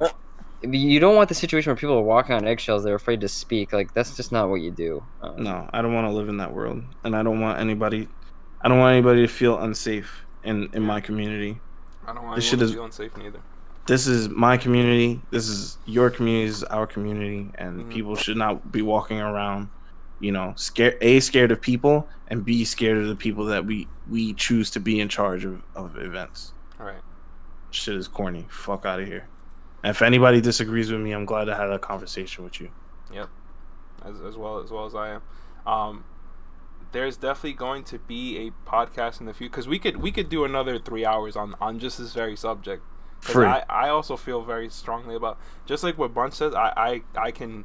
You don't want the situation where people are walking on eggshells. They're afraid to speak. Like, that's just not what you do. No, I don't want to live in that world, and I don't want anybody to feel unsafe in my community. I don't want anyone to feel unsafe neither. This is my community. This is your community. This is our community, and people should not be walking around, you know, scared of people, and B, scared of the people that we choose to be in charge of events. All right. Shit is corny. Fuck out of here. And if anybody disagrees with me, I'm glad to have that conversation with you. Yep. As well as I am. there's definitely going to be a podcast in the future, because we could do another 3 hours on just this very subject. Because I also feel very strongly about, just like what Bunch says. I can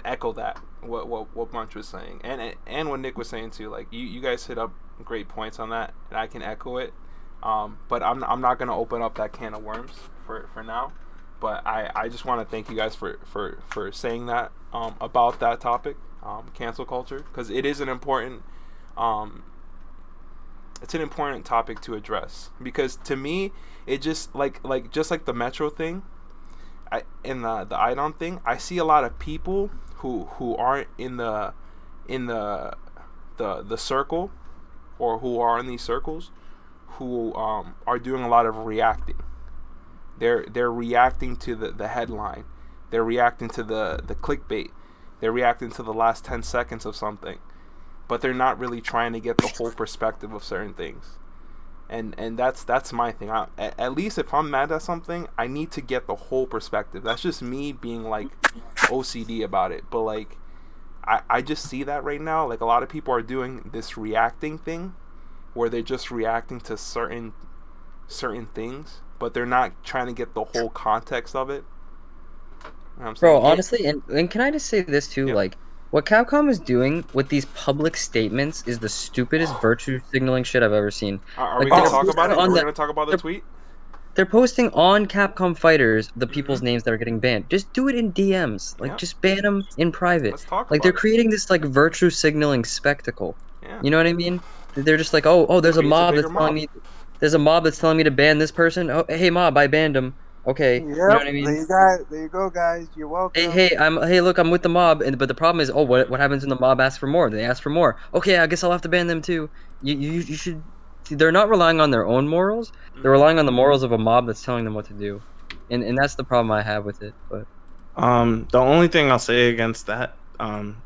echo that what Bunch was saying, and what Nick was saying too. Like you guys hit up great points on that, and I can echo it. But I'm not gonna open up that can of worms for now. But I just want to thank you guys for saying that about that topic, cancel culture, because it is an important it's an important topic to address. Because to me, it just like the Metro thing, and the IDOM thing, I see a lot of people who aren't in the circle, or who are in these circles, who are doing a lot of reacting. They're reacting to the headline. They're reacting to the clickbait. They're reacting to the last 10 seconds of something. But they're not really trying to get the whole perspective of certain things. And that's my thing. At least if I'm mad at something, I need to get the whole perspective. That's just me being like OCD about it. But like I just see that right now. Like a lot of people are doing this reacting thing, where they're just reacting to certain things, but they're not trying to get the whole context of it. You know what I'm saying? Bro, honestly, and can I just say this too? Yeah. Like, what Capcom is doing with these public statements is the stupidest virtue signaling shit I've ever seen. Are Like, we gonna they're talk about it? posting Are on we the- gonna talk about the tweet? They're posting on Capcom Fighters the people's names that are getting banned. Just do it in DMs. Like, Yeah. just ban them in private. Let's talk Like, about they're it. creating this like virtue signaling spectacle. Yeah. You know what I mean? They're just like, oh, there's a Creates a mob bigger that's telling mob. me, there's a mob that's telling me to ban this person. Oh, hey mob, I banned him. Okay, Yep, you know what I mean? there you go, guys. You're welcome. Hey, look, I'm with the mob, but the problem is, oh, what happens when the mob asks for more? They ask for more. Okay, I guess I'll have to ban them too. You should. See, they're not relying on their own morals. They're relying on the morals of a mob that's telling them what to do, and that's the problem I have with it. But the only thing I'll say against that,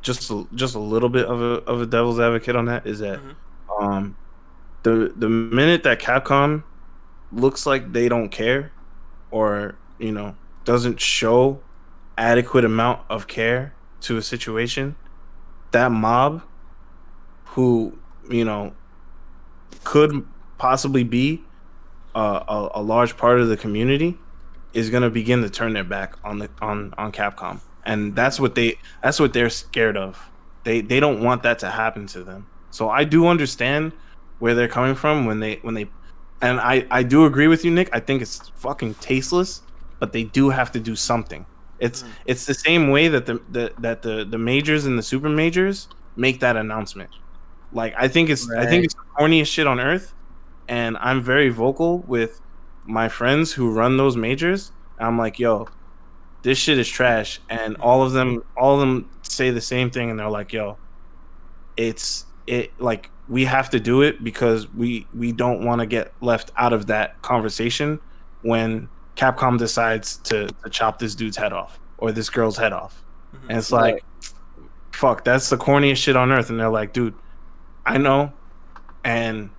just a little bit of a devil's advocate on that, is that the minute that Capcom looks like they don't care, or doesn't show adequate amount of care to a situation, that mob, who could possibly be a large part of the community, is going to begin to turn their back on Capcom, and that's what they're scared of. They don't want that to happen to them. So I do understand where they're coming from when they and I do agree with you, Nick. I think it's fucking tasteless, but they do have to do something. It's the same way that the majors and the super majors make that announcement. Like I think it's the corniest shit on earth, and I'm very vocal with my friends who run those majors. I'm like, yo, this shit is trash, and all of them say the same thing, and they're like, yo, like we have to do it because we don't want to get left out of that conversation when Capcom decides to chop this dude's head off or this girl's head off. And it's like, fuck, that's the corniest shit on earth. And they're like, dude, I know, and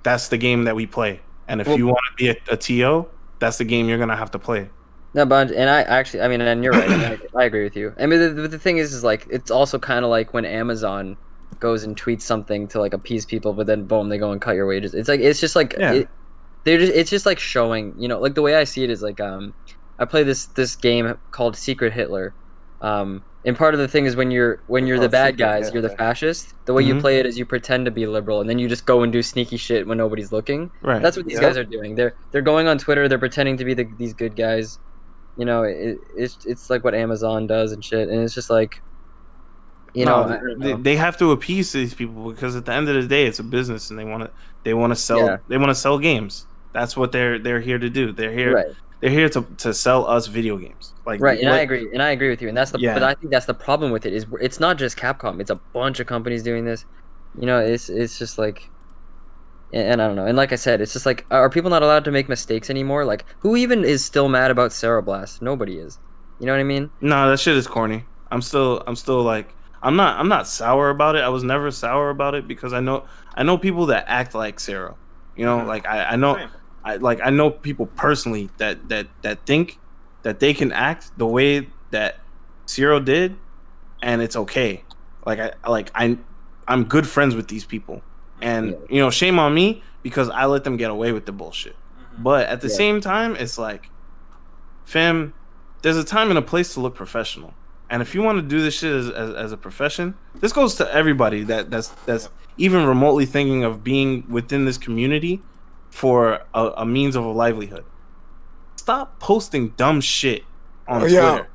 that's the game that we play. And if you want to be a TO, that's the game you're gonna have to play. no, but and and you're right. I agree with you. I mean, the thing is like it's also kind of like when Amazon goes and tweets something to like appease people, but then boom, they go and cut your wages. It's just like it's just like showing, like the way I see it is like I play this game called Secret Hitler, and part of the thing is when you're the bad guys, you're the fascist. The way you play it is you pretend to be liberal, and then you just go and do sneaky shit when nobody's looking. Right. That's what these guys are doing. They're going on Twitter. They're pretending to be these good guys. It's like what Amazon does and shit, and it's just like. They have to appease these people because at the end of the day, it's a business, and they want to sell games. That's what they're here to do. They're here to sell us video games. Like and I agree with you, and but I think that's the problem with it is it's not just Capcom. It's a bunch of companies doing this. It's just like, and I don't know. And like I said, it's just like, are people not allowed to make mistakes anymore? Like, who even is still mad about Cereblast? Nobody is. You know what I mean? No, that shit is corny. I'm still like. I'm not sour about it. I was never sour about it because I know people that act like Sarah. Like I know people personally that think that they can act the way that Zero did, and it's okay. I'm good friends with these people, and you know, shame on me because I let them get away with the bullshit. But at the same time, it's like, fam, there's a time and a place to look professional. And if you want to do this shit as a profession, this goes to everybody that's even remotely thinking of being within this community for a means of a livelihood. Stop posting dumb shit on Twitter.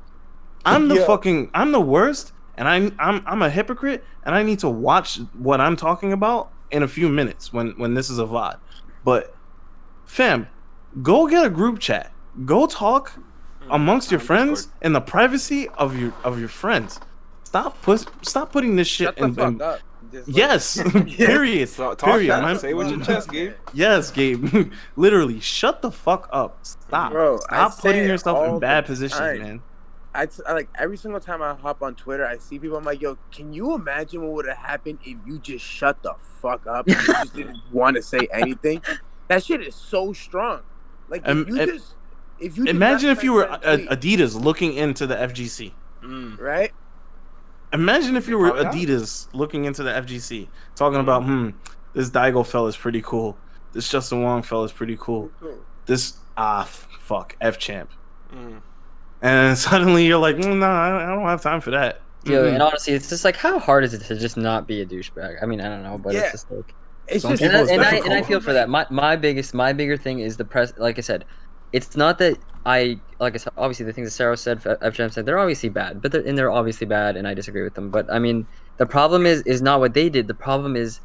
I'm the worst, and I'm a hypocrite, and I need to watch what I'm talking about in a few minutes when this is a VOD. But fam, go get a group chat. Go talk amongst your friends in the privacy of your friends. Stop putting this shit Shut the fuck up. Yes. Period. Period. Say with your chest, Gabe. Yes, Gabe. Literally, shut the fuck up. Stop. Bro, Stop putting yourself in bad positions, man. I like every single time I hop on Twitter, I see people. I'm like, yo, can you imagine what would have happened if you just shut the fuck up and you just didn't want to say anything? That shit is so strong. Like, if you imagine if you were Adidas looking into the FGC, right? Imagine if you were Adidas looking into the FGC, talking about, this Daigo fella's pretty cool. This Justin Wong fella's pretty cool. This fuck F champ. And suddenly you're like, no, I don't have time for that. Yeah, and honestly, it's just like, how hard is it to just not be a douchebag? I mean, I don't know, but it's just like, it's just, and I feel for that. My bigger thing is the press. Like I said, it's not that like I said, obviously the things that Sarah said, FGM said, they're obviously bad, but they're obviously bad, and I disagree with them. But I mean, the problem is not what they did. The problem is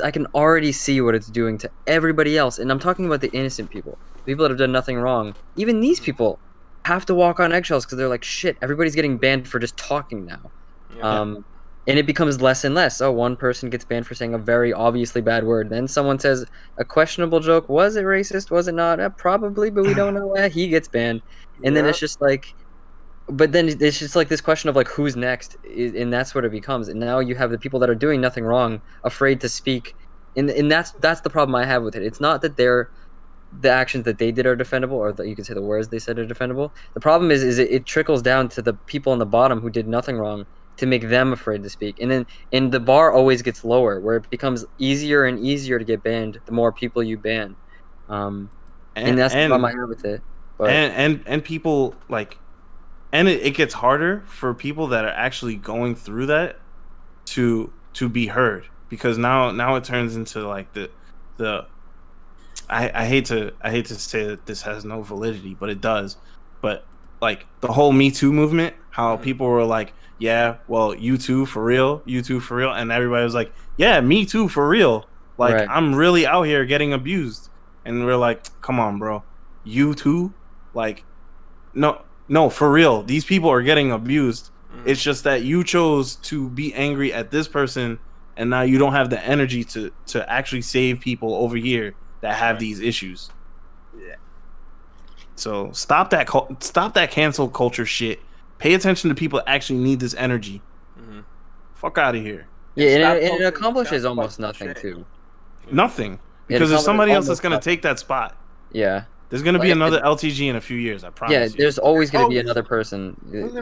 I can already see what it's doing to everybody else, and I'm talking about the innocent people that have done nothing wrong. Even these people have to walk on eggshells because they're like, shit, everybody's getting banned for just talking now. And it becomes less and less. Oh, one person gets banned for saying a very obviously bad word. Then someone says a questionable joke. Was it racist? Was it not? Probably, but we don't know. He gets banned. And then it's just like, but then it's just like this question of like, who's next? And that's what it becomes. And now you have the people that are doing nothing wrong, afraid to speak. And that's the problem I have with it. It's not that the actions that they did are defendable, or that you can say the words they said are defendable. The problem is it trickles down to the people on the bottom who did nothing wrong to make them afraid to speak. And the bar always gets lower, where it becomes easier and easier to get banned the more people you ban. And that's the problem I have with it. But, and people like, and it gets harder for people that are actually going through that to be heard, because now it turns into like the I hate to say that this has no validity, but it does. But like the whole Me Too movement, how people were like, yeah, well, you too for real, and everybody was like, yeah, me too for real. Like, right. I'm really out here getting abused. And we're like, come on, bro, you too? Like, no, for real, these people are getting abused. It's just that you chose to be angry at this person, and now you don't have the energy to actually save people over here that have these issues. Yeah. So stop that cancel culture shit. Pay attention to people that actually need this energy. Fuck out of here. Yeah, and it accomplishes almost nothing too. Nothing, because there's somebody else that's gonna take that spot. Yeah. There's gonna be another LTG in a few years, I promise. Yeah, there's always gonna be another person.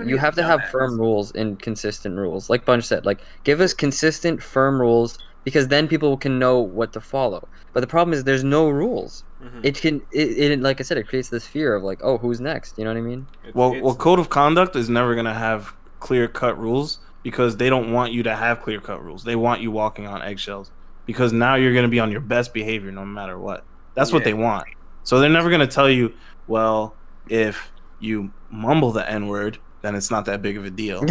You have to have firm rules and consistent rules. Like Bunch said, like, give us consistent, firm rules, because then people can know what to follow. But the problem is there's no rules. It like I said, it creates this fear of like, oh, who's next? You know what I mean? Well, code of conduct is never gonna have clear-cut rules, because they don't want you to have clear-cut rules. They want you walking on eggshells, because now you're gonna be on your best behavior no matter what. That's what they want. So they're never gonna tell you, well, if you mumble the N-word, then it's not that big of a deal.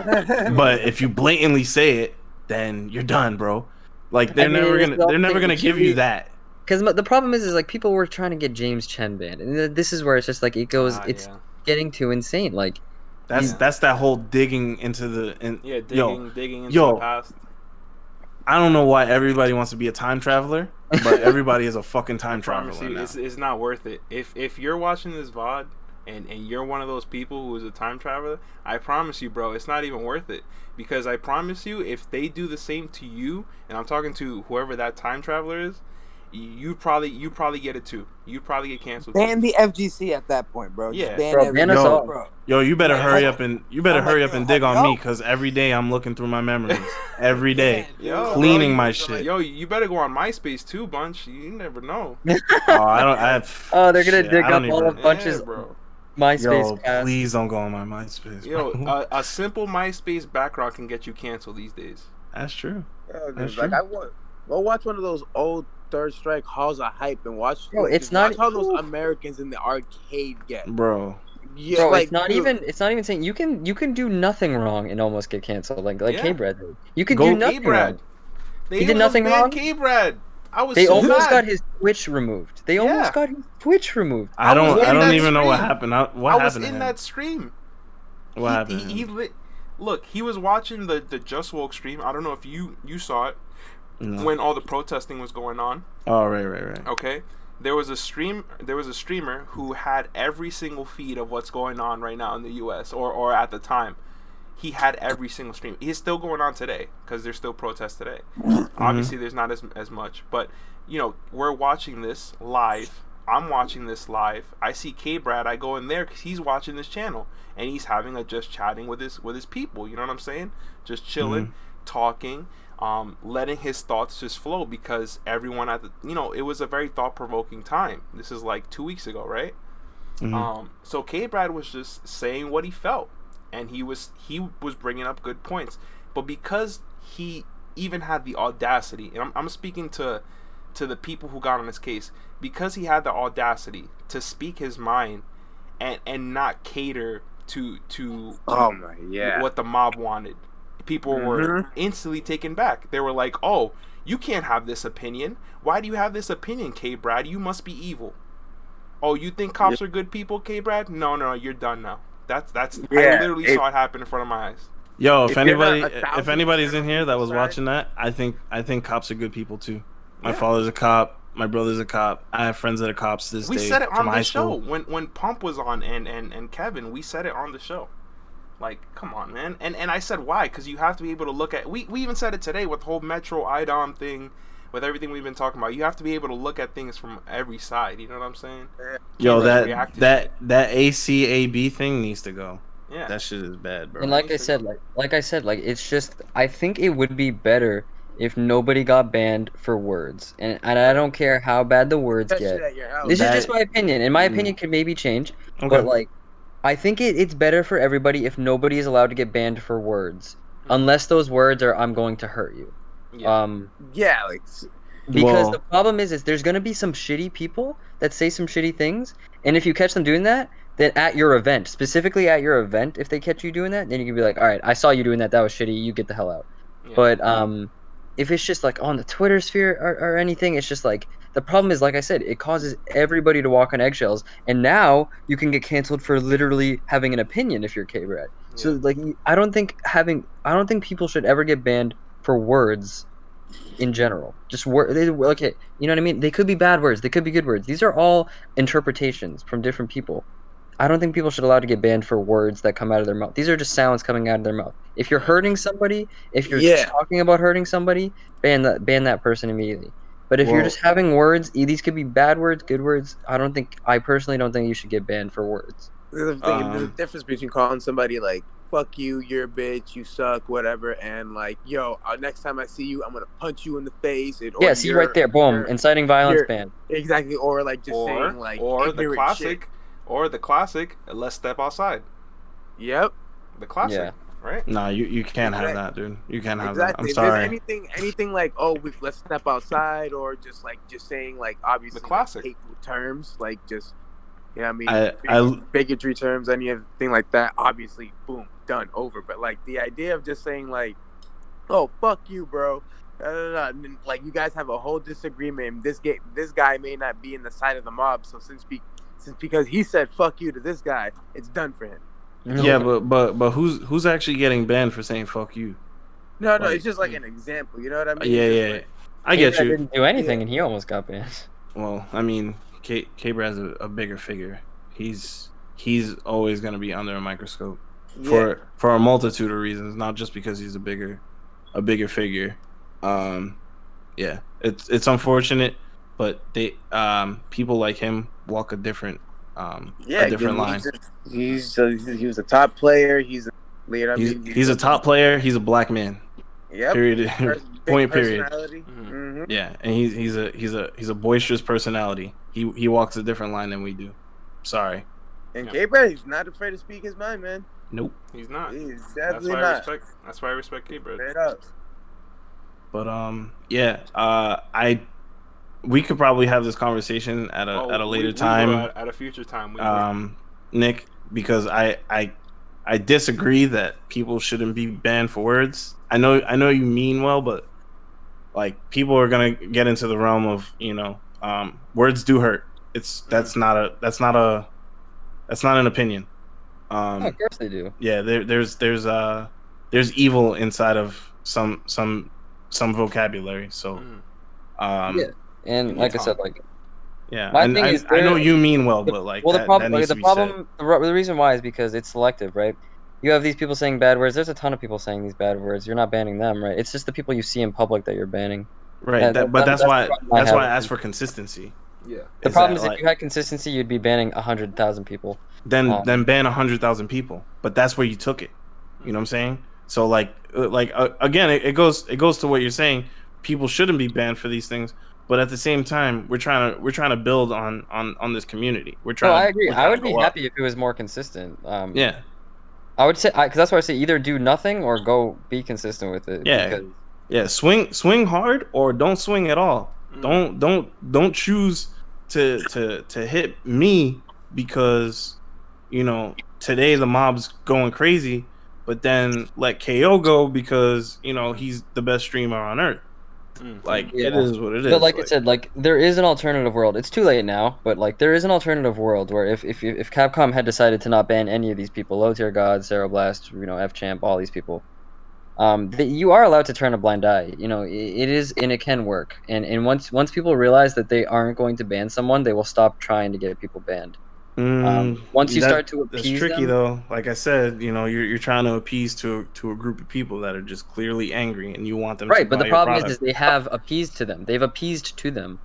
But if you blatantly say it, then you're done, bro. Like they're never gonna give you that. Because the problem is like people were trying to get James Chen banned, and this is where it's just like it goes. It's getting too insane. Like that's that whole digging into the digging into the past. I don't know why everybody wants to be a time traveler, but everybody is a fucking time traveler now. It's not worth it. If you're watching this VOD and you're one of those people who is a time traveler, I promise you, bro, it's not even worth it. Because I promise you, if they do the same to you, and I'm talking to whoever that time traveler is, you probably get it too. You probably get canceled. Ban too. the FGC at that point, bro. Yeah. Just ban Bro, ban us everything, all. bro. Yo, you better Like, hurry up and dig on me, yo. because every day I'm looking through my memories. Every day, Yo, cleaning bro, my you- shit. Yo, you better go on MySpace too, bunch. You never know. I don't. Oh, they're gonna shit, dig I don't up all even- of Bunch's Yeah, bro. MySpace Yo, past. please don't go on my MySpace. Yo, Bro. a simple MySpace background can get you canceled these days. That's true. Yo, That's dude, like true. I want go watch one of those old Third Strike Halls of Hype and watch. Bro, like, it's just not- watch how those Americans in the arcade get. Bro. Yeah, Bro, like, it's not dude, even. It's not even saying you can do nothing wrong and almost get canceled. Like Yeah. K-Brad did. You could Go do nothing K-Brad. wrong. They He did almost nothing banned wrong? K-Brad. I was They so almost mad. got his Twitch removed. They Yeah. almost got his Twitch removed. I was don't. in I don't that even know what stream. happened. What I was happened to in him? that stream. What happened? to He him? look. He was watching the Just Woke stream. I don't know if you saw it No. when all the protesting was going on. Oh, right. Okay, there was a streamer who had every single feed of what's going on right now in the U.S. or at the time. He had every single stream. He's still going on today because there's still protests today. Obviously, there's not as much, but you know, we're watching this live. I'm watching this live. I see K-Brad. I go in there because he's watching this channel and he's having a just chatting with his people. You know what I'm saying? Just chilling, talking, letting his thoughts just flow because everyone at the it was a very thought provoking time. This is like 2 weeks ago, right? So K-Brad was just saying what he felt, and he was bringing up good points, but because he even had the audacity, and I'm speaking to the people who got on his case, because he had the audacity to speak his mind and not cater to oh my, yeah. what the mob wanted. People were instantly taken back. They were like, "Oh, you can't have this opinion. Why do you have this opinion, K-Brad? You must be evil. Oh, you think cops are good people, K-Brad? No, you're done now." That's I literally saw it happen in front of my eyes. Yo, if you're not if 1,000% anybody's in here that was side- watching that, I think cops are good people too. My Yeah. father's a cop. My brother's a cop. I have friends that are cops to this We day. said it on from the high show school. when Pump was on and Kevin. We said it on the show. Like, come on, man. And I said why? Because you have to be able to look at. We even said it today with the whole Metro IDOM thing, with everything we've been talking about. You have to be able to look at things from every side. You know what I'm saying? Yo, Can't just react to that ACAB thing needs to go. Yeah. That shit is bad, bro. And like I said, it's just I think it would be better if nobody got banned for words, and I don't care how bad the words That get. shit at your house. This is That- just my opinion, and my opinion could maybe change, Okay. but like, I think it's better for everybody if nobody is allowed to get banned for words, unless those words are "I'm going to hurt you." Yeah. Yeah, like Because Well- the problem is there's gonna be some shitty people that say some shitty things, and if you catch them doing that, then at your event, specifically at your event, if they catch you doing that, then you can be like, all right, I saw you doing that. That was shitty. You get the hell out. Yeah. But if it's just like on the Twitter sphere or anything, it's just like the problem is, like I said, it causes everybody to walk on eggshells, and now you can get canceled for literally having an opinion if you're K-Brad. So Yeah. like, I don't think people should ever get banned for words in general. Just okay, you know what I mean? They could be bad words, they could be good words. These are all interpretations from different people. I don't think people should allow to get banned for words that come out of their mouth. These are just sounds coming out of their mouth. If you're hurting somebody, if you're talking about hurting somebody, ban that person immediately. But if you're just having words, these could be bad words, good words. I personally don't think you should get banned for words. there's a difference between calling somebody like "fuck you, you're a bitch, you suck," whatever, and like, "Yo, next time I see you, I'm gonna punch you in the face." Yeah, see right there, boom, inciting violence you're- ban. Exactly, or like just saying like or the ignorant classic, shit. or the classic. Let's step outside. Yep. The classic, Yeah. right? Nah, you can't have that, dude. You can't have that. I'm If sorry. there's anything like, let's step outside, or just saying like obviously The classic. like, hateful terms, like just I mean, I- bigotry terms, anything like that, obviously, boom, done, over. But like the idea of just saying like, "Oh, fuck you, bro," and then, like you guys have a whole disagreement. This guy may not be in the side of the mob, so since because he said "fuck you" to this guy, it's done for him. Yeah, but who's actually getting banned for saying "fuck you"? No, Like- it's just like an example. You know what I mean? Yeah, Just yeah. like- I get K-Brad you. didn't do anything, and he almost got banned. Well, I mean, K-Brad's a bigger figure. He's always gonna be under a microscope for a multitude of reasons, not just because he's a bigger figure. Yeah, it's unfortunate. but they people like him walk a different Yeah, a different line. he was a top player. He's a leader. I mean, He's a top player. He's a black man. Yep. Period. Point. Period. Mm-hmm. Yeah, and he's a boisterous personality. He walks a different line than we do. Sorry. And K.O.Radio, he's not afraid to speak his mind, man. Nope. He's not. He's definitely not. That's why I respect K.O.Radio. Straight up. But we could probably have this conversation at a later time. At a future time. Nick, because I disagree that people shouldn't be banned for words. I know you mean well, but like people are gonna get into the realm of words do hurt. That's not an opinion. Of course they do. Yeah, there's evil inside of some vocabulary. So yeah, and like I said, like I know you mean well, but like the reason why is because it's selective, right? You have these people saying bad words. There's a ton of people saying these bad words. You're not banning them, right? It's just the people you see in public that you're banning. Right. That's why I asked for consistency. Yeah. The problem is if you had consistency, you'd be banning 100,000 people. Then ban 100,000 people. But that's where you took it. You know what I'm saying? So again, it goes to what you're saying. People shouldn't be banned for these things. But at the same time, we're trying to build on this community. I agree. I would be happy if it was more consistent. Yeah. I would say because that's why I say either do nothing or go be consistent with it. Yeah. Yeah. Swing hard or don't swing at all. Don't choose to hit me because today the mob's going crazy, but then let KO go because he's the best streamer on earth. It is what it is. But like I said, like there is an alternative world. It's too late now, but like there is an alternative world where if Capcom had decided to not ban any of these people, Low Tier God, Ceroblast, F Champ, all these people, you are allowed to turn a blind eye. It is and it can work. And once people realize that they aren't going to ban someone, they will stop trying to get people banned. Once you start to appease that's tricky them, though. Like I said, you're trying to appease to a group of people that are just clearly angry, and you want them right. to But buy the problem your is they have appeased to them. They've appeased to them.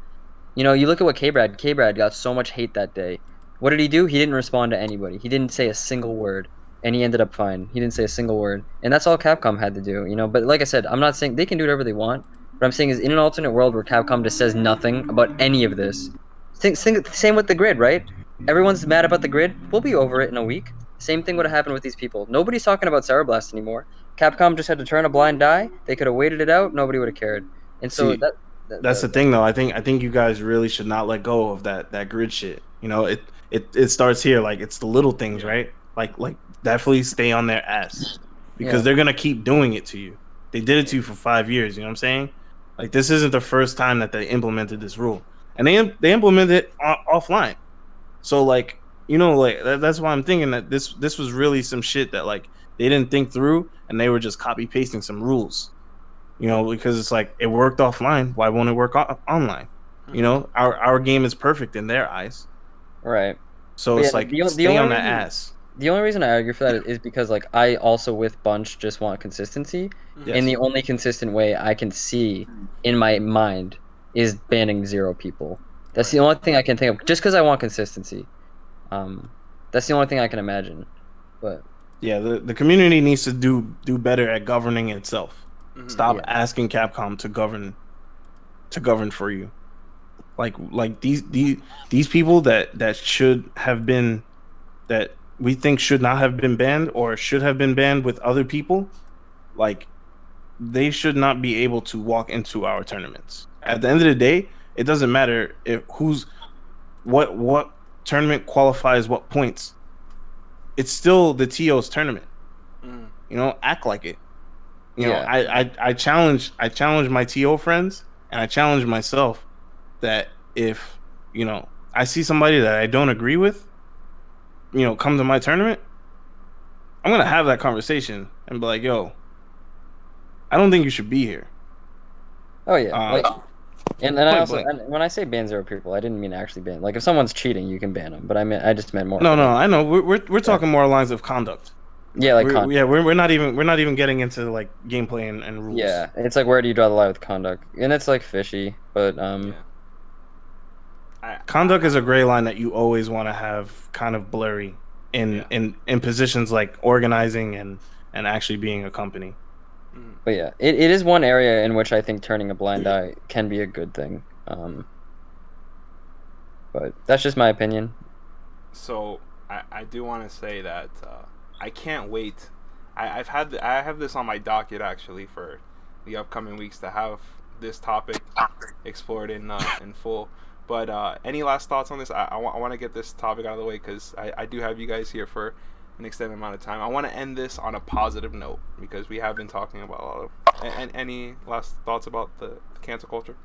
You look at what K.O.Radio got so much hate that day. What did he do? He didn't respond to anybody. He didn't say a single word, and he ended up fine. He didn't say a single word, and that's all Capcom had to do. But like I said, I'm not saying they can do whatever they want. What I'm saying is, in an alternate world where Capcom just says nothing about any of this, same with the grid, right? Everyone's mad about the grid. We'll be over it in a week. Same thing would have happened with these people. Nobody's talking about Ceroblast anymore. Capcom just had to turn a blind eye. They could have waited it out. Nobody would have cared. And so that's the thing, though. I think you guys really should not let go of that grid shit. It starts here. Like it's the little things, right? Like definitely stay on their ass because they're gonna keep doing it to you. They did it to you for 5 years. You know what I'm saying? Like this isn't the first time that they implemented this rule, and they implemented it offline. So that's why I'm thinking that this was really some shit that like they didn't think through, and they were just copy pasting some rules. Because it's like it worked offline. Why won't it work online? Our game is perfect in their eyes. Right. So it's like stay on that ass. The only reason I argue for that is because like I also with Bunch just want consistency, and the only consistent way I can see in my mind is banning 0 people. That's the only thing I can think of, just because I want consistency. That's the only thing I can imagine. But yeah, the community needs to do better at governing itself. Stop asking Capcom to govern for you. Like these people that should have been, that we think should not have been banned or should have been banned with other people, like they should not be able to walk into our tournaments. At the end of the day, it doesn't matter if what tournament qualifies what points. It's still the TO's tournament. Act like it. I challenge my TO friends, and I challenge myself that if I see somebody that I don't agree with, come to my tournament, I'm gonna have that conversation and be like, yo, I don't think you should be here. Oh yeah. And I also, and when I say ban 0 people, I didn't mean actually ban. Like if someone's cheating, you can ban them. But I just meant more. No, I know. We're talking more lines of conduct. Yeah, like we're not even getting into like gameplay and rules. Yeah, it's like where do you draw the line with conduct? And it's like fishy, but Conduct is a gray line that you always want to have kind of blurry in positions like organizing and actually being a company. But yeah, it is one area in which I think turning a blind eye can be a good thing. But that's just my opinion. So I do want to say that I can't wait. I have this on my docket actually for the upcoming weeks to have this topic explored in full. But any last thoughts on this? I want to get this topic out of the way because I do have you guys here for an extended amount of time. I want to end this on a positive note because we have been talking about a lot of. And any last thoughts about the cancel culture?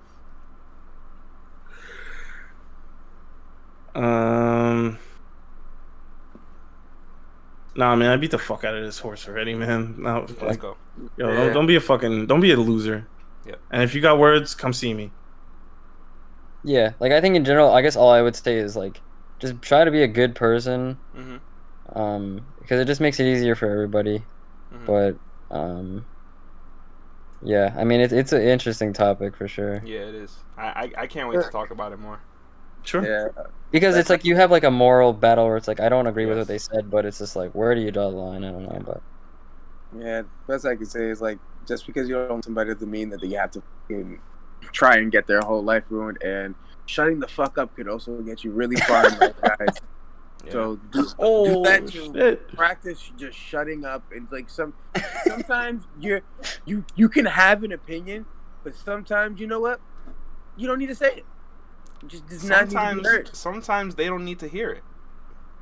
Nah, man, I beat the fuck out of this horse already, man. No, Let's go. Yo, don't be a loser. Yeah. And if you got words, come see me. Yeah, like I think in general, I guess all I would say is like, just try to be a good person. Because it just makes it easier for everybody. But yeah, I mean it's an interesting topic for sure. Yeah, it is. I can't wait to talk about it more. Sure. Yeah. Because it's like you have like a moral battle where it's like I don't agree with what they said, but it's just like where do you draw the line? I don't know, but Yeah, best I can say is like just because you don't want somebody doesn't mean that you have to try and get their whole life ruined. And shutting the fuck up could also get you really far in life, guys. Yeah. So do that too. Practice just shutting up. And like sometimes you can have an opinion, but sometimes you know what? You don't need to say it. It just does not need to be heard. Sometimes they don't need to hear it.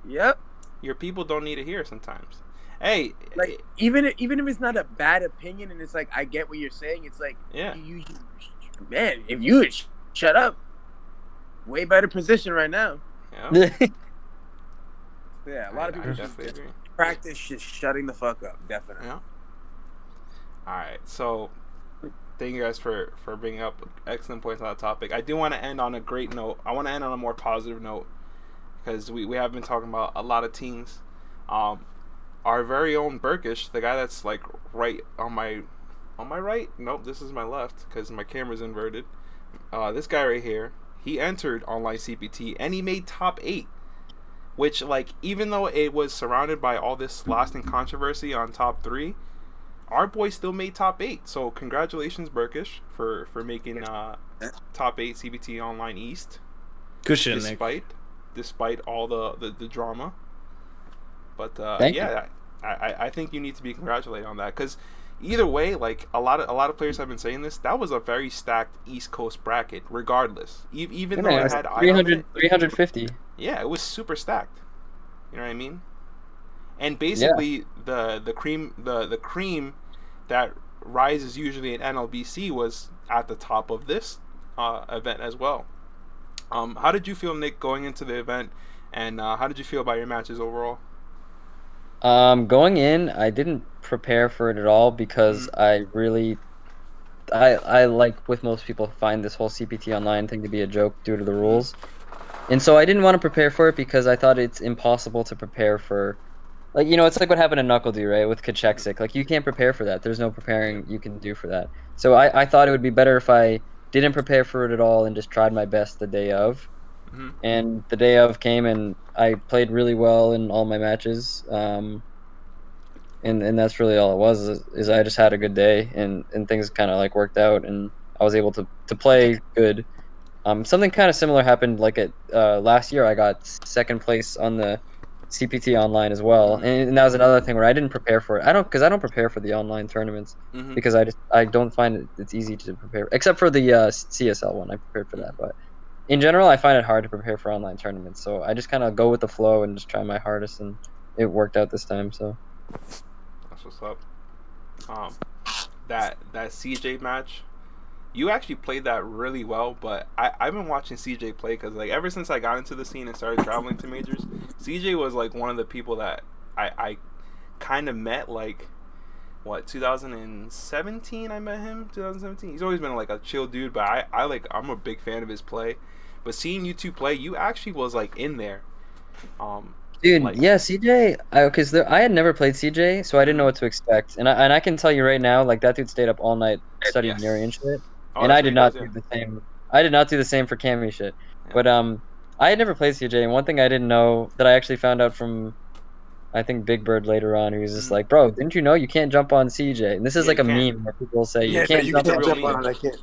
Yep. Your people don't need to hear it sometimes. Hey, like even if it's not a bad opinion, and it's like I get what you're saying. It's like you man, if you would shut up, way better position right now. Yeah. Yeah, a lot of people just practice just shutting the fuck up. Definitely. Yeah. All right, so thank you guys for bringing up excellent points on that topic. I do want to end on a great note. I want to end on a more positive note because we have been talking about a lot of teams. Our very own Burkish, the guy that's like right on my right. Nope, this is my left because my camera's inverted. This guy right here, he entered online CPT and he made top 8. Which, like, even though it was surrounded by all this lasting controversy on top 3, our boy still made top 8. So congratulations, Burkish, for making top 8 CBT Online East. Good shit, despite all the drama. But yeah, I think you need to be congratulated on that because either way, like a lot of players have been saying this. That was a very stacked East Coast bracket, regardless. Even though it had 350. Yeah, it was super stacked. You know what I mean? And basically, the cream that rises usually in NLBC was at the top of this event as well. How did you feel, Nick, going into the event, and how did you feel about your matches overall? Going in, I didn't prepare for it at all because I like with most people find this whole CPT Online thing to be a joke due to the rules. And so I didn't want to prepare for it because I thought it's impossible to prepare for, like, you know, it's like what happened to Knuckledoo, right, with Kacheksik. Like, you can't prepare for that. There's no preparing you can do for that. So I thought it would be better if I didn't prepare for it at all and just tried my best the day of. And the day of came and I played really well in all my matches. And that's really all it was, is I just had a good day and things kind of like worked out and I was able to play good. Something kind of similar happened like at last year. I got second place on the CPT Online as well, and that was another thing where I didn't prepare for it. I don't prepare for the online tournaments because I don't find it's easy to prepare, except for the CSL one. I prepared for that, but in general, I find it hard to prepare for online tournaments. So I just kind of go with the flow and just try my hardest, and it worked out this time. So that's what's up. That CJ match. You actually played that really well, but I've been watching CJ play because, like, ever since I got into the scene and started traveling to majors, CJ was, like, one of the people that I kind of met, like, 2017 I met him? 2017? He's always been, like, a chill dude, but I'm a big fan of his play. But seeing you two play, you actually was, like, in there. Dude, like, yeah, CJ, because I had never played CJ, so I didn't know what to expect. And I can tell you right now, like, that dude stayed up all night studying Yuri and shit. And I did not do the same. I did not do the same for Cammy shit. But I had never played CJ, and one thing I didn't know that I actually found out from I think Big Bird later on, he was just like, "Bro, didn't you know you can't jump on CJ?" And this is Yeah, like a meme where people say you Yeah, can't you jump can't on jump meme. on that kid.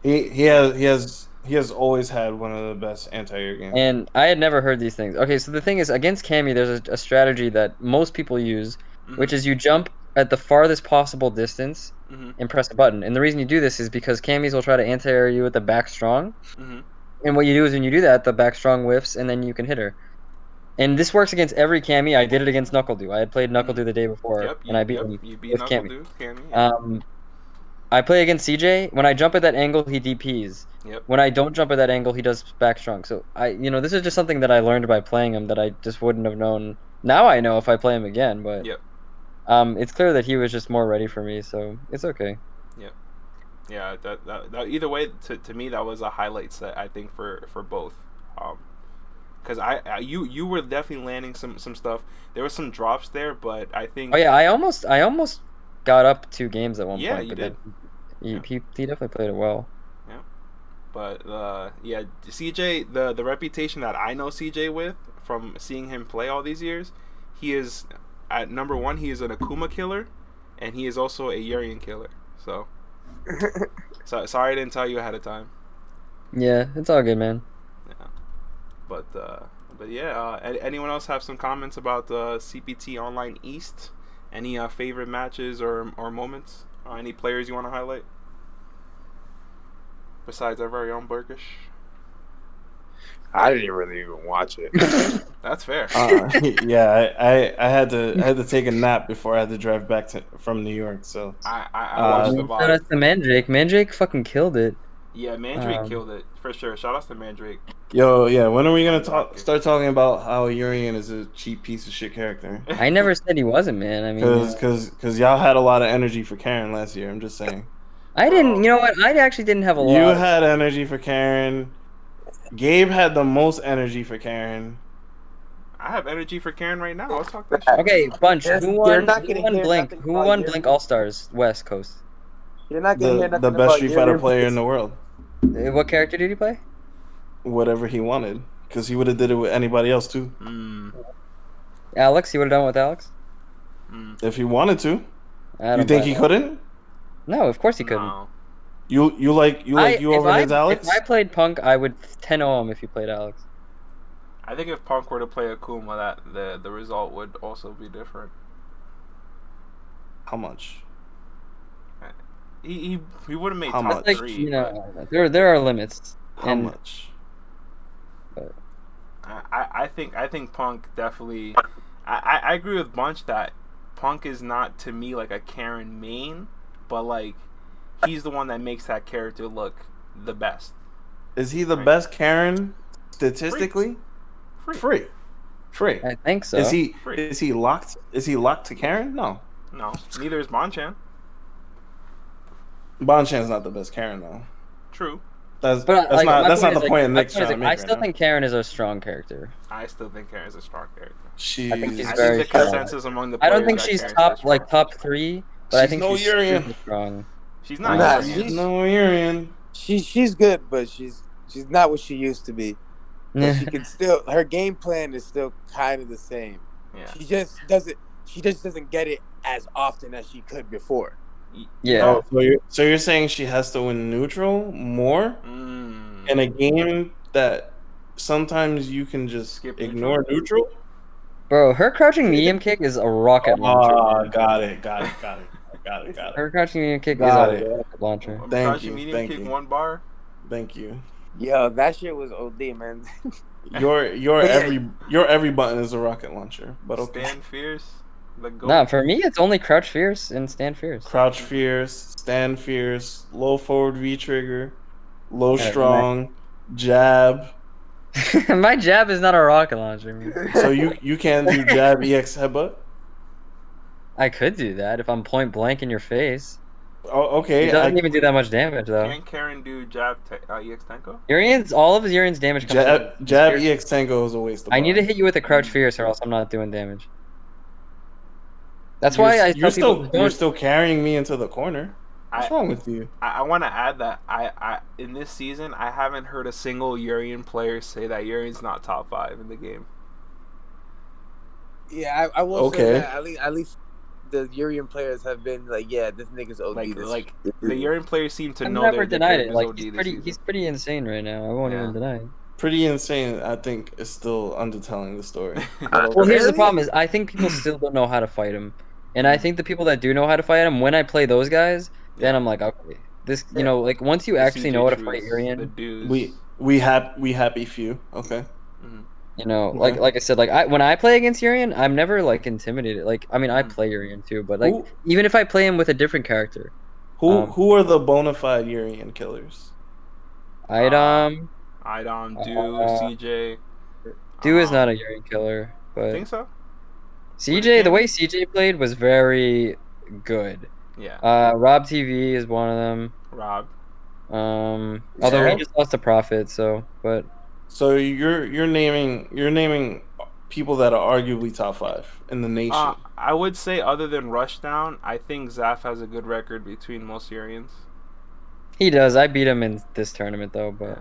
He has always had one of the best anti-air games. And I had never heard these things. Okay, so the thing is, against Cammy, there's a strategy that most people use, which is you jump at the farthest possible distance and press a button. And the reason you do this is because Cammies will try to anti-air you with the back strong. And what you do is when you do that, the back strong whiffs, and then you can hit her. And this works against every Cammy. I did it against NuckleDoo. I had played NuckleDoo the day before, and I beat him you beat with NuckleDoo, Cammy. Cammy. I play against CJ. When I jump at that angle, he DPs. Yep. When I don't jump at that angle, he does back strong. So this is just something that I learned by playing him that I just wouldn't have known. Now I know if I play him again, but Yep. It's clear that he was just more ready for me, so it's okay. Yep. Yeah. That either way, to me, that was a highlight set. I think for both. Because you were definitely landing some stuff. There was some drops there, but I think. Oh yeah, I almost got up 2 games at one point. But You did. He definitely played it well. Yeah. But CJ, the reputation that I know CJ with from seeing him play all these years, he is at number 1. He is an Akuma killer, and he is also a Urian killer. So sorry I didn't tell you ahead of time. Yeah, it's all good, man. Yeah. But yeah, anyone else have some comments about CPT Online East? Any favorite matches or moments? Any players you want to highlight? Besides our very own Burkish? I didn't really even watch it. That's fair. Yeah, I had to take a nap before I had to drive back from New York. So I watched the VOD. Shout out to Mandrake. Mandrake fucking killed it. Yeah, Mandrake killed it for sure. Shout out to Mandrake. Yo, yeah. When are we gonna start talking about how Urian is a cheap piece of shit character? I never said he wasn't, man. I mean, because y'all had a lot of energy for Karen last year. I'm just saying. I didn't. You know what? I actually didn't have a lot. You had energy for Karen. Gabe had the most energy for Karen. I have energy for Karen right now. I'll talk that shit. Okay, Bunch. Who won Blink? Who won Urian. Blink All Stars West Coast? You're not gonna hear nothing The best about Street Fighter Urian player because- in the world. What character did he play? Whatever he wanted, because he would have did it with anybody else too. Alex. He would have done it with Alex. If he wanted to. I don't You think buy he that. couldn't? No, of course he couldn't. No. You like over his Alex? If I played Punk, I would 10-0 him if he played Alex. I think if Punk were to play Akuma, that the result would also be different. How much? He would have made How top much? Like, 3. there are limits. How much? But I think Punk definitely. I agree with Bunch that Punk is not to me like a Karen main, but like he's the one that makes that character look the best. Is he the best Karen statistically? Free. I think so. Is he Free. is he locked? Is he locked to Karen? No. No, neither is Bonchan. Bonchan's not the best Karen though. True. That's But, not the point of Nick's trying to make I right still now. think Karen is a strong character. I still think Karen's a strong character. She's, I think she's I very think the strong. consensus among the I players don't think that she's Karen's a top strong 3, but I She's think no she's Urian. super strong. She's not. Nah, Urian. she's- no Urian. She's good, but she's not what she used to be. But she can still. Her game plan is still kind of the same. Yeah. She just doesn't get it as often as she could before. Yeah. Oh, so you're saying she has to win neutral more in a game that sometimes you can just Skip ignore neutral? Bro, her crouching medium kick is a rocket launcher. Ah, man. got it. Her crouching medium kick Got is it. a rocket launcher. I'm Thank crouching you, medium thank kick you. 1 bar. Thank you. Yo, that shit was OD, man. Your yeah. every button is a rocket launcher, but okay. Stand fierce. The goat. Nah, for me, it's only crouch fierce and stand fierce. Crouch fierce, stand fierce, low forward V trigger, low Yeah, strong, jab. My jab is not a rocket launcher. Man. So you can't do jab EX headbutt? I could do that if I'm point blank in your face. Oh, okay. It doesn't even do that much damage though. Can Karen do jab EX Tenko? All of Urian's damage comes from Jab fierce. EX Tango is a waste of I need to time. hit you with a crouch fierce or else I'm not doing damage. That's why I tell people you're still carrying me into the corner. What's wrong with you? I want to add that I in this season I haven't heard a single Urian player say that Urian's not top 5 in the game. Yeah, I will say that at least the Urian players have been like, yeah, this nigga's OD. Like the Urian players seem to I've know never their denied it. character's Like OD he's pretty insane right now. I won't even deny it. Pretty insane, I think, is still undertelling the story. Well, here's the problem: is I think people still don't know how to fight him, and I think the people that do know how to fight him, when I play those guys, then I'm like, okay, this, you know, like once you actually know how to fight Urian, we happy few, okay. You know, like I said, like when I play against Urian, I'm never like intimidated. Like, I mean, I play Urian too, but like even if I play him with a different character, who are the bona fide Urian killers? Idom, Do, CJ. Do is not a Urian killer, but I think so. CJ, the way CJ played was very good. Yeah. Rob TV is one of them. Rob. Although he just lost a Prophet, so but. So you're naming people that are arguably top 5 in the nation. I would say, other than Rushdown, I think Zaf has a good record between most Urians. He does. I beat him in this tournament though, but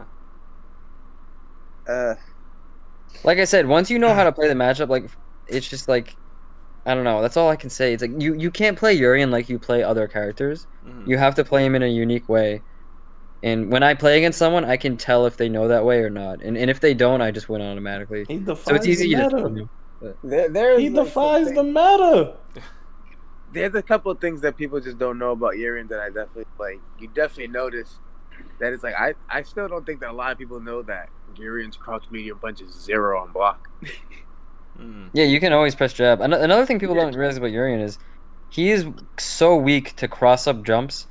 like I said, once you know how to play the matchup, like it's just like I don't know. That's all I can say. It's like you can't play Urian like you play other characters. You have to play him in a unique way. And when I play against someone, I can tell if they know that way or not. And if they don't, I just win automatically. So it's easy to tell you. He defies the meta. There's a couple of things that people just don't know about Urian that I definitely like. You definitely notice that it's like I still don't think that a lot of people know that Urian's crouch medium punch is 0 on block. Yeah, you can always press jab. Another thing people don't realize about Urian is he is so weak to cross up jumps.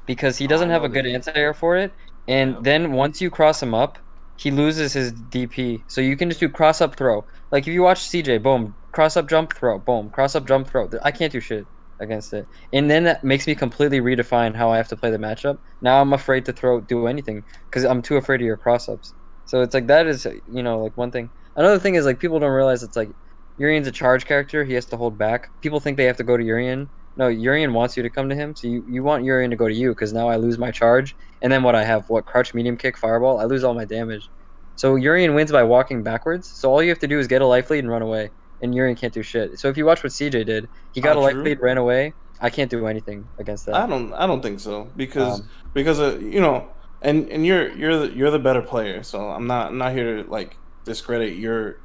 Because he doesn't have a good anti-air for it, and then once you cross him up, he loses his DP. So you can just do cross-up throw. Like if you watch CJ, boom, cross-up jump throw, boom, cross-up jump throw. I can't do shit against it. And then that makes me completely redefine how I have to play the matchup. Now I'm afraid to do anything because I'm too afraid of your cross-ups. So it's like that is, you know, like one thing. Another thing is like people don't realize it's like Urian's a charge character. He has to hold back. People think they have to go to Urian. No, Urian wants you to come to him, so you want Urian to go to you, because now I lose my charge, and then what I have, crouch, medium kick, fireball, I lose all my damage. So Urian wins by walking backwards, so all you have to do is get a life lead and run away, and Urian can't do shit. So if you watch what CJ did, he got a life lead, ran away, I can't do anything against that. I don't think so, because you know, and you're the better player, so I'm not here to like discredit your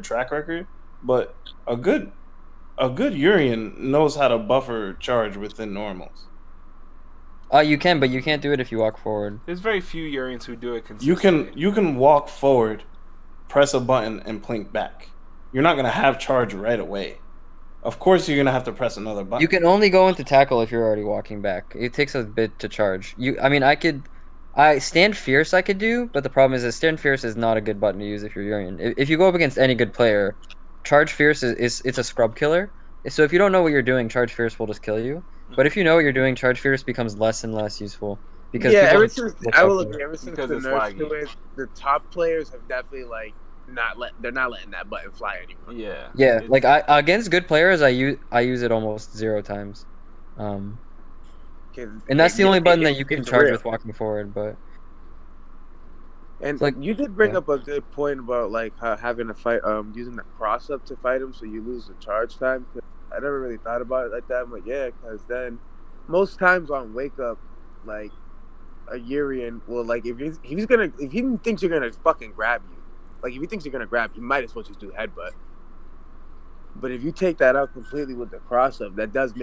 track record, but a good Urian knows how to buffer charge within normals. You can, but you can't do it if you walk forward. There's very few Urians who do it consistently. You can walk forward, press a button, and plink back. You're not gonna have charge right away. Of course, you're gonna have to press another button. You can only go into tackle if you're already walking back. It takes a bit to charge. I stand fierce I could do, but the problem is that stand fierce is not a good button to use if you're Urian. If you go up against any good player, charge fierce is it's a scrub killer. So if you don't know what you're doing, charge fierce will just kill you. But if you know what you're doing, charge fierce becomes less and less useful. Because ever since the nerfs to it, the top players have definitely like they're not letting that button fly anymore. Yeah. Like against good players, I use it almost 0 times. And that's the only button that you can charge with walking forward, but. And like you did bring up a good point about like having to fight, using the cross up to fight him, so you lose the charge time. I never really thought about it like that. I'm like, yeah, because then most times on wake up, like a Urian will like if he thinks you're gonna fucking grab you, like if he thinks you're gonna grab, he might as well just do headbutt. But if you take that out completely with the cross up, that does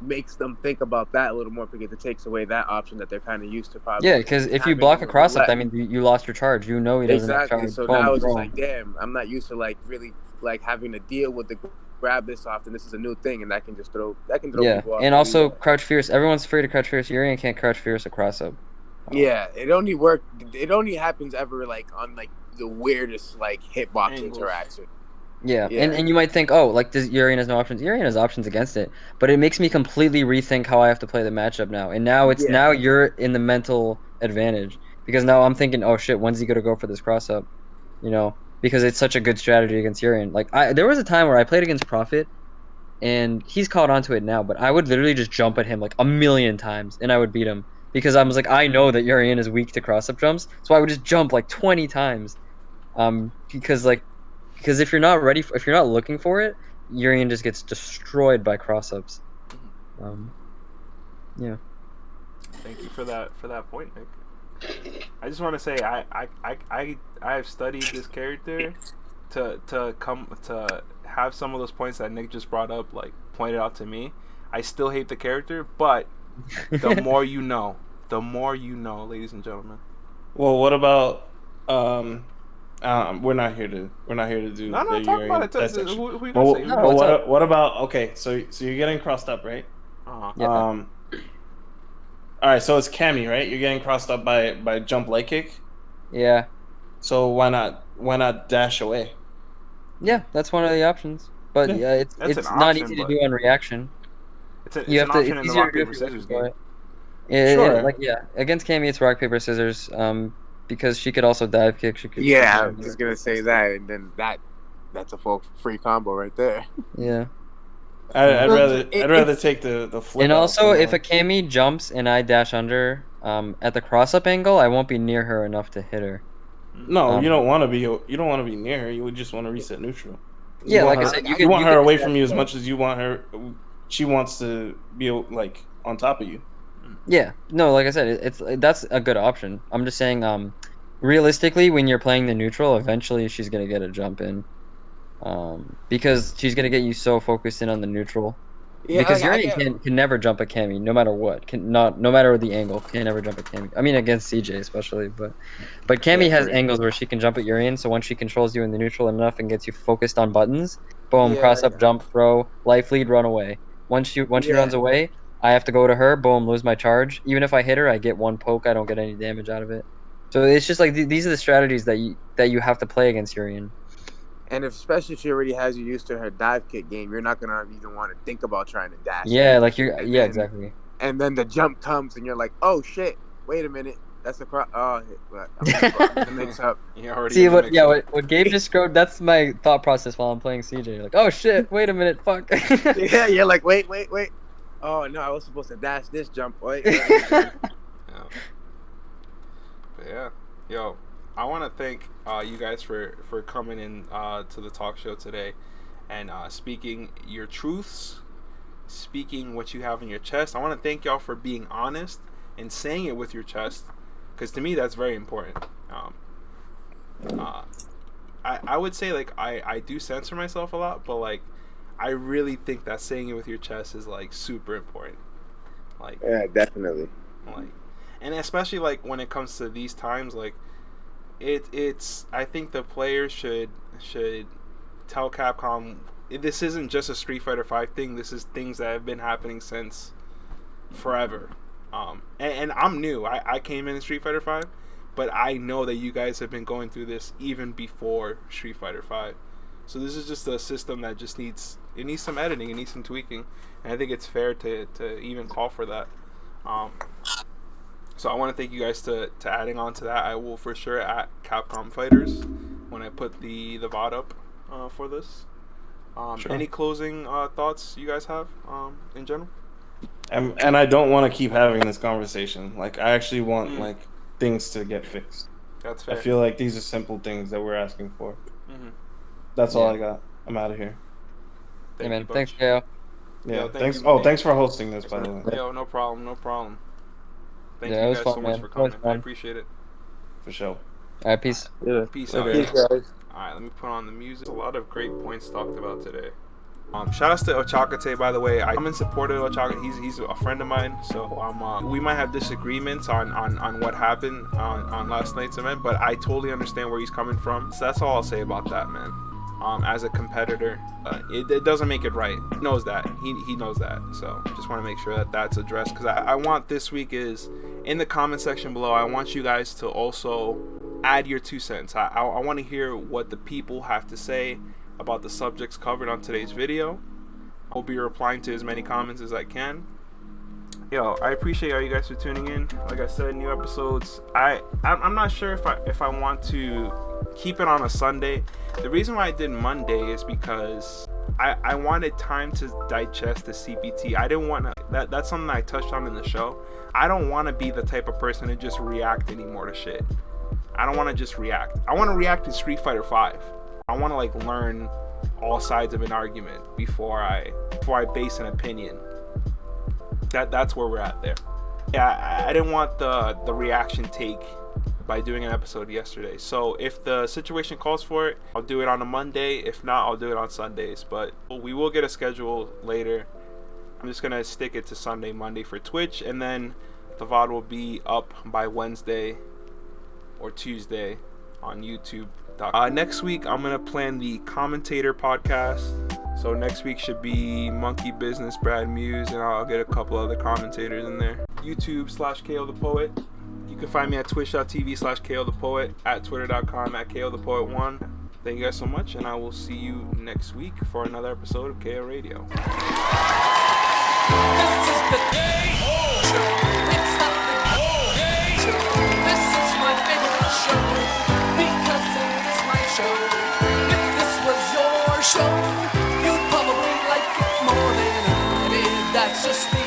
makes them think about that a little more, because it takes away that option that they're kind of used to. Probably. Yeah, because if you block a cross up, that means you lost your charge. You know he doesn't have charge. So now it's just like, damn, I'm not used to like really like having to deal with the grab this often. This is a new thing, and that can throw people off. And also crouch fierce. Everyone's afraid to crouch fierce. Urian can't crouch fierce a cross up. Yeah, it only happens ever like on like the weirdest like hitbox interaction. Yeah. And you might think, oh, like this Urian has no options. Urian has options against it, but it makes me completely rethink how I have to play the matchup now. And now now you're in the mental advantage, because now I'm thinking, oh shit, when's he gonna go for this cross up? You know, because it's such a good strategy against Urian. Like there was a time where I played against Prophet, and he's caught onto it now. But I would literally just jump at him like a million times, and I would beat him because I was like, I know that Urian is weak to cross-up jumps, so I would just jump like 20 times. Because if you're not ready, if you're not looking for it, Urian just gets destroyed by cross-ups. Yeah. Thank you for that point, Nick. I just want to say I have studied this character to have some of those points that Nick just brought up like pointed out to me. I still hate the character, but the more you know, ladies and gentlemen. Well, what about we're not here to do No, the talk about it. dissection. Who you gonna say? No, what about okay? So you're getting crossed up, right? Yeah. All right, so it's Cammy, right? You're getting crossed up by jump leg kick. Yeah. So why not dash away? Yeah, that's one of the options. But Yeah. it's an not option, easy to but do on reaction. It's an option in the rock paper scissors game. Sure. Against Cammy, it's rock paper scissors. Because she could also dive kick. She could. Yeah, I was just gonna say that, and then that's a full free combo right there. Yeah. I'd rather take the flip. And also, if a Cammy jumps and I dash under, at the cross up angle, I won't be near her enough to hit her. No, you don't want to be near her. You would just want to reset neutral. Yeah, like I said, you want her away from you as much as you want her. She wants to be like on top of you. Yeah, no, like I said, that's a good option. I'm just saying, realistically, when you're playing the neutral, eventually she's gonna get a jump in, because she's gonna get you so focused in on the neutral. Yeah, because Urian can never jump a Cammy, no matter what. No matter the angle, can never jump a Cammy. I mean, against CJ especially, but Cammy has angles where she can jump at Urian. So once she controls you in the neutral enough and gets you focused on buttons, boom, cross up, jump, throw, life lead, run away. Once she runs away, I have to go to her, boom, lose my charge. Even if I hit her, I get one poke. I don't get any damage out of it. So it's just like these are the strategies that you have to play against Urian. And especially if she already has you used to her dive kick game, you're not gonna even want to think about trying to dash. Yeah, like exactly. And then the jump comes, and you're like, "Oh shit! Wait a minute, that's a cross." Oh, the mix up. See what Gabe just scrolled. That's my thought process while I'm playing CJ. Like, oh shit! Wait a minute, fuck. Yeah, you're like, wait. Oh no, I was supposed to dash this jump. Wait. Yeah, yo. I want to thank you guys for coming in to the talk show today and speaking your truths, speaking what you have in your chest. I want to thank y'all for being honest and saying it with your chest, because to me that's very important. I would say like I do censor myself a lot, but like I really think that saying it with your chest is like super important. Like, yeah, definitely. Like, and especially like when it comes to these times, like. It's I think the players should tell Capcom this isn't just a Street Fighter V thing. This is things that have been happening since forever. And I'm new. I came in Street Fighter V, but I know that you guys have been going through this even before Street Fighter V. So this is just a system that just needs some editing. It needs some tweaking, and I think it's fair to even call for that. So I want to thank you guys to adding on to that. I will for sure at Capcom Fighters when I put the VOD up for this. Sure. Any closing thoughts you guys have in general? And I don't want to keep having this conversation. Like I actually want like things to get fixed. That's fair. I feel like these are simple things that we're asking for. Mm-hmm. That's all I got. I'm out of here. Thanks, K.O. Yeah, thanks. Thanks for hosting this, by the way. Yo, no problem. Thank you guys so much for coming. I appreciate it. For sure. All right, peace. Yeah. Peace out. Peace, guys. All right, let me put on the music. A lot of great points talked about today. Shout outs to Ochakate, by the way. I'm in support of Ochakate. He's a friend of mine, so we might have disagreements on what happened on last night's event, but I totally understand where he's coming from. So that's all I'll say about that, man. As a competitor, it doesn't make it right. He knows that. He knows that. So just want to make sure that that's addressed, because I want this week is in the comment section below. I want you guys to also add your 2 cents. I want to hear what the people have to say about the subjects covered on today's video. I'll be replying to as many comments as I can. Yo, I appreciate all you guys for tuning in. Like I said, new episodes. I'm not sure if I want to keep it on a Sunday. The reason why I did Monday is because I wanted time to digest the CPT. I didn't want to. That's something I touched on in the show. I don't want to be the type of person to just react anymore to shit. I don't want to just react. I want to react to Street Fighter 5. I want to like learn all sides of an argument before I base an opinion. That's where we're at there. Yeah, I didn't want the reaction take by doing an episode yesterday. So if the situation calls for it, I'll do it on a Monday. If not, I'll do it on Sundays. But we will get a schedule later. I'm just gonna stick it to Sunday, Monday for Twitch, and then the VOD will be up by Wednesday or Tuesday on YouTube. Next week, I'm gonna plan the commentator podcast. So next week should be Monkey Business, Brad Muse, and I'll get a couple other commentators in there. YouTube/KO the Poet. You can find me at twitch.tv/KO the Poet, at twitter.com @KO the Poet 1. Thank you guys so much, and I will see you next week for another episode of K.O.Radio. This is the K.O. show. It's not the K.O. show. This is my favorite show because it is my show. If this was your show, you'd probably like it more than I did. That's just the